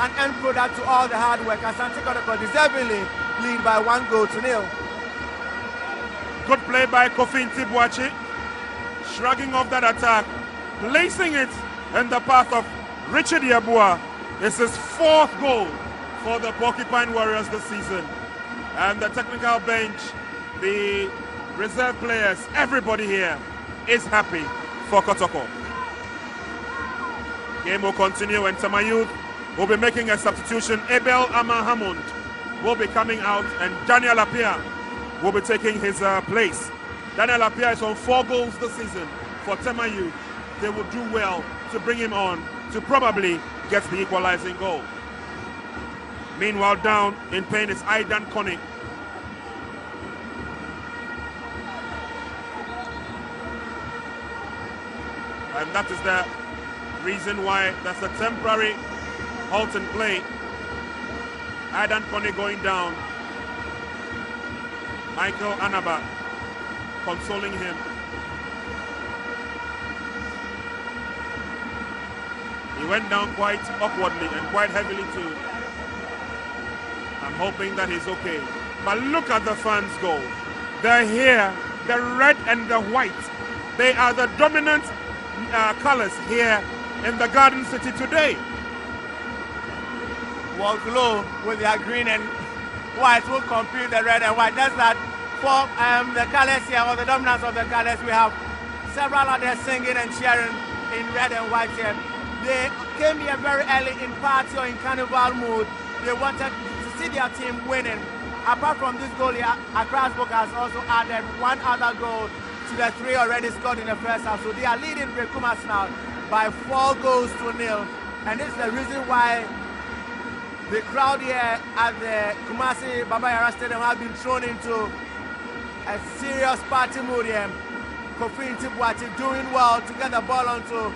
an end product to all the hard work. Asante Kotoko deservingly lead by 1-0. Good play by Kofi Ntibwache, shrugging off that attack, placing it in the path of Richard Yeboah. It's his 4th goal for the Porcupine Warriors this season. And the technical bench, the reserve players, everybody here is happy for Kotoko. Game will continue and Tema Youth will be making a substitution. Abel Ama-Hammond will be coming out and Daniel Appiah will be taking his place. Daniel Appiah is on 4 goals this season for Tema Youth. They will do well to bring him on to probably get the equalizing goal. Meanwhile, down in pain is Aidan Connie. And that is the reason why that's a temporary halt in play. Aidan Connie going down. Michael Anaba consoling him. He went down quite awkwardly and quite heavily too. I'm hoping that he's okay. But look at the fans go. They're here, the red and the white. They are the dominant colors here in the Garden City today. Will glow with their green and white will compete the red and white. That's that for the colors here, or the dominance of the colors. We have several others singing and cheering in red and white here. They came here very early in party or in carnival mood. They wanted to see their team winning. Apart from this goal here, Accra's Book has also added 1 other goal to the 3 already scored in the first half. So they are leading Kumasi now by 4-0. And this is the reason why the crowd here at the Kumasi Baba Yara Stadium have been thrown into a serious party mood here. Kofi Ntibwache doing well to get the ball onto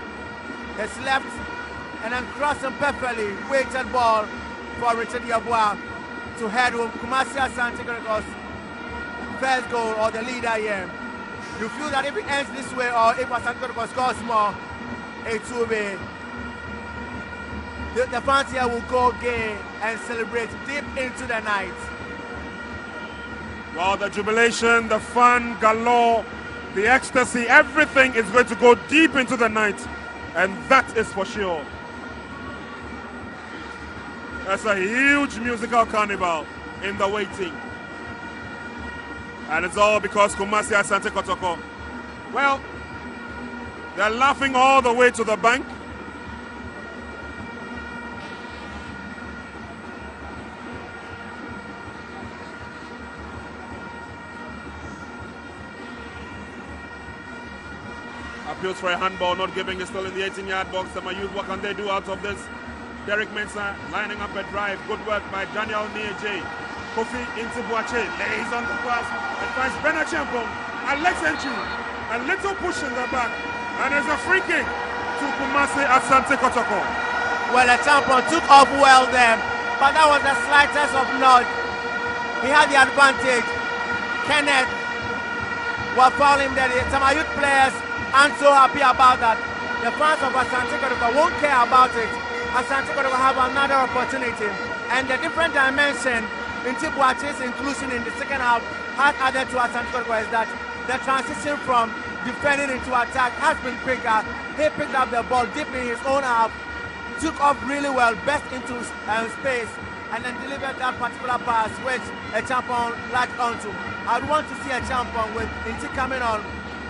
his left and then crossing perfectly, weighted ball for Richard Yeboah to head home. Kumasi Asante Kotoko's first goal, or the leader here. You feel that if it ends this way, or if Asante Kotoko scores more, it will be the fans here will go gay and celebrate deep into the night. Well, the jubilation, the fun, galore, the ecstasy, everything is going to go deep into the night. And that is for sure. That's a huge musical carnival in the waiting. And it's all because Kumasi Asante Kotoko. Well, they're laughing all the way to the bank. Appeals for a handball, not giving it, still in the 18-yard box. Tema Youth, what can they do out of this? Derek Mensah lining up a drive. Good work by Daniel Nieje. Kofi into Boache, lays on the pass and finds Benachampong. Alex Entry, a little push in the back. And there's a free kick to Kumasi Asante Kotoko. Well, the champion took off well there, but that was the slightest of nod. He had the advantage. Kenneth was fouling there. The Tema Youth players aren't so happy about that. The fans of Asante Kotoko won't care about it. Asante Kotoko have another opportunity. And the different dimension in Tibuache's inclusion in the second half has added to Asante Kotoko is that the transition from defending into attack has been quicker. He picked up the ball deep in his own half, took off really well, burst into space, and then delivered that particular pass which a champion latched onto. I'd want to see a champion with Inti coming on,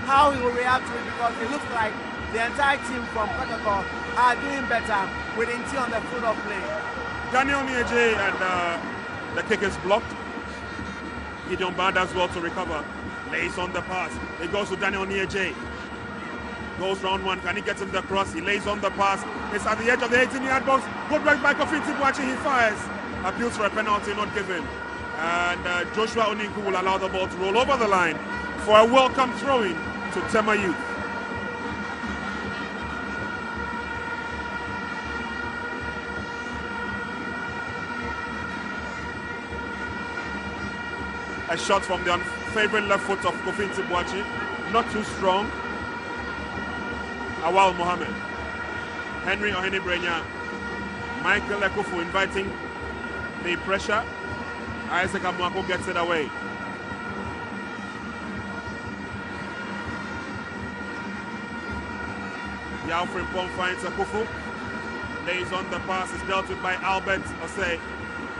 how he will react to it, because it looks like the entire team from Kotoko are doing better with Inti on the field of play. Daniel Nieje and the kick is blocked. Gideon Band as well to recover. Lays on the pass. It goes to Daniel Nieje. Goes round one. Can he get him the cross? He lays on the pass. It's at the edge of the 18-yard box. Good work by Kofi Tibuache. He fires. Appeals for a penalty not given. And Joshua Oninku will allow the ball to roll over the line for a welcome throw-in to Tema Youth. A shot from the unfavourite left foot of Kofi Tibuache, not too strong. Awal Mohammed, Henry Ohene-Brenya, Michael Ekufu inviting the pressure. Isaac Amuako gets it away. Yao Frimpong finds Ekufu, lays on the pass, is dealt with by Albeth Osei.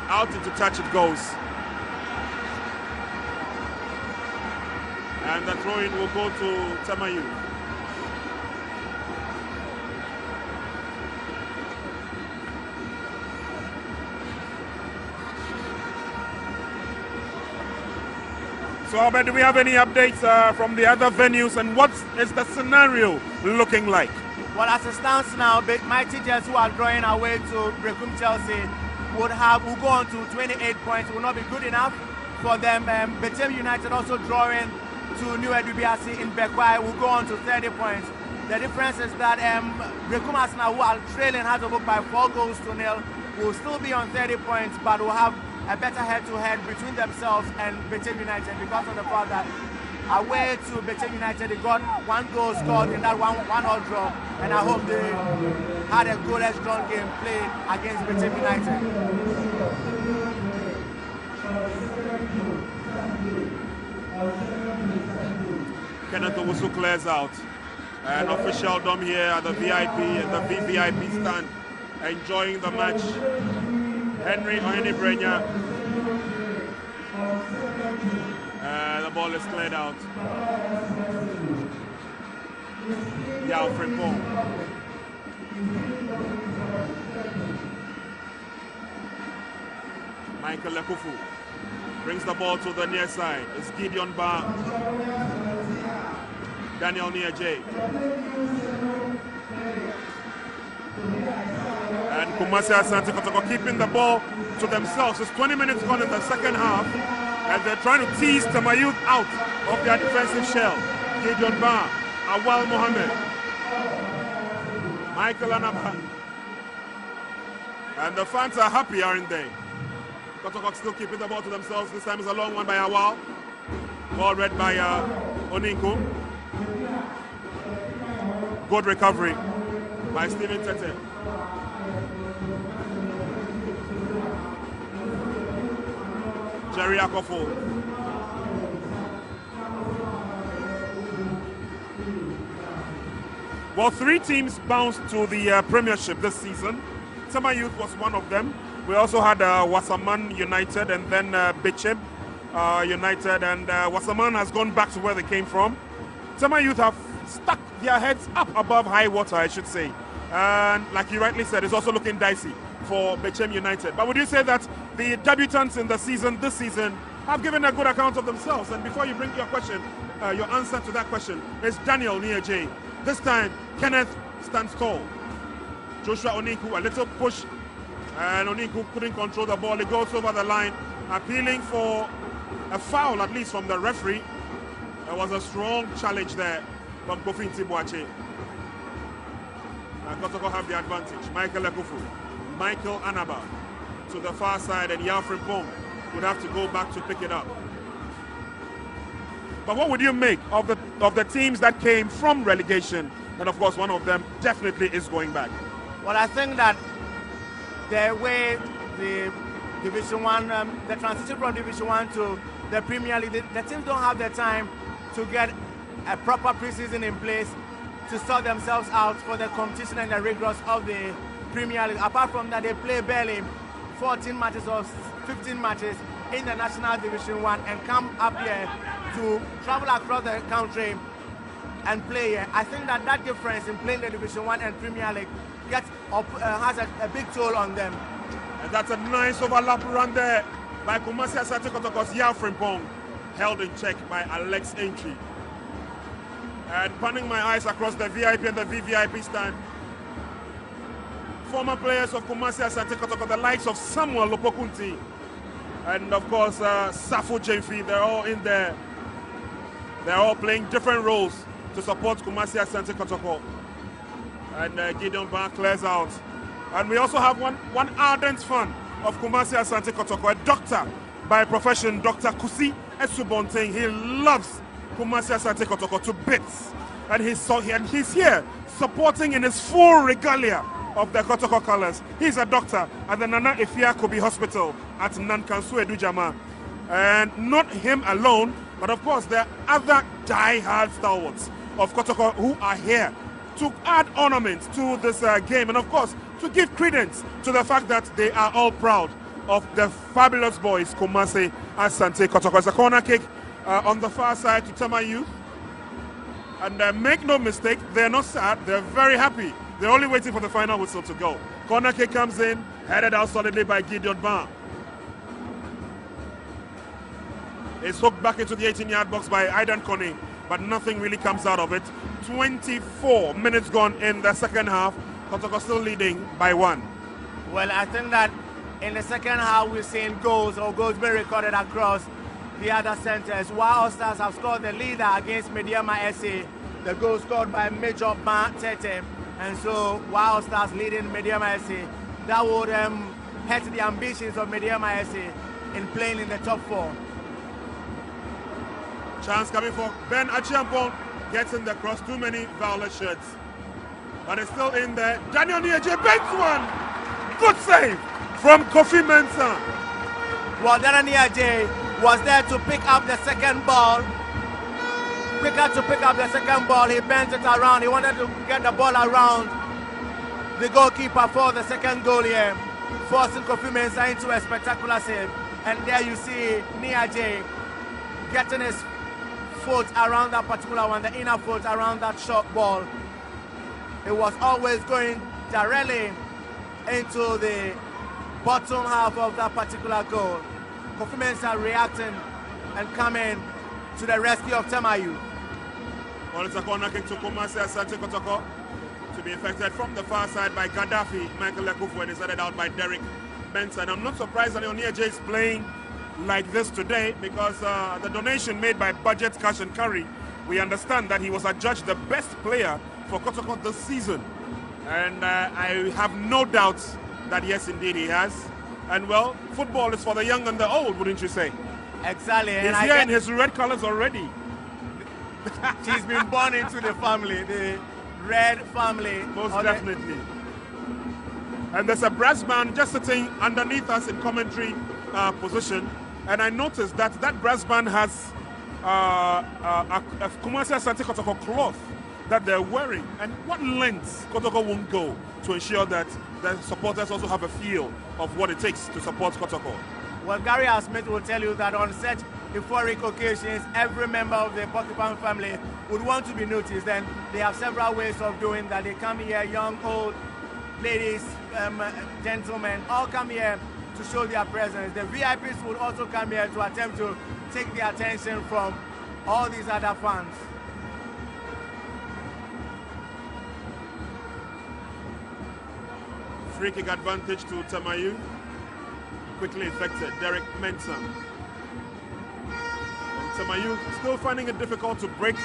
Out into touch it goes. And the throw-in will go to Tema Youth. So, Albert, do we have any updates from the other venues, and what is the scenario looking like? Well, as it stands now, Mighty Jets, who are drawing away to Brecum Chelsea, will go on to 28 points. Will not be good enough for them. Betem United also drawing to New Edubiasi in Bekwai will go on to 30 points. The difference is that Brecum Arsenal, who are trailing Hazelbook by 4-0, will still be on 30 points, but will have a better head-to-head between themselves and Betem United because of the fact that away to Betem United, they got 1 goal scored in that 1-1 draw, and I hope they had a goalless drawn game played against Betem United. Kenneth Owusu clears out. An official dom here at the VIP and the VVIP stand, enjoying the match. Henry Ohene-Brenya. The ball is cleared out. Yao Frimpong. Michael Ekufu brings the ball to the near side. It's Gideon Bar. Daniel Nieje. And Kumasi Asante Kotoko keeping the ball to themselves. It's 20 minutes gone in the second half, and they're trying to tease Tema Youth out of their defensive shell. Gideon Bar, Awal Mohammed, Michael Anaba. And the fans are happy, aren't they? Kotoko still keeping the ball to themselves. This time is a long one by Awal. Ball read by Oninku. Good recovery by Stephen Tete. Jerry Akofo Well, 3 teams bounced to the Premiership this season. Tema Youth was one of them. We also had Wasaman United and then Bechem United, and Wasaman has gone back to where they came from. Tema Youth have stuck their heads up above high water, I should say. And like you rightly said, it's also looking dicey for Bechem United. But would you say that the debutants in the season, this season, have given a good account of themselves? And before you bring your question, your answer to that question is Daniel Niaje. This time, Kenneth stands tall. Joshua Oniku, a little push, and Oniku couldn't control the ball. He goes over the line, appealing for a foul, at least from the referee. There was a strong challenge there from Kofi Ntibwache. Kotoko have the advantage. Michael Ekufu, Michael Anaba to the far side, and Yafrin Pong would have to go back to pick it up. But what would you make of the teams that came from relegation? And of course, one of them definitely is going back. Well, I think that the way the Division 1, the transition from Division 1 to the Premier League, the teams don't have the time to get a proper preseason in place to sort themselves out for the competition and the rigors of the Premier League. Apart from that, they play barely 14 matches or 15 matches in the National Division 1 and come up here to travel across the country and play here. I think that difference in playing the Division 1 and Premier League has a big toll on them. And that's a nice overlap run there by Kumasi Asante Kotoko's Yafrin Pong, held in check by Alex Entry. And panning my eyes across the VIP and the VVIP stand, former players of Kumasi Asante Kotoko, the likes of Samuel Lopokunti, and of course Safo Jemfi, they're all in there. They're all playing different roles to support Kumasi Asante Kotoko. And Gideon Bar clears out. And we also have one ardent fan of Kumasi Asante Kotoko, a doctor by profession, Dr. Kusi Esubonteng. He loves Kumasi Asante Kotoko to bits. And he's here supporting in his full regalia of the Kotoko colors. He's a doctor at the Nana Ifia Kobi Hospital at Nankansu Edujama. And not him alone, but of course there are other die-hard stalwarts of Kotoko who are here to add ornaments to this game, and of course to give credence to the fact that they are all proud of the fabulous boys Kumasi Asante Kotoko. It's a corner kick on the far side to Tema Youth. And make no mistake, they're not sad, they're very happy. They're only waiting for the final whistle to go. Corner kick comes in, headed out solidly by Gideon Bar. It's hooked back into the 18-yard box by Aidan Kone, but nothing really comes out of it. 24 minutes gone in the second half. Kotoko still leading by 1. Well, I think that in the second half we've seen goals being recorded across the other centers. While Stars have scored the leader against Mediama SC, the goal scored by Major Ban Tete. And so While Stars leading Mediama SC, that would hurt the ambitions of Mediama SC in playing in the top 4. Chance coming for Ben Achiampong, gets in the cross, too many violet shirts. But it's still in there. Daniel Niaje bends one. Good save from Kofi Mensah. Well, Daniel Niaje was there to pick up the second ball. He bends it around. He wanted to get the ball around the goalkeeper for the second goal here, forcing Kofi Mensah into a spectacular save. And there you see Niaje getting his foot around that particular one, the inner foot around that short ball. It was always going directly into the bottom half of that particular goal. Kofi Mensah reacting and coming to the rescue of Tema Youth. Well, it's a corner kick to Kumasi Asante Kotoko to be effected from the far side by Gaddafi. Michael Ekufu, and is headed out by Derek Benson. I'm not surprised that Oniaje is playing like this today, because the donation made by Budget Cash and Curry, we understand that he was adjudged the best player for Kotoko this season. And I have no doubts that yes, indeed he has. And well, football is for the young and the old, wouldn't you say? Exactly. He's here in his red colors already. She's been born into the family, the red family. Most definitely. And there's a brass band just sitting underneath us in commentary position. And I noticed that brass band has a Kumasi Asante Kotoko cloth that they're wearing, and what lengths Kotoko won't go to ensure that the supporters also have a feel of what it takes to support Kotoko. Well, Gary Smith will tell you that on such euphoric occasions, every member of the Porcupine family would want to be noticed, and they have several ways of doing that. They come here, young, old, ladies, gentlemen, all come here to show their presence. The VIPs would also come here to attempt to take the attention from all these other fans. Free kick advantage to Tema. Quickly effected. Derek Mensah. And Tema still finding it difficult to break.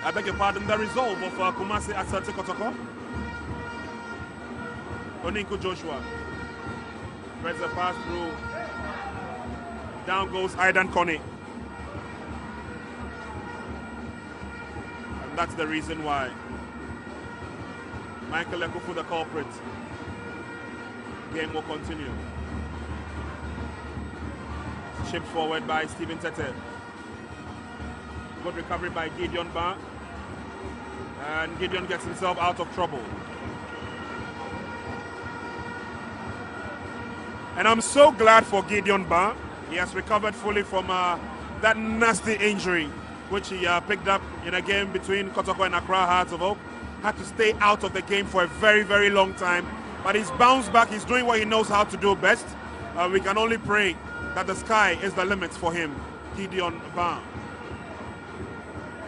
I beg your pardon, the resolve of Kumasi Asante Kotoko. Oninku Joshua. Threads a pass through. Down goes Aidan Kone. And that's the reason why Michael Ekufu, the culprit. Game will continue. Chipped forward by Stephen Tete. Good recovery by Gideon Ba. And Gideon gets himself out of trouble. And I'm so glad for Gideon Ba. He has recovered fully from that nasty injury which he picked up in a game between Kotoko and Accra Hearts of Oak. Had to stay out of the game for a very, very long time. But he's bounced back. He's doing what he knows how to do best. We can only pray that the sky is the limit for him. Gideon Ba.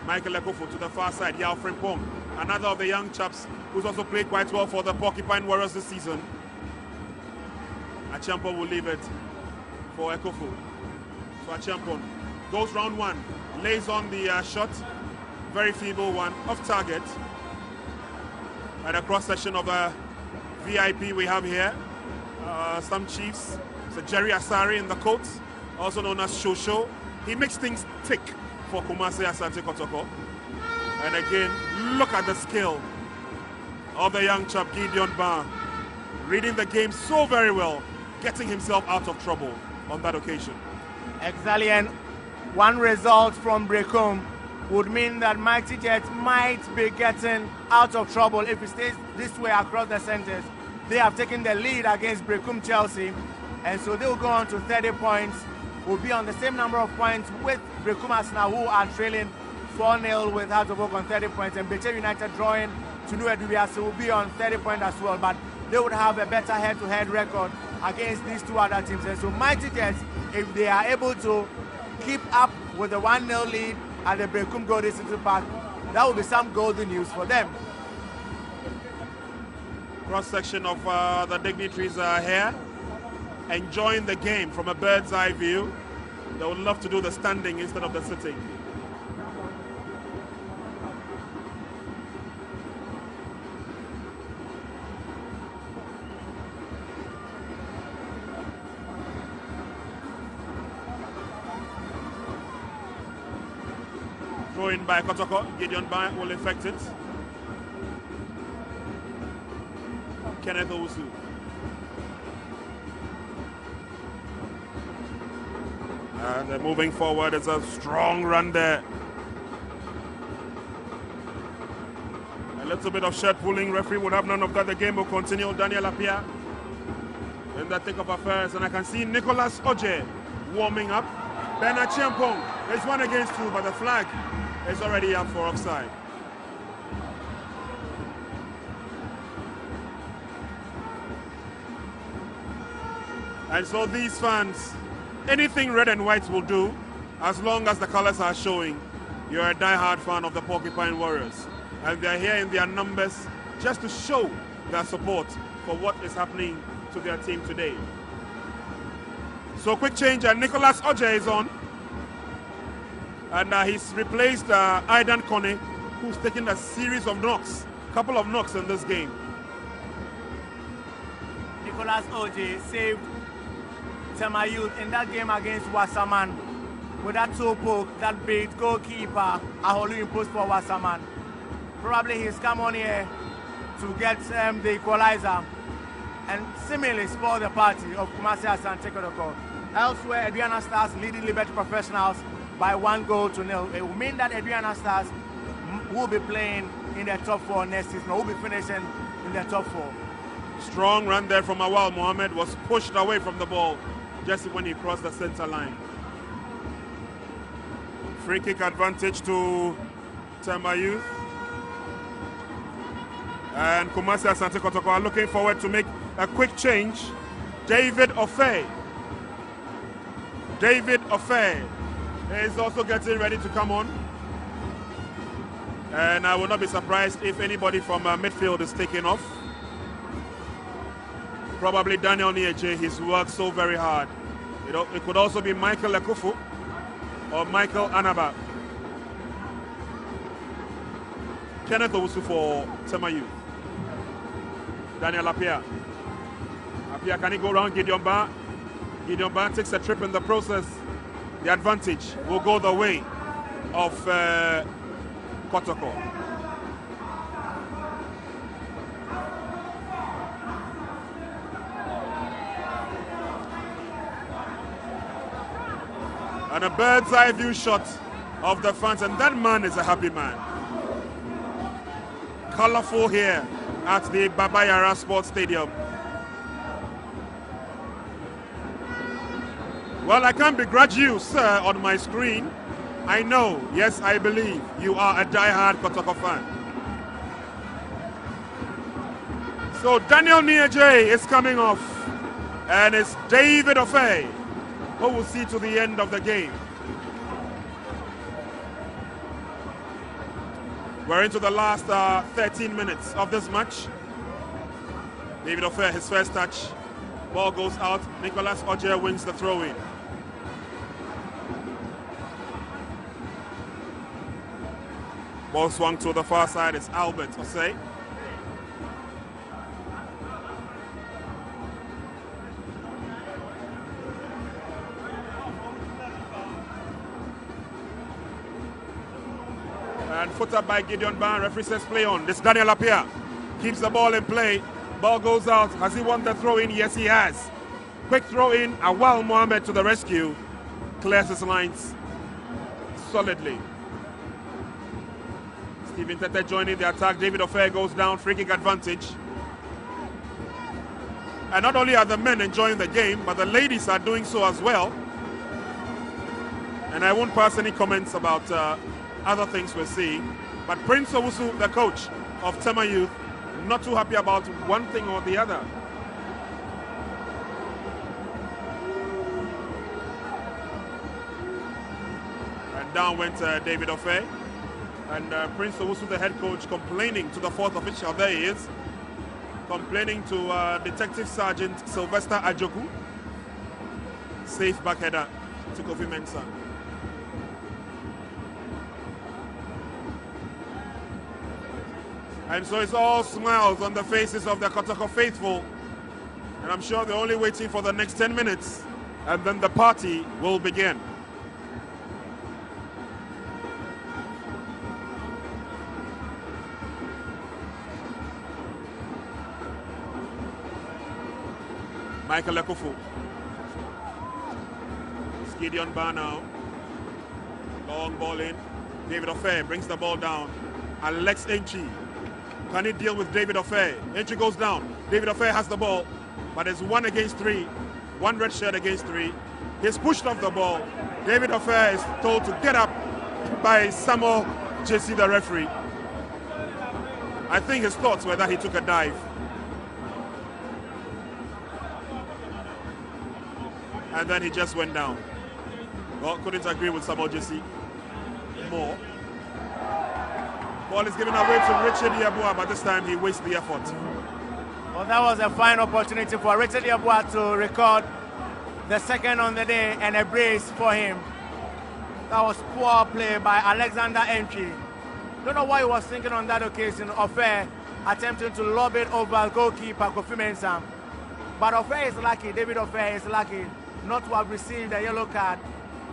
Michael Ekufu to the far side. Yao Frimpong, another of the young chaps who's also played quite well for the Porcupine Warriors this season. Achampo will leave it for Ekufu. So Achampo goes round one, lays on the shot. Very feeble one, off target. And a cross section of a VIP we have here. Some Chiefs. So Jerry Asari in the coat, also known as Shosho. He makes things tick for Kumasi Asante Kotoko. And again, look at the skill of the young chap Gideon Ba. Reading the game so very well, getting himself out of trouble on that occasion. Exactly, and one result from Brecum would mean that Mighty Jets might be getting out of trouble if it stays this way across the centers. They have taken the lead against Brecum Chelsea, and so they will go on to 30 points. Will be on the same number of points with Brecum Arsenal, who are trailing 4-0 with Hearts of Oak on 30 points, and Beche United drawing to New Edubiase will be on 30 points as well, but they would have a better head-to-head record against these two other teams. And so Mighty Jets, if they are able to keep up with the 1-0 lead at the Brecum Golden City Park, that will be some golden news for them. Cross-section of the dignitaries are here, enjoying the game from a bird's eye view. They would love to do the standing instead of the sitting. Throw in by Kotoko. Gideon Ba will effect it. Kenneth Owusu. And they're moving forward. It's a strong run there. A little bit of shirt pulling. Referee would have none of that. The game will continue. Daniel Apia in the thick of affairs. And I can see Nicholas Oje warming up. Ben Achiampong is 1 against 2, but the flag is already up for offside. And so these fans, anything red and white will do, as long as the colors are showing. You're a die-hard fan of the Porcupine Warriors. And they're here in their numbers just to show their support for what is happening to their team today. So quick change, and Nicholas Oje is on. And he's replaced Aidan Kone, who's taken a series of knocks, couple of knocks in this game. Nicholas Oje saved Tema Youth in that game against Wasserman with that toe poke that beat goalkeeper Aholu imposed for Wasserman. Probably he's come on here to get the equalizer and seemingly spoil the party of Kumasi Asante Kotoko. Elsewhere, Aduana Stars leading Liberty Professionals by 1-0. It will mean that Adriana Stars will be playing in the top 4 next season, or will be finishing in the top 4. Strong run there from Awal Mohammed, was pushed away from the ball just when he crossed the center line. Free kick advantage to Tema Youth. And Kumasi Asante Kotoko are looking forward to make a quick change. David Osei is also getting ready to come on. And I will not be surprised if anybody from midfield is taking off. Probably Daniel Nieje, he's worked so very hard. It could also be Michael Lekufu or Michael Anaba. Kenneth Owusu for Tema Youth. Daniel Apia. Apia, can he go around Gideon Ba? Gideon Ba takes a trip in the process. The advantage will go the way of Kotoko. And a bird's eye view shot of the fans, and that man is a happy man. Colorful here at the Baba Yara Sports Stadium. Well, I can't begrudge you, sir, on my screen. I know, yes, I believe you are a die-hard Kotoko fan. So Daniel Nieje is coming off, and it's David Osei who will see to the end of the game. We're into the last 13 minutes of this match. David Osei, his first touch. Ball goes out. Nicholas Oje wins the throw-in. Ball swung to the far side. It's Albeth Osei. And footer by Gideon Ban. Referee says play on. This Daniel Apia keeps the ball in play. Ball goes out. Has he won the throw-in? Yes, he has. Quick throw-in. Awal Mohammed to the rescue. Clears his lines solidly. Stephen Tete joining the attack. David Osei goes down. Free kick advantage. And not only are the men enjoying the game, but the ladies are doing so as well. And I won't pass any comments about other things we're seeing. But Prince Owusu, the coach of Tema Youth, not too happy about one thing or the other. And down went David Osei. And Prince Owusu, the head coach, complaining to the fourth official. There he is. Complaining to Detective Sergeant Sylvester Ajoku. Safe back header to Kofi Mensah. And so it's all smiles on the faces of the Kotoko faithful. And I'm sure they're only waiting for the next 10 minutes. And then the party will begin. Michael Lekufu. It's Gideon Ba now. Long ball in. David Osei brings the ball down. Alex Enchi. Can he deal with David Osei? Enchi goes down. David Osei has the ball, but it's 1 against 3. One red shirt against 3. He's pushed off the ball. David Osei is told to get up by Samuel JC, the referee. I think his thoughts were that he took a dive. And then he just went down. Well, couldn't agree with Samuel JC more. Ball is given away to Richard Yabua, but this time he wastes the effort. Well, that was a fine opportunity for Richard Yabua to record the second on the day and a brace for him. That was poor play by Alexander Entry. Don't know what he was thinking on that occasion. Osei attempting to lob it over goalkeeper Kofi Mensah. But Osei is lucky, David Osei is lucky not to have received a yellow card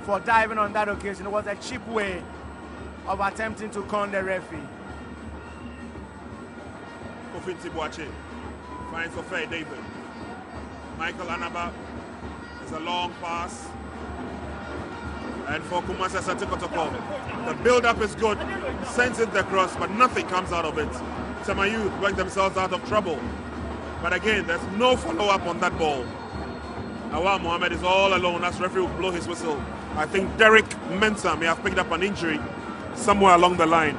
for diving on that occasion. It was a cheap way of attempting to con the referee. Kofi Tibuache finds Osei David. Michael Anaba is a long pass. And for Kumasi Asante Kotoko, the build-up is good, sends it the cross, but nothing comes out of it. Tema Youth work themselves out of trouble. But again, there's no follow-up on that ball. Awal Mohammed is all alone as referee will blow his whistle. I think Derek Mensah may have picked up an injury somewhere along the line.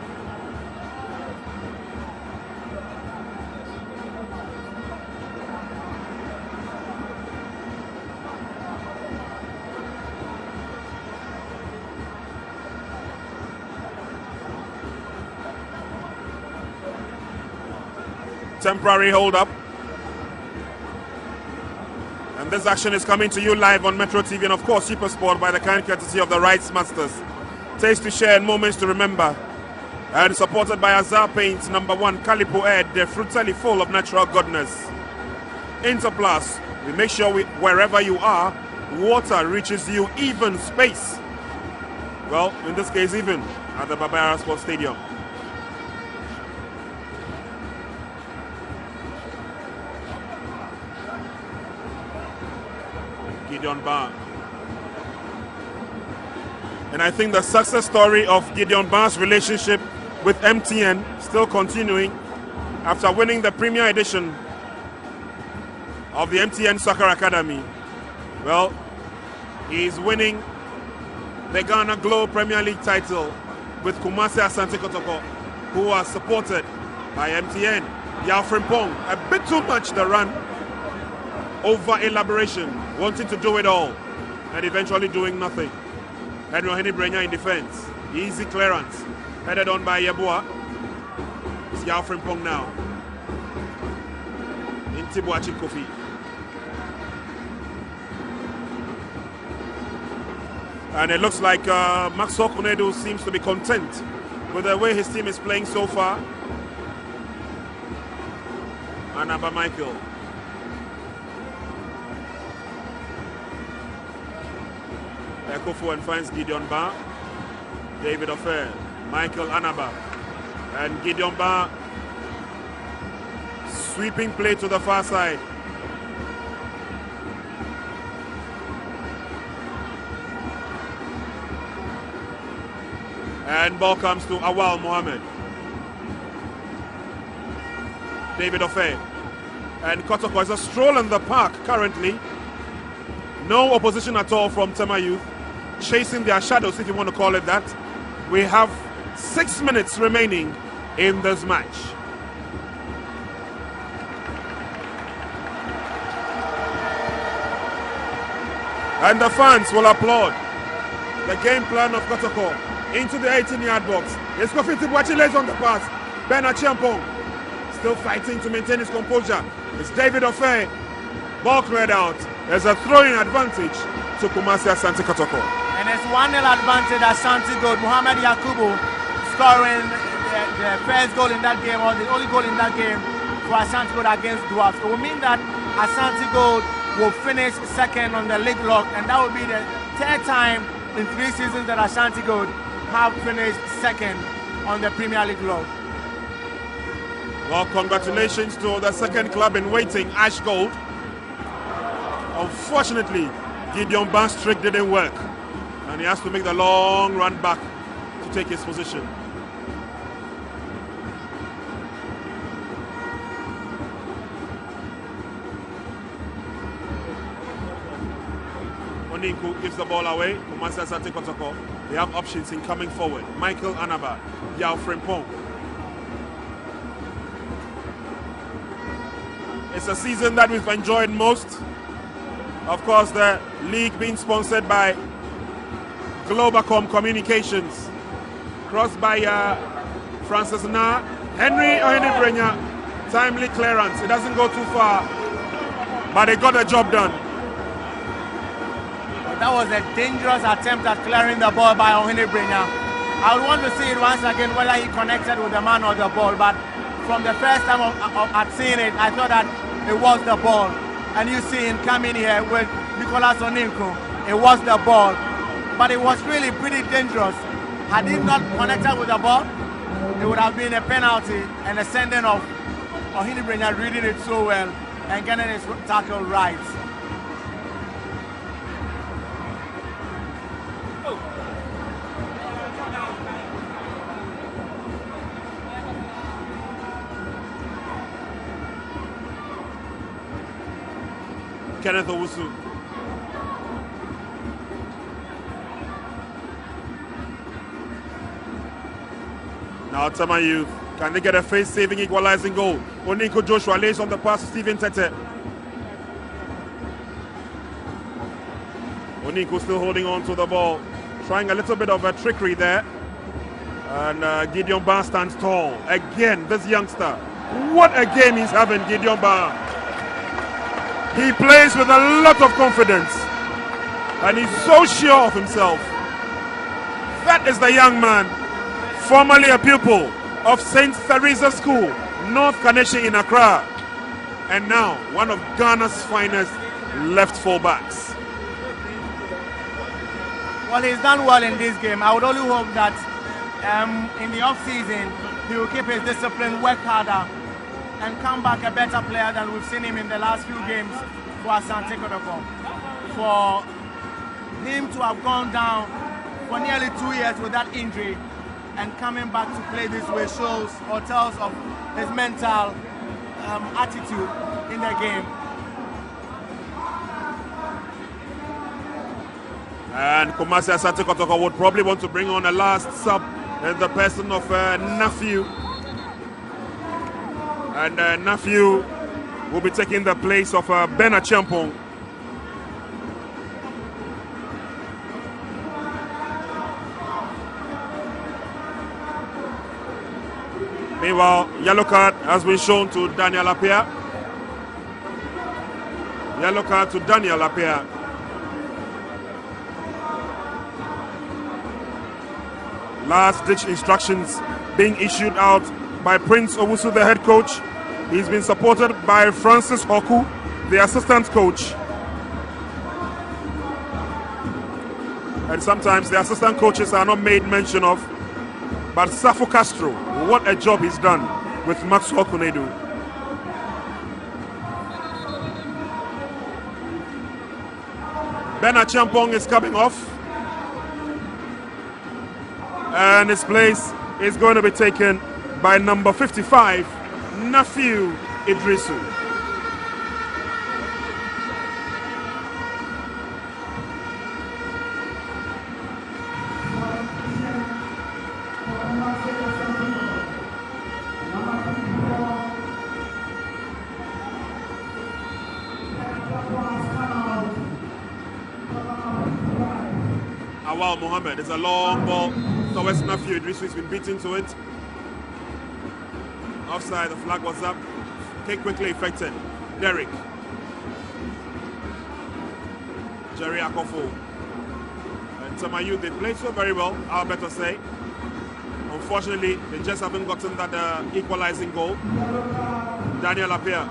Temporary hold up. And this action is coming to you live on Metro TV and of course Super Sport by the kind courtesy of the Rights Masters. Taste to share and moments to remember. And supported by Azar Paints #1 Calipo Ed, they're frutally full of natural goodness. Interplus, we make sure wherever you are, water reaches you, even space. Well, in this case, even at the Baba Sports Stadium. Gideon Bar. And I think the success story of Gideon Bar's relationship with MTN still continuing after winning the Premier Edition of the MTN Soccer Academy. Well, he's winning the Ghana Globe Premier League title with Kumasi Asante Kotoko, who are supported by MTN. Yao Frimpong, a bit too much the run, over elaboration, wanting to do it all, and eventually doing nothing. Henry Brenya in defense. Easy clearance. Headed on by Yeboah. It's Yao Frimpong now. In Tibuachi Kofi. And it looks like Maxwell Konedu seems to be content with the way his team is playing so far. Anaba Michael. Ekofo and finds Gideon Bar. David Ofer, Michael Anaba, and Gideon Bar. Sweeping play to the far side. And ball comes to Awal Mohammed. David Ofer. And Kotoko is a stroll in the park currently. No opposition at all from Tema Youth. Chasing their shadows, if you want to call it that. We have 6 minutes remaining in this match. And the fans will applaud the game plan of Kotoko into the 18-yard box. It's Kofi Tibuachi lays on the pass. Ben Achiampong still fighting to maintain his composure. It's David Ofe. Ball cleared out. There's a throwing advantage to Kumasi Asante Kotoko. And it's 1-0 advantage Asante Gold. Muhammad Yakubu scoring the first goal in that game, or the only goal in that game for Asante Gold against Dwarfs. It will mean that Asante Gold will finish second on the league log, and that will be the third time in 3 seasons that Asante Gold have finished second on the Premier League log. Well, congratulations to the second club in waiting, Ash Gold. Unfortunately, Gideon Bar's trick didn't work, and he has to make the long run back to take his position. Oninku gives the ball away. Kumasi Asante Kotoko. They have options in coming forward. Michael Anaba, Yao Frimpong. It's a season that we've enjoyed most. Of course, the league being sponsored by Globacom Communications. Crossed by Francis Na. Henry Brenya. Timely clearance. It doesn't go too far, but they got the job done. That was a dangerous attempt at clearing the ball by Henry Brenya. I would want to see it once again whether he connected with the man or the ball, but from the first time I'd seen it, I thought that it was the ball. And you see him coming here with Nicolas Oninku. It was the ball, but it was really pretty dangerous. Had he not connected with the ball, it would have been a penalty and a sending of Henry Brenya reading it so well and getting his tackle right. Kenneth Owusu. Now Tema Youth, can they get a face-saving equalizing goal? Oniko Joshua lays on the pass to Stephen Tete. Oniko still holding on to the ball, trying a little bit of a trickery there. And Gideon Bar stands tall. Again, this youngster. What a game he's having, Gideon Bar. He plays with a lot of confidence. And he's so sure of himself. That is the young man, formerly a pupil of St. Theresa School, North Kaneshie in Accra. And now, one of Ghana's finest left fullbacks. Well, he's done well in this game. I would only hope that in the off-season, he will keep his discipline, work harder, and come back a better player than we've seen him in the last few games for Asante Kotoko. For him to have gone down for nearly 2 years with that injury and coming back to play this way shows or tells of his mental attitude in the game. And Kumasi Asante Kotoko would probably want to bring on a last sub in the person of Nephew. And Nephew will be taking the place of Ben Achampong. Meanwhile, yellow card has been shown to Daniel Appiah. Yellow card to Daniel Appiah. Last-ditch instructions being issued out by Prince Owusu, the head coach. He's been supported by Francis Hoku, the assistant coach. And sometimes the assistant coaches are not made mention of. But Safo Castro, what a job he's done with Maxwell Kunedu. Ben Achampong is coming off. And his place is going to be taken by number 55, Nafiu Idrisu. Awal Mohammed, it's a long ball towards Nafiu Idrisu. He's been beaten to it. Offside, the flag was up. Kick quickly effected. Derek. Jerry Akofo. And Tema Youth, they played so very well, Albeth Osei. Unfortunately, they just haven't gotten that equalizing goal. Daniel Appiah.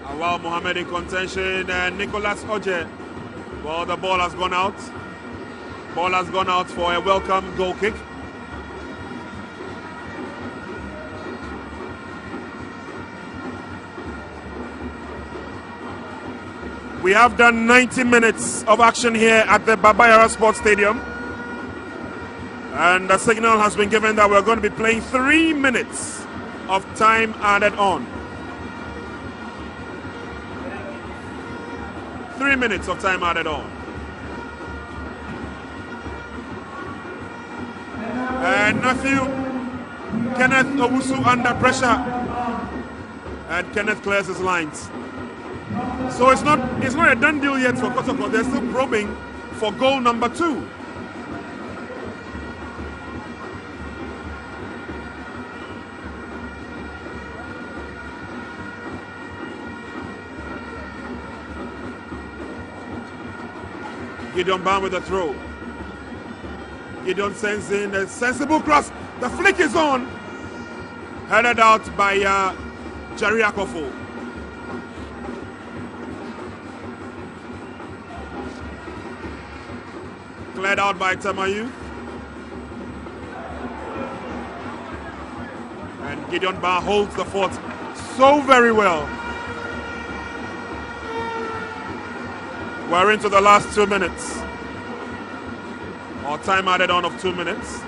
Awal Mohammed in contention, and Nicholas Oje. Well, the ball has gone out. Ball has gone out for a welcome goal kick. We have done 90 minutes of action here at the Baba Yara Sports Stadium. And the signal has been given that we're going to be playing 3 minutes of time added on. 3 minutes of time added on. And Nephew, Kenneth Owusu under pressure. And Kenneth clears his lines. So it's not a done deal yet for Kotoko. They're still probing for goal number 2. Gideon Ban with a throw. Gideon sends in a sensible cross. The flick is on. Headed out by Jerry Akofo. Cleared out by Tema Youth. And Gideon Ban holds the fort so very well. We're into the last 2 minutes. Or time added on of 2 minutes.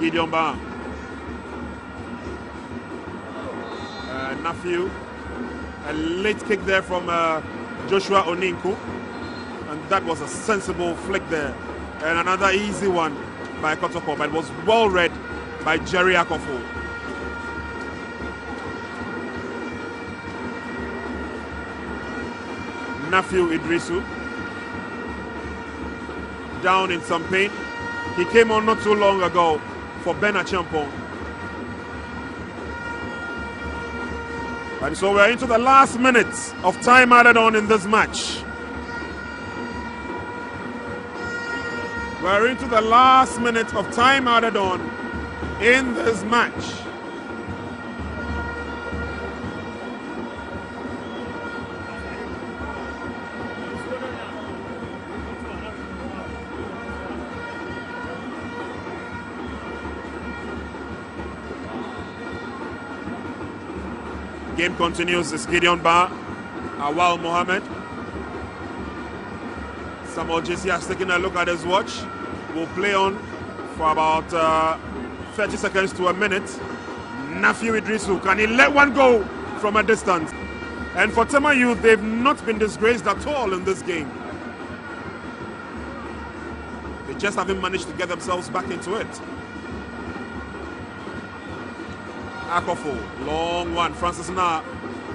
Gideon Bar. Nafiu. A late kick there from Joshua Oninku. And that was a sensible flick there. And another easy one by Kotoko, but it was well read by Jerry Akofo. Nafiu Idrisu. Down in some pain. He came on not too long ago for Ben Achampong. And so we're into the last minutes of time added on in this match. We're into the last minute of time added on in this match. Game continues. It's Gideon Bar, Awal Mohammed. Samuel JC has taken a look at his watch. Will play on for about 30 seconds to a minute. Nafiu Idrisu, can he let one go from a distance? And for Tema Youth, they've not been disgraced at all in this game. They just haven't managed to get themselves back into it. Akofo, long one. Francis Na,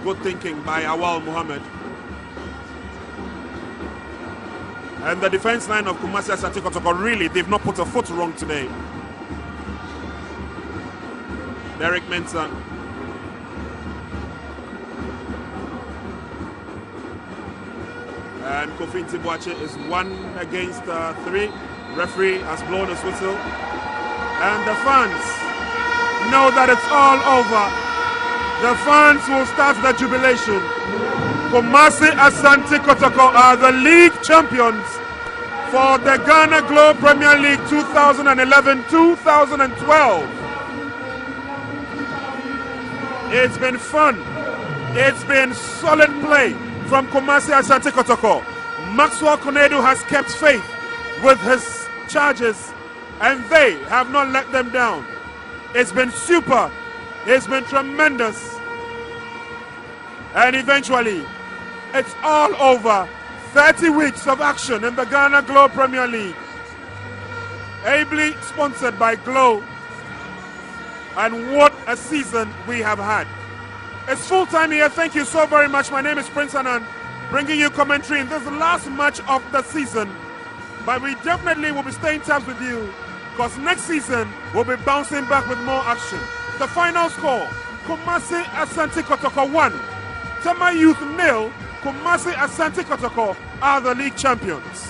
good thinking by Awal Mohammed. And the defense line of Kumasi Asante Kotoko, really, they've not put a foot wrong today. Derek Mensah. And Kofi Ntibwache is 1 against 3. Referee has blown his whistle. And the fans know that it's all over. The fans will start the jubilation. Kumasi Asante Kotoko are the league champions for the Ghana Globe Premier League 2011-2012. It's been fun. It's been solid play from Kumasi Asante Kotoko. Maxwell Konedu has kept faith with his charges, and they have not let them down. It's been super. It's been tremendous. And eventually, it's all over. 30 weeks of action in the Ghana Globe Premier League. Ably sponsored by Glow. And what a season we have had. It's full time here. Thank you so very much. My name is Prince Anand, bringing you commentary in this last match of the season. But we definitely will be staying tabs with you, because next season we'll be bouncing back with more action. The final score, Kumasi Asante Kotoko 1, Tema Youth 0. Kumasi Asante Kotoko are the league champions.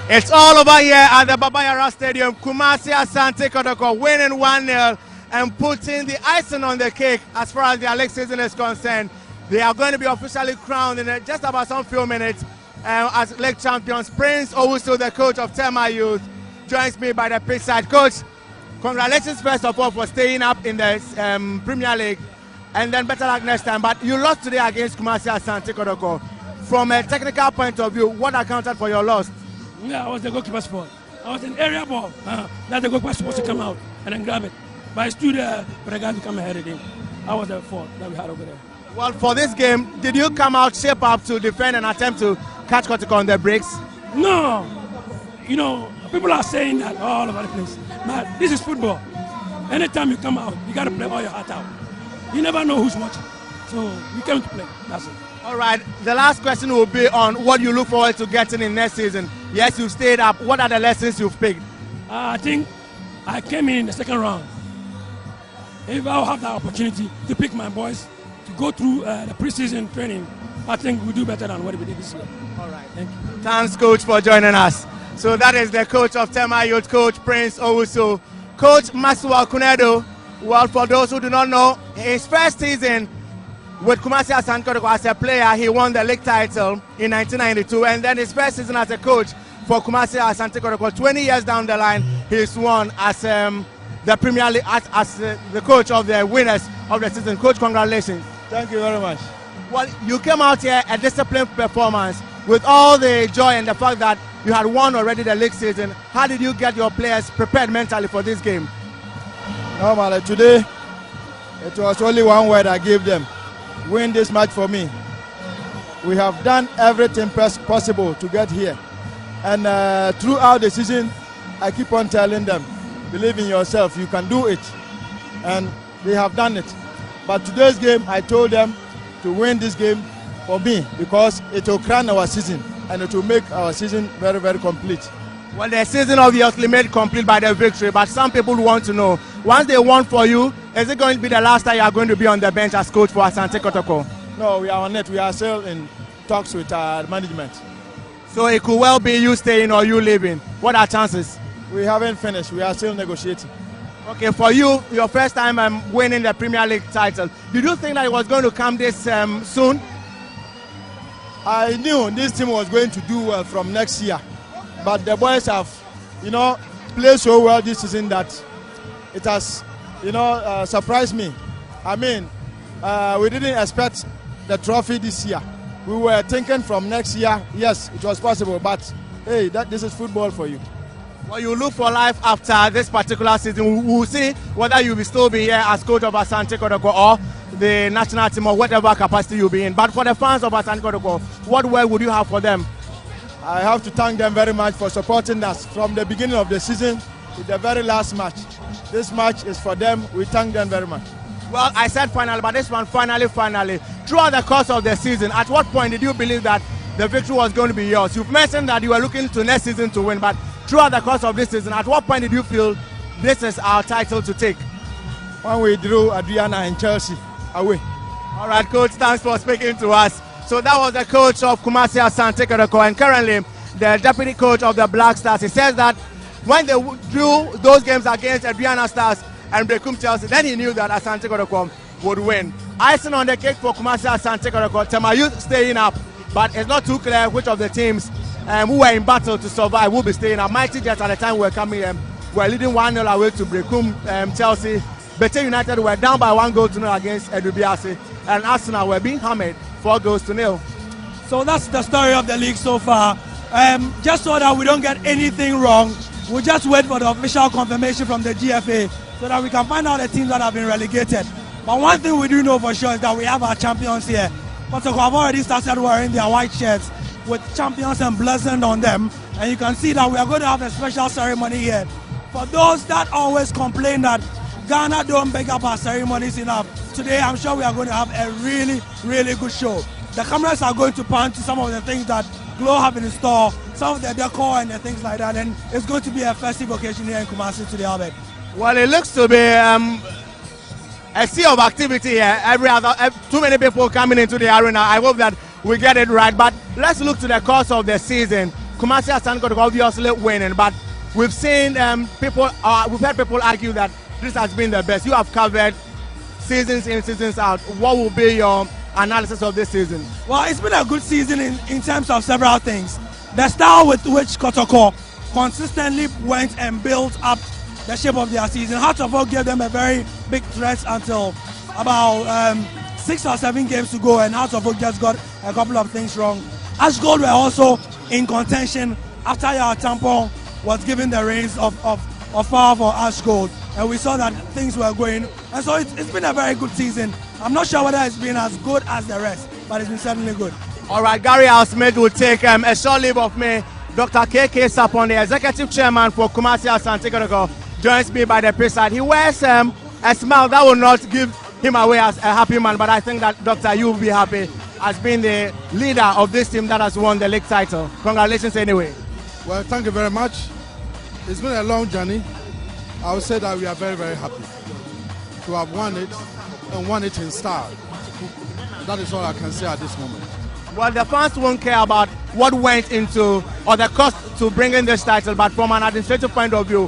It's all over here at the Baba Yara Stadium. Kumasi Asante Kotoko winning 1-0 and putting the icing on the cake as far as their league season is concerned. They are going to be officially crowned in just about some few minutes as league champions. Prince Owusu, the coach of Tema Youth, joins me by the pitch side. Coach, congratulations first of all for staying up in the Premier League, and then better luck next time. But you lost today against Kumasi Asante Kotoko. From a technical point of view, what accounted for your loss? Yeah, I was the goalkeeper's fault. I was an area ball. That the goalkeeper supposed to come out and then grab it. But I stood there for the guy to come ahead of him. I was the fault that we had over there. Well, for this game, did you come out shape up to defend and attempt to catch Kotoko on the breaks? No. You know, people are saying that all over the place. But this is football. Anytime you come out, you got to play all your heart out. You never know who's watching. So you came to play. That's it. All right. The last question will be on what you look forward to getting in next season. Yes, you stayed up. What are the lessons you've picked? I think I came in the second round. If I'll have the opportunity to pick my boys to go through the preseason training, I think we'll do better than what we did this year. All right. Thank you. Thanks, Coach, for joining us. So that is the coach of Tema Youth, Coach Prince Owusu. Coach Maxwell Konedu, well, for those who do not know, his first season with Kumasi Asante Kotoko as a player, he won the league title in 1992, and then his first season as a coach for Kumasi Asante Kotoko, 20 years down the line, he's won as the Premier League, as the coach of the winners of the season. Coach, congratulations. Thank you very much. Well, you came out here a disciplined performance with all the joy and the fact that You had won already the league season. How did you get your players prepared mentally for this game? Normally today, it was only one word I gave them: win this match for me. We have done everything possible to get here. And throughout the season, I keep on telling them, believe in yourself, you can do it. And they have done it. But today's game, I told them to win this game for me, because it will crown our season and it will make our season very, very complete. Well, the season obviously made complete by the victory, but some people want to know, once they won for you, is it going to be the last time you are going to be on the bench as coach for Asante Kotoko? No, we are on it. We are still in talks with our management. So it could well be you staying or you leaving. What are chances? We haven't finished. We are still negotiating. Okay, for you, your first time winning the Premier League title, did you think that it was going to come this soon? I knew this team was going to do well from next year, but the boys have, played so well this season that it has, surprised me. I mean, we didn't expect the trophy this year. We were thinking from next year, yes, it was possible, but hey, this is football for you. Well, you look for life after this particular season. We'll see whether you will still be here as coach of Asante Kotoko or the national team or whatever capacity you'll be in. But for the fans of Asante Kotoko, what word would you have for them? I have to thank them very much for supporting us from the beginning of the season to the very last match. This match is for them. We thank them very much. Well, I said finally, but this one finally. Throughout the course of the season, at what point did you believe that the victory was going to be yours? You've mentioned that you were looking to next season to win, but throughout the course of this season, at what point did you feel this is our title to take? When we drew Adriana and Chelsea away. All right, coach, thanks for speaking to us. So that was the coach of Kumasi Asante Kotoko, and currently the deputy coach of the Black Stars. He says that when they drew those games against Adriana Stars and Brekum Chelsea, then he knew that Asante Kotoko would win. Icing on the cake for Kumasi Asante Kotoko, Tema Youth staying up, but it's not too clear which of the teams who were in battle to survive will be staying up. Mighty Jets at the time were coming were leading 1-0 away to Brekum Chelsea. Bete United were down by 1-0 against Edubiase, and Arsenal were being hammered 4-0. So that's the story of the league so far. Just so that we don't get anything wrong, we'll just wait for the official confirmation from the GFA so that we can find out the teams that have been relegated. But one thing we do know for sure is that we have our champions here. Kotoko have already started wearing their white shirts with champions emblazoned on them, and you can see that we are going to have a special ceremony here. For those that always complain that Ghana don't big up our ceremonies enough, today I'm sure we are going to have a really, really good show. The cameras are going to pan to some of the things that Glow have in store, some of the decor and the things like that, and it's going to be a festive occasion here in Kumasi today, Albeth. Well, it looks to be a sea of activity here. Too many people coming into the arena. I hope that we get it right. But let's look to the course of the season. Kumasi Asante Kotoko obviously winning, but we've seen we've heard people argue that this has been the best. You have covered seasons in, seasons out. What will be your analysis of this season? Well, it's been a good season in terms of several things. The style with which Kotoko consistently went and built up the shape of their season. Hearts of Oak gave them a very big threat until about 6 or 7 games to go, and Hearts of Oak just got a couple of things wrong. Ash Gold were also in contention after Yaya Tampon was given the reins of power for Ash Gold, and we saw that things were going, and so it's been a very good season. I'm not sure whether it's been as good as the rest, but it's been certainly good. All right, Gary Alsmith will take a short leave of me. Dr. KK Sapon, the executive chairman for Kumasi Asante Kotoko, joins me by the pre-side. He wears a smile that will not give him away as a happy man, but I think that, Doctor, you will be happy as being the leader of this team that has won the league title. Congratulations anyway. Well, thank you very much. It's been a long journey. I would say that we are very, very happy to have won it and won it in style. That is all I can say at this moment. Well, the fans won't care about what went into or the cost to bring in this title, but from an administrative point of view,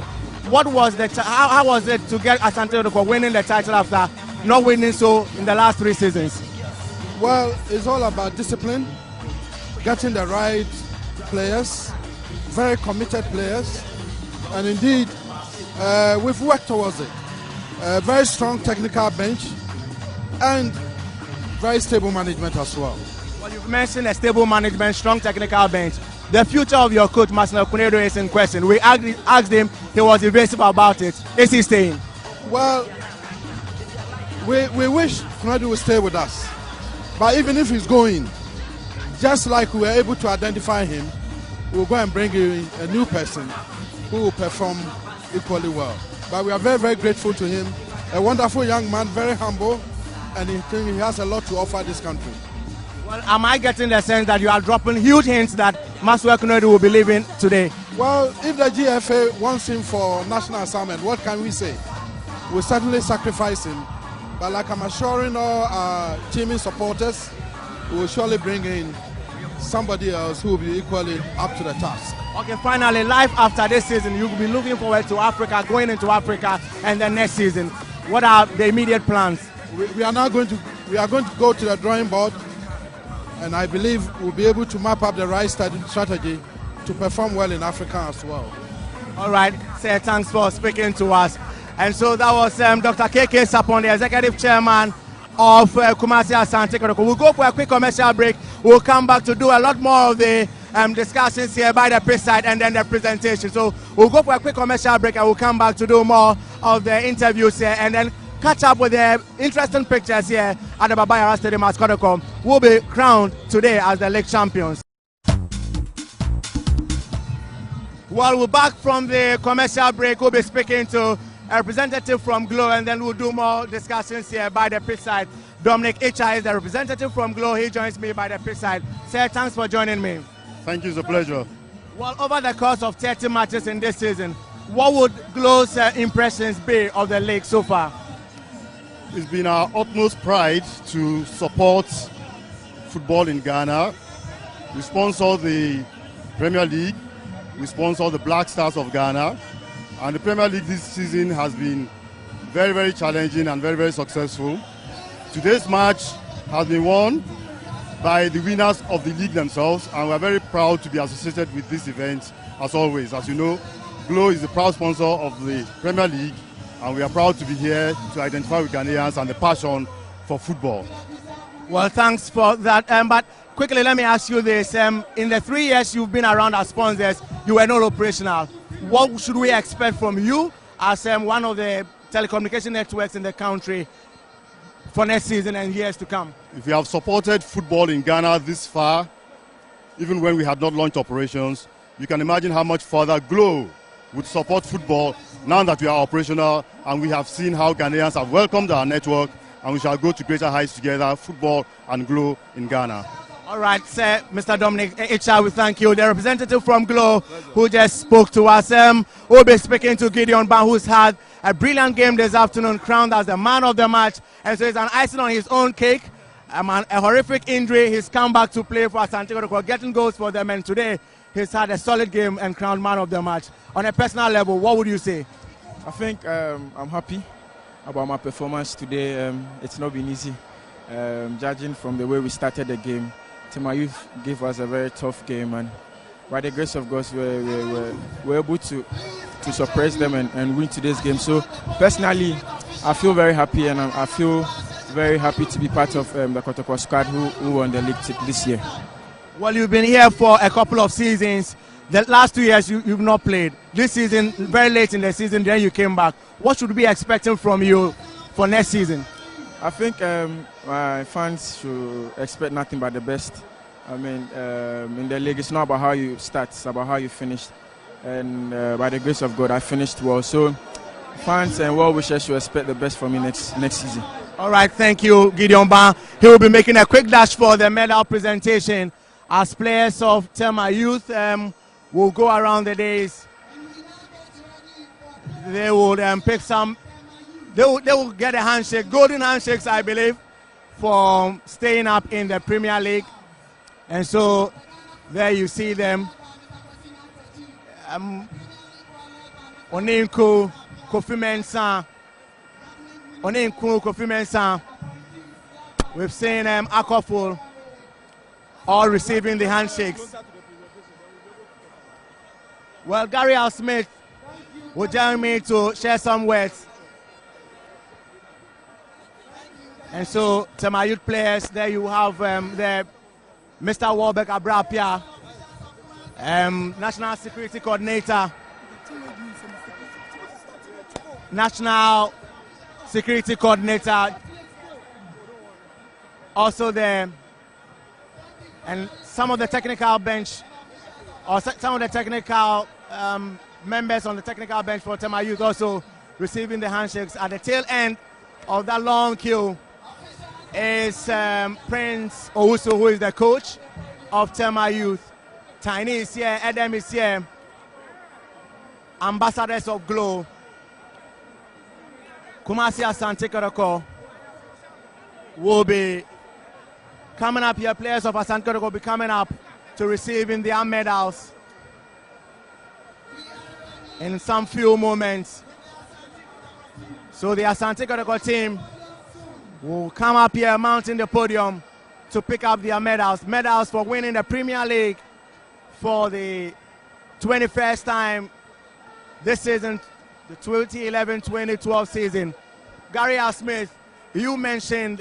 what was how was it to get Asante Kotoko winning the title after not winning so in the last 3 seasons? Well, it's all about discipline, getting the right players, very committed players, and indeed, we've worked towards it. A very strong technical bench and very stable management as well. Well, you've mentioned a stable management, strong technical bench. the future of your coach, Marcelo Cunedo, is in question. We asked him, he was evasive about it. Is he staying? Well, we wish Cunedo will stay with us. But even if he's going, just like we were able to identify him, we'll go and bring in a new person who will perform equally well. But we are very, very grateful to him. A wonderful young man, very humble, and he has a lot to offer this country. Well, am I getting the sense that you are dropping huge hints that Marcelo Cunedo will be leaving today? Well, if the GFA wants him for national assignment, what can we say? We'll certainly sacrifice him. But like I'm assuring all our teaming supporters, we will surely bring in somebody else who will be equally up to the task. Okay, finally, life after this season, you will be looking forward to Africa, going into Africa, and then next season. What are the immediate plans? We are going to go to the drawing board, and I believe we'll be able to map up the right strategy to perform well in Africa as well. All right, sir, thanks for speaking to us. And so that was Dr. KK Sapon, the executive chairman of Kumasi Asante Kotoko. We'll go for a quick commercial break. We'll come back to do a lot more of the discussions here by the pitch side and then the presentation. So we'll go for a quick commercial break and we'll come back to do more of the interviews here and then catch up with the interesting pictures here at the Baba Stadium at Kotoko. We'll be crowned today as the league champions. Well, we're back from the commercial break. We'll be speaking to a representative from Glow, and then we'll do more discussions here by the pitch side. Dominic Icha is the representative from Glow. He joins me by the pitch side. Sir, thanks for joining me. Thank you, it's a pleasure. Well, over the course of 30 matches in this season, what would Glow's impressions be of the league so far? It's been our utmost pride to support football in Ghana. We sponsor the Premier League. We sponsor the Black Stars of Ghana. And the Premier League this season has been very, very challenging and very, very successful. Today's match has been won by the winners of the league themselves, and we're very proud to be associated with this event as always. As you know, Glow is the proud sponsor of the Premier League, and we are proud to be here to identify with Ghanaians and the passion for football. Well, thanks for that. But quickly, let me ask you this. In the 3 years you've been around as sponsors, you were not operational. What should we expect from you as one of the telecommunication networks in the country for next season and years to come? If you have supported football in Ghana this far, even when we had not launched operations, you can imagine how much further Glow would support football now that we are operational, and we have seen how Ghanaians have welcomed our network, and we shall go to greater heights together, football and Glow in Ghana. All right, sir, Mr. Dominic Icha, we thank you. The representative from Glow who just spoke to us. We'll be speaking to Gideon Ban, who's had a brilliant game this afternoon, crowned as the man of the match. And so it's an icing on his own cake. A horrific injury. He's come back to play for Asante Kotoko, getting goals for them. And today he's had a solid game and crowned man of the match. On a personal level, what would you say? I think I'm happy about my performance today. It's not been easy. Judging from the way we started the game, Tema Youth gave us a very tough game, and by the grace of God, we were able to suppress them and win today's game. So personally, I feel very happy, and I feel very happy to be part of the Kotoko squad who won the league this year. Well, you've been here for a couple of seasons. The last 2 years you've not played. This season, very late in the season, then you came back. What should we be expecting from you for next season? I think my fans should expect nothing but the best. I mean, in the league, it's not about how you start, it's about how you finish. And by the grace of God, I finished well. So fans and well-wishers should expect the best from me next season. All right, thank you, Gideon Ban. He will be making a quick dash for the medal presentation. As players of Tema Youth will go around the days, they will pick some. They will get a handshake, golden handshakes, I believe, for staying up in the Premier League. And so there you see them. Oninku, Kofi Mensah. We've seen Akoful all receiving the handshakes. Well, Gary Al Smith will join me to share some words. And so, to my youth players, there you have the Mr. Warbeck Abrapia, National Security Coordinator. National Security Coordinator also there, and some of the technical bench, or some of the technical members on the technical bench for Tema Youth also receiving the handshakes. At the tail end of that long queue is Prince Owusu, who is the coach of Tema Youth. Tiny is here, Edem is here, ambassadors of Glow. Kumasi Asante Kotoko will be coming up here. Players of Asante Kotoko will be coming up to receiving their medals in some few moments. So the Asante Kotoko team will come up here, mounting the podium to pick up their medals. Medals for winning the Premier League for the 21st time this season, the 2011-2012 season. Gary R. Smith, you mentioned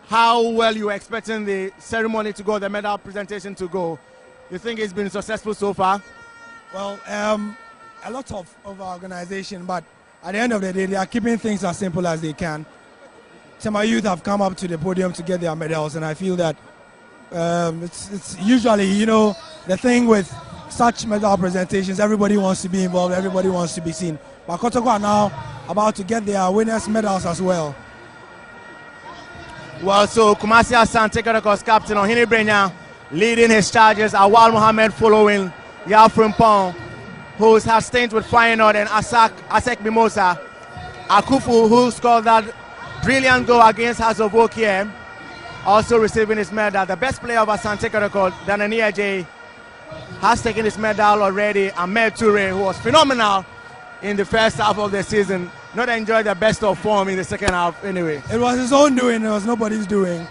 how well you were expecting the ceremony to go, the medal presentation to go. You think it's been successful so far? Well, a lot of organization, but at the end of the day, they are keeping things as simple as they can. Tema Youth have come up to the podium to get their medals, and I feel that it's usually, you know, the thing with such medal presentations, everybody wants to be involved, everybody wants to be seen. But Kotoko are now about to get their winners' medals as well. Well, so Kumasi Asante Kotoko's captain Ohini Brenya leading his charges, Awal Mohammed following, Yafrim Pong, who has stayed with Feyenoord, and Asek Mimosa, Akufu, who scored that brilliant goal against Hazovokie, also receiving his medal. The best player of Asante Kotoko, Danani J, has taken his medal already. Ahmed Toure, who was phenomenal in the first half of the season, not enjoyed the best of form in the second half anyway. It was his own doing, it was nobody's doing.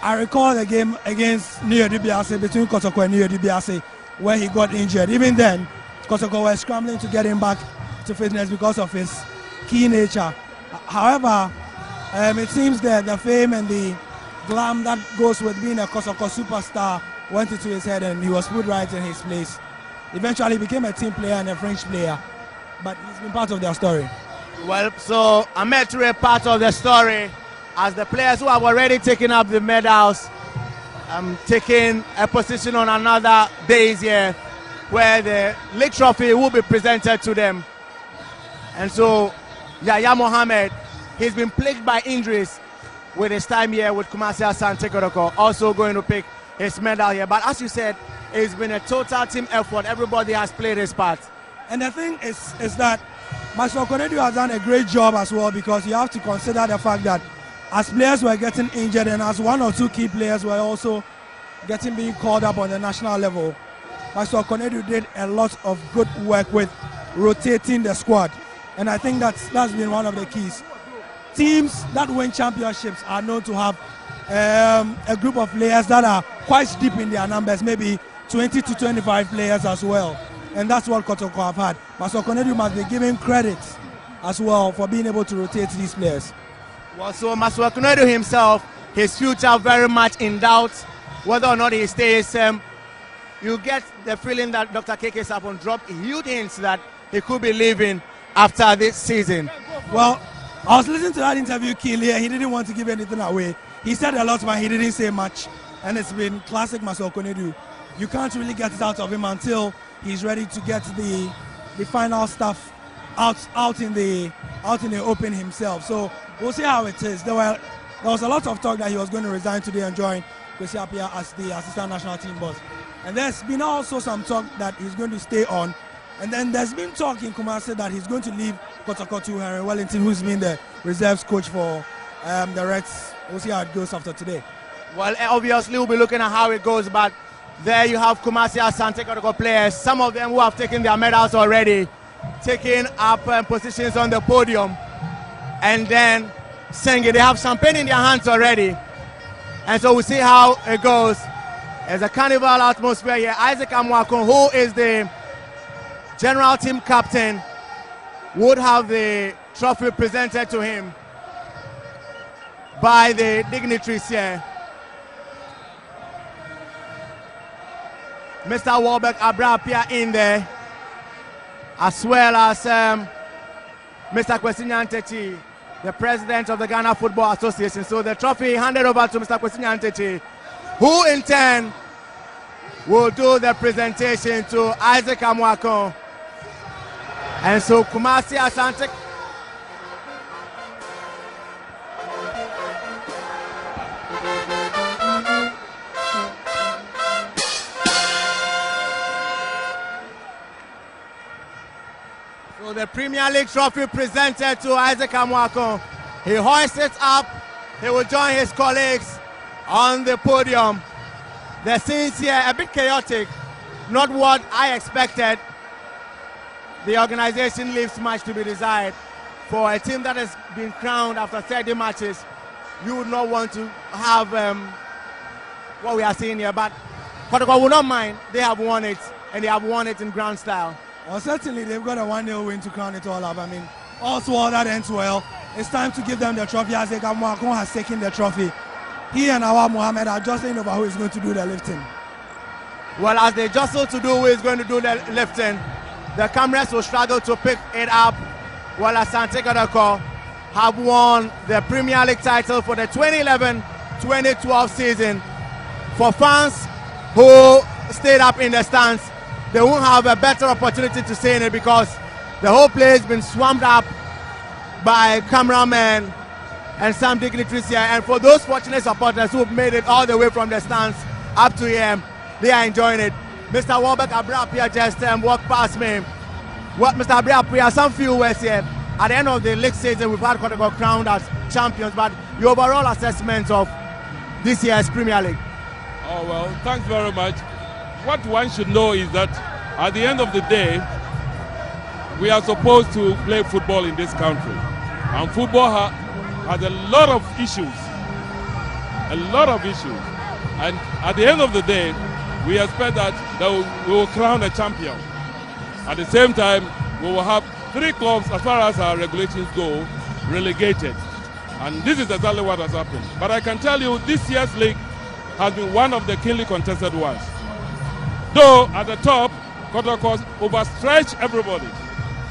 I recall the game against New Dubiase, between Kotoko and New Dubiase, where he got injured. Even then, Kotoko was scrambling to get him back to fitness because of his key nature. However, it seems that the fame and the glam that goes with being a Kotoko superstar went into his head, and he was put right in his place. Eventually became a team player and a French player, but he's been part of their story. Well, so Ahmed Toure part of the story, as the players who have already taken up the medals, taking a position on another days here, where the league trophy will be presented to them. And so Yaya Mohammed, he's been plagued by injuries with his time here with Kumasi Asante Kotoko, also going to pick his medal here. But as you said, it's been a total team effort. Everybody has played his part. And the thing is that Masho Konedu has done a great job as well, because you have to consider the fact that as players were getting injured, and as one or two key players were also being called up on the national level, Masho Konedu did a lot of good work with rotating the squad. And I think that's been one of the keys. Teams that win championships are known to have a group of players that are quite deep in their numbers, maybe 20 to 25 players as well. And that's what Kotoko have had. Masho Konedu must be given credit as well for being able to rotate these players. Well, so Masho Konedu himself, his future very much in doubt, whether or not he stays. You get the feeling that Dr. KK Sapon dropped huge hints that he could be leaving after this season. Well, I was listening to that interview, Kilia. He didn't want to give anything away. He said a lot, but he didn't say much. And it's been classic Masho Konedu. You can't really get it out of him until he's ready to get the final stuff out in the open himself. So we'll see how it is. There was a lot of talk that he was going to resign today and join Kwesi Appiah as the assistant national team boss. And there's been also some talk that he's going to stay on. And then there's been talk in Kumasi that he's going to leave Kotoko to Henry Wellington, who's been the reserves coach for the Reds. We'll see how it goes after today. Well, obviously we'll be looking at how it goes, but there you have Kumasi Asante Kotoko players, some of them who have taken their medals already, taking up positions on the podium, and then singing. They have champagne in their hands already, and so we'll see how it goes. There's a carnival atmosphere here. Isaac Amwakon, who is the general team captain, would have the trophy presented to him by the dignitaries here. Mr. Warbeck Abrapia in there, as well as Mr. Kwesinya Ntechi, the president of the Ghana Football Association. So the trophy handed over to Mr. Kwesinya Ntechi, who in turn will do the presentation to Isaac Amoako. And so Kumasi Asante. So the Premier League trophy presented to Isaac Amoako. He hoists it up. He will join his colleagues on the podium. The scenes here a bit chaotic, not what I expected. The organization leaves much to be desired. For a team that has been crowned after 30 matches, you would not want to have what we are seeing here. But Kotoko will not mind. They have won it, and they have won it in grand style. Well, certainly they've got a 1-0 win to crown it all up. I mean, also all that ends well. It's time to give them the trophy. Isaac Amoako has taken the trophy. He and Awa Mohammed are jostling over who is going to do the lifting. Well, as they jostle to do who is going to do the lifting, the cameras will struggle to pick it up, while Asante Kotoko have won the Premier League title for the 2011-2012 season. For fans who stayed up in the stands, they won't have a better opportunity to say it because the whole place has been swamped up by cameramen and some dignitaries here. And for those fortunate supporters who have made it all the way from the stands up to here, they are enjoying it. Mr. Warbeck Abrapia just walked past me. What, Mr. Abrapia, some few words here. At the end of the league season, we've had Kotoko crowned as champions, but your overall assessment of this year's Premier League? Oh, well, thanks very much. What one should know is that at the end of the day, we are supposed to play football in this country. And football has a lot of issues. And at the end of the day, we expect that we will crown a champion. At the same time, we will have 3 clubs, as far as our regulations go, relegated. And this is exactly what has happened. But I can tell you, this year's league has been one of the keenly contested ones. Though at the top, Kotoko overstretched everybody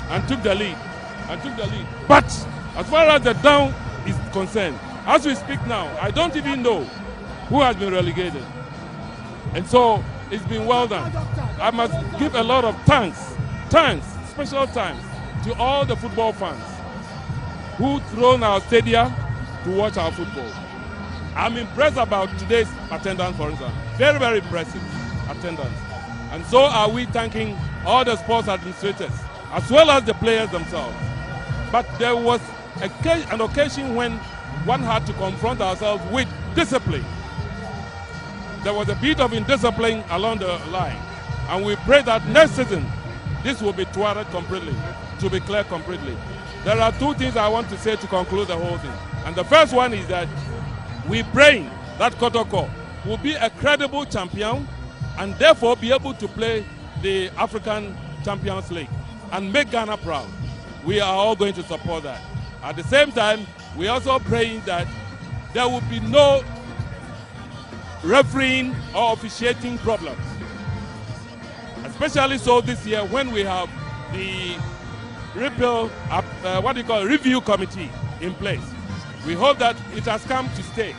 and took the lead. But as far as the down is concerned, as we speak now, I don't even know who has been relegated. And so it's been well done. I must give a lot of thanks, special thanks to all the football fans who thrown our stadium to watch our football. I'm impressed about today's attendance, for instance. Very, very impressive attendance. And so are we thanking all the sports administrators, as well as the players themselves. But there was an occasion when one had to confront ourselves with discipline. There was a bit of indiscipline along the line. And we pray that next season, this will be thwarted completely, to be clear completely. There are 2 things I want to say to conclude the whole thing. And the first one is that we're praying that Kotoko will be a credible champion and therefore be able to play the African Champions League and make Ghana proud. We are all going to support that. At the same time, we're also praying that there will be no refereeing or officiating problems. Especially so this year when we have the review committee in place. We hope that it has come to stay.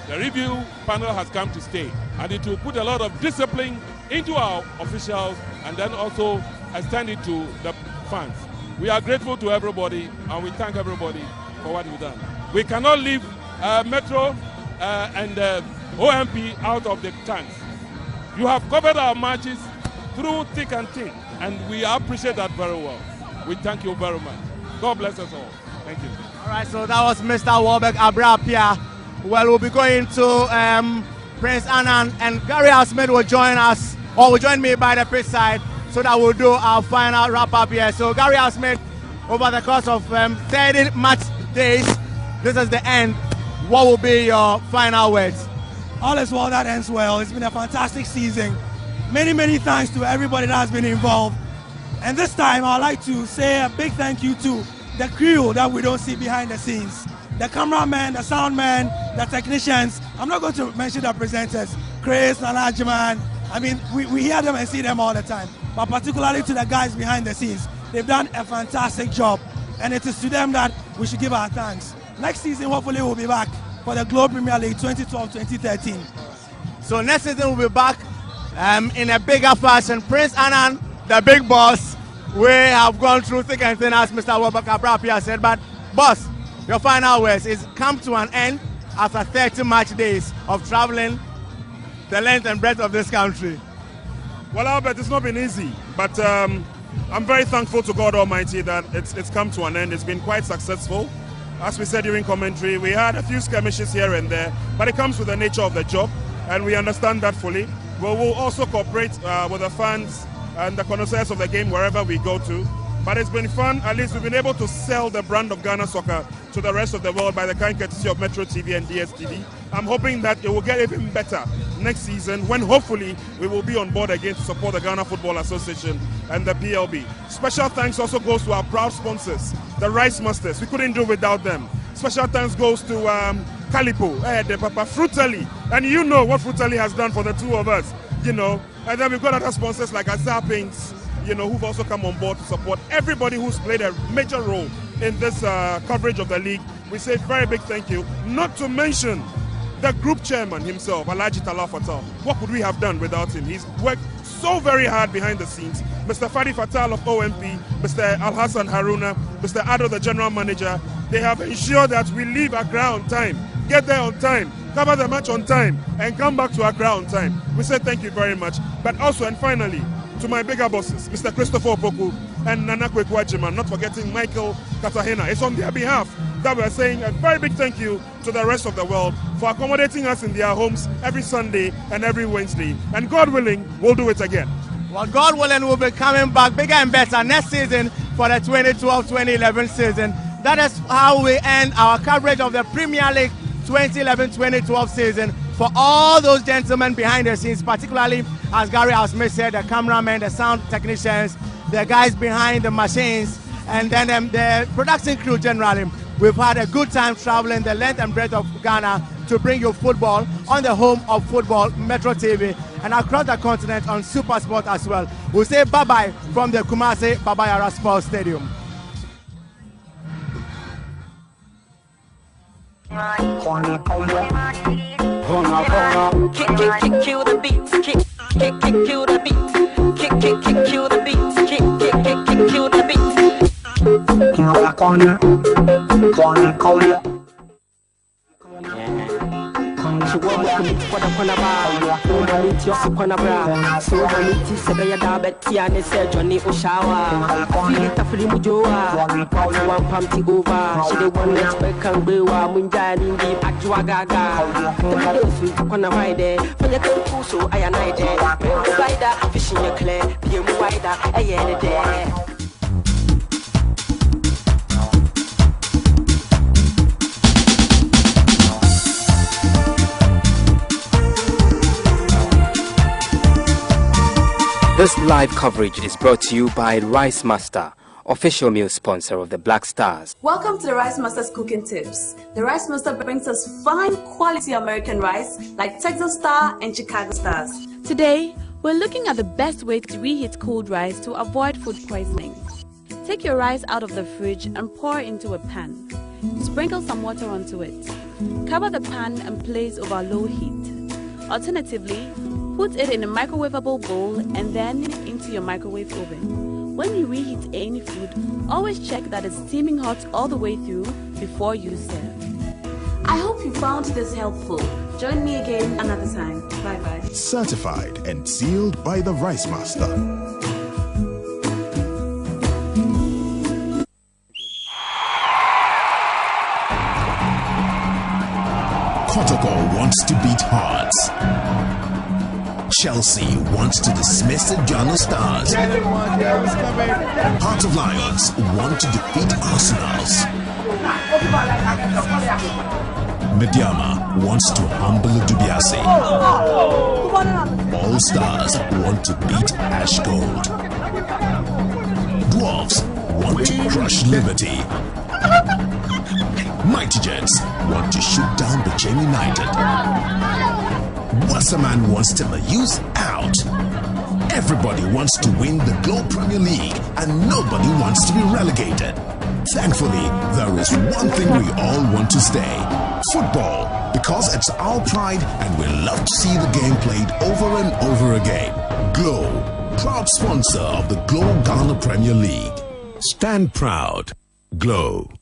The review panel has come to stay, and it will put a lot of discipline into our officials and then also extend it to the fans. We are grateful to everybody and we thank everybody for what we've done. We cannot leave Metro and OMP out of the tanks. You have covered our matches through thick and thin, and we appreciate that very well. We thank you very much. God bless us all. Thank you. All right, so that was Mr. Warbeck Abrapia. Well, we'll be going to Prince Annan, and Gary Smith will join us, or will join me by the pitch side, so that we'll do our final wrap-up here. So Gary Smith, over the course of 30 match days, this is the end. What will be your final words? All is well that ends well. It's been a fantastic season. Many thanks to everybody that has been involved. And this time, I'd like to say a big thank you to the crew that we don't see behind the scenes. The cameraman, the sound man, the technicians. I'm not going to mention the presenters. Chris, Nanajiman, I mean, we hear them and see them all the time, but particularly to the guys behind the scenes, they've done a fantastic job, and it is to them that we should give our thanks. Next season, hopefully, we'll be back for the Globe Premier League 2012-2013. So next season we'll be back in a bigger fashion. Prince Annan, the big boss, we have gone through thick and thin, as Mr. Wabaka Brapia said, but boss, your final words is come to an end after 30 match days of traveling the length and breadth of this country. Well, Albert, it's not been easy, but I'm very thankful to God Almighty that it's come to an end. It's been quite successful. As we said during commentary, we had a few skirmishes here and there, but it comes with the nature of the job, and we understand that fully. We'll also cooperate with the fans and the connoisseurs of the game wherever we go to. But it's been fun. At least we've been able to sell the brand of Ghana soccer to the rest of the world by the kind courtesy of Metro TV and DSTV. I'm hoping that it will get even better next season, when hopefully we will be on board again to support the Ghana Football Association and the PLB. Special thanks also goes to our proud sponsors, the Rice Masters. We couldn't do without them. Special thanks goes to Calipo, the Papa Frutali, and you know what Frutali has done for the two of us, you know. And then we've got other sponsors like Azar Paints, you know, who've also come on board to support everybody who's played a major role in this coverage of the league. We say very big thank you. Not to mention the group chairman himself, Alhaji Talal Fatal. What could we have done without him? He's worked so very hard behind the scenes. Mr. Fadi Fatal of OMP, Mr. Al-Hassan Haruna, Mr. Ado, the general manager, they have ensured that we leave Accra on time, get there on time, cover the match on time, and come back to Accra on time. We say thank you very much. But also, and finally, to my bigger bosses, Mr. Christopher Opoku and Nana Kwekwajiman, not forgetting Michael Katahena. It's on their behalf that we're saying a very big thank you to the rest of the world for accommodating us in their homes every Sunday and every Wednesday. And God willing, we'll do it again. Well, God willing, we'll be coming back bigger and better next season for the 2012-2011 season. That is how we end our coverage of the Premier League 2011-2012 season. For all those gentlemen behind the scenes, particularly, as Gary Smith said, the cameramen, the sound technicians, the guys behind the machines, and then the production crew generally. We've had a good time traveling the length and breadth of Ghana to bring you football on the home of football, Metro TV, and across the continent on Super Sport as well. We'll say bye-bye from the Kumasi Baba Yara Sports Stadium. Kill the beats, kill the beats, kill the beats, kill the beats. Corner. She won't commit for the corner bar. So meet your corner bra. So meet is a diabetes and a surgery or shower. Feel it for the mujoa. One pumpty over. She the one that's back and be one munjan in the Akjuagaga. Those with corner rider. For your cool, so I am there. Rider, fishing your clay, PM wider, a year there. This live coverage is brought to you by Rice Master, official meal sponsor of the Black Stars. Welcome to the Rice Master's Cooking Tips. The Rice Master brings us fine quality American rice like Texas Star and Chicago Stars. Today, we're looking at the best way to reheat cold rice to avoid food poisoning. Take your rice out of the fridge and pour into a pan. Sprinkle some water onto it. Cover the pan and place over low heat. Alternatively, put it in a microwavable bowl and then into your microwave oven. When you reheat any food, always check that it's steaming hot all the way through before you serve. I hope you found this helpful. Join me again another time. Bye-bye. Certified and sealed by the Rice Master. Kotoko wants to beat hearts. Chelsea wants to dismiss the Ghana Stars. Hearts of Lions want to defeat Arsenals. Mediama wants to humble Dubiase. All Stars want to beat Ash Gold. Dwarfs want to crush Liberty. Mighty Jets want to shoot down the Chain United. Wasserman wants Tema Youth out. Everybody wants to win the Globe Premier League and nobody wants to be relegated. Thankfully, there is one thing we all want to stay. Football, because it's our pride and we love to see the game played over and over again. Globe, proud sponsor of the Globe Ghana Premier League. Stand proud. Globe.